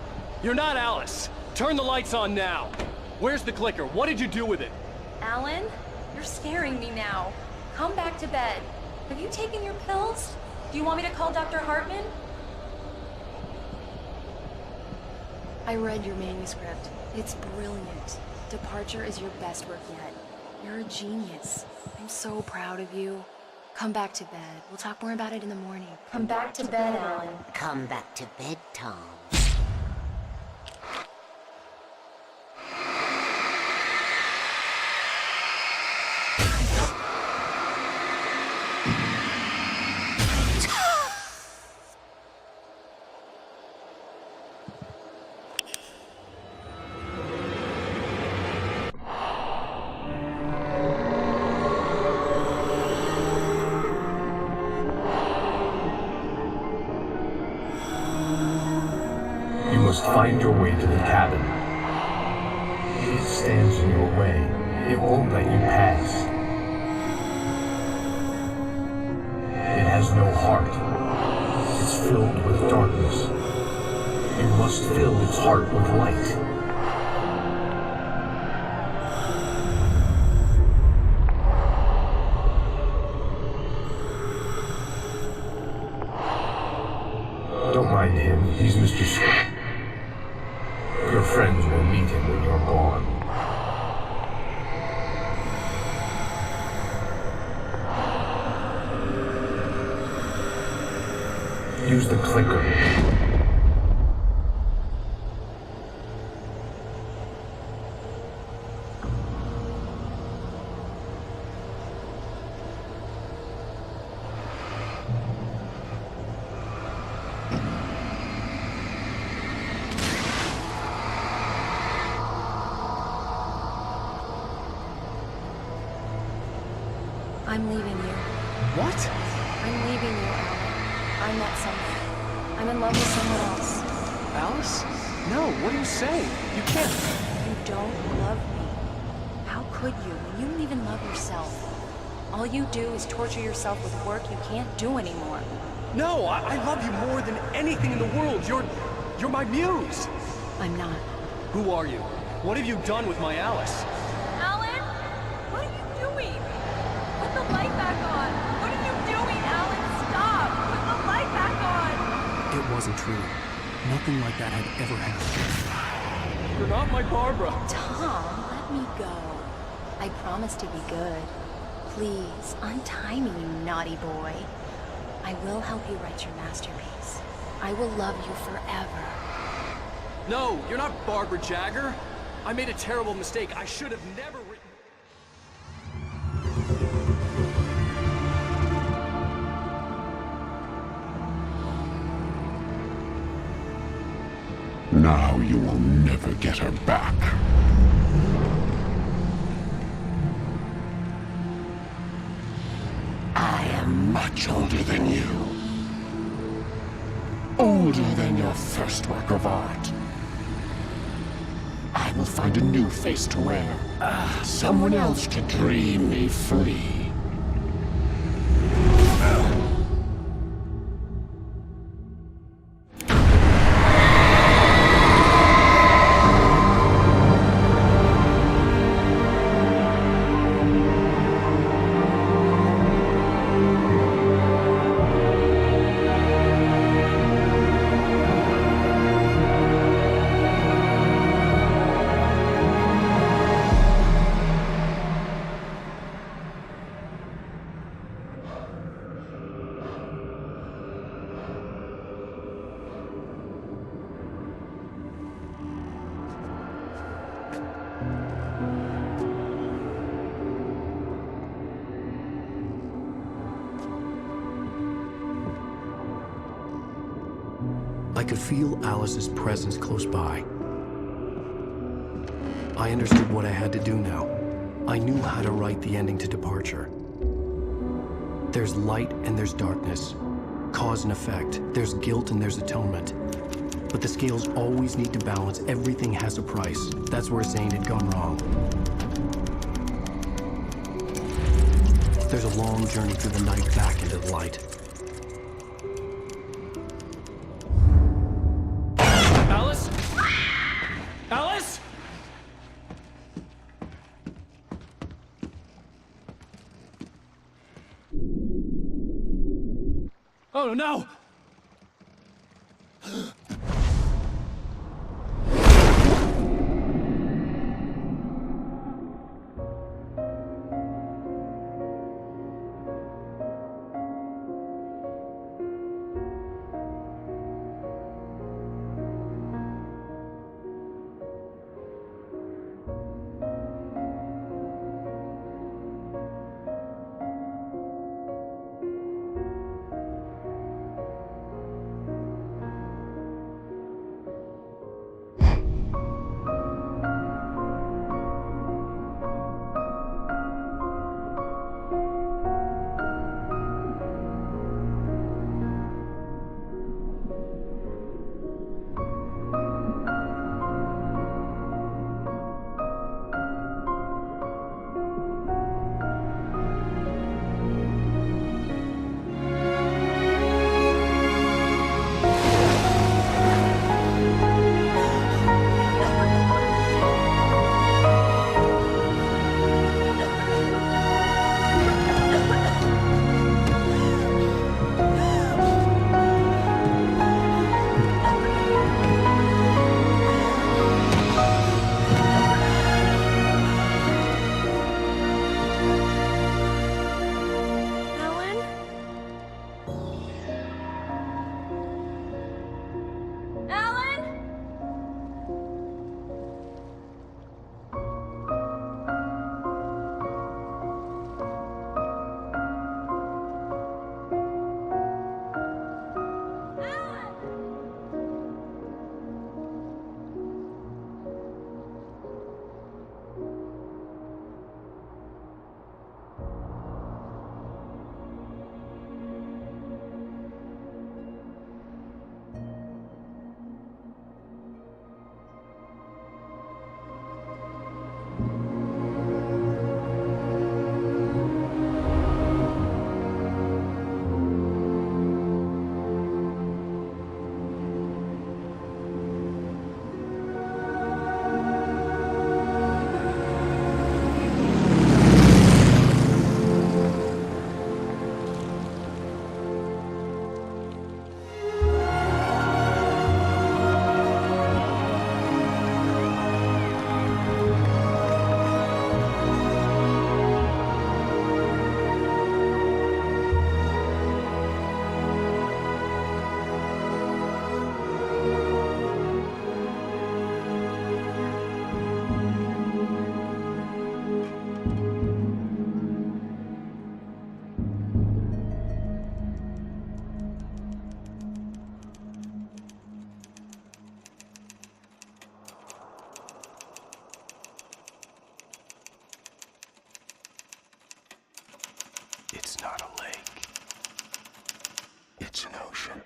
You're not Alice. Turn the lights on now. Where's the clicker? What did you do with it? Alan, you're scaring me now. Come back to bed. Have you taken your pills? Do you want me to call Dr. Hartman? I read your manuscript. It's brilliant. Departure is your best work yet. You're a genius. I'm so proud of you. Come back to bed. We'll talk more about it in the morning. Come back to bed, Alan. Come back to bed, Tom. Find your way to the cabin. It stands in your way. It won't let you pass. It has no heart. It's filled with darkness. You must fill its heart with light. Don't mind him. He's Mr. Scott. Your friends will meet him when you're gone. Use the clicker. I'm leaving you. What? I'm leaving you, Alan. I met someone. I'm in love with someone else. Alice? No, what are you saying? You can't. You don't love me. How could you when you don't even love yourself? All you do is torture yourself with work you can't do anymore. No, I love you more than anything in the world. You're my muse. I'm not. Who are you? What have you done with my Alice? Alan? What are you doing? Put the light back on. What are you doing, Alan? Stop. Put the light back on. It wasn't true. Nothing like that had ever happened. You're not my Barbara. Tom, let me go. I promise to be good. Please, untie me, you naughty boy. I will help you write your masterpiece. I will love you forever. No, you're not Barbara Jagger. I made a terrible mistake. I should have never written... Now you will never get her back. I am much older than you. Older than your first work of art. I will find a new face to wear. Someone else to dream me free. I could feel Alice's presence close by. I understood what I had to do now. I knew how to write the ending to Departure. There's light and there's darkness. Cause and effect. There's guilt and there's atonement. But the scales always need to balance. Everything has a price. That's where Zane had gone wrong. There's a long journey through the night back into the light. Alice? Alice? Oh no! It's not a lake. It's an ocean.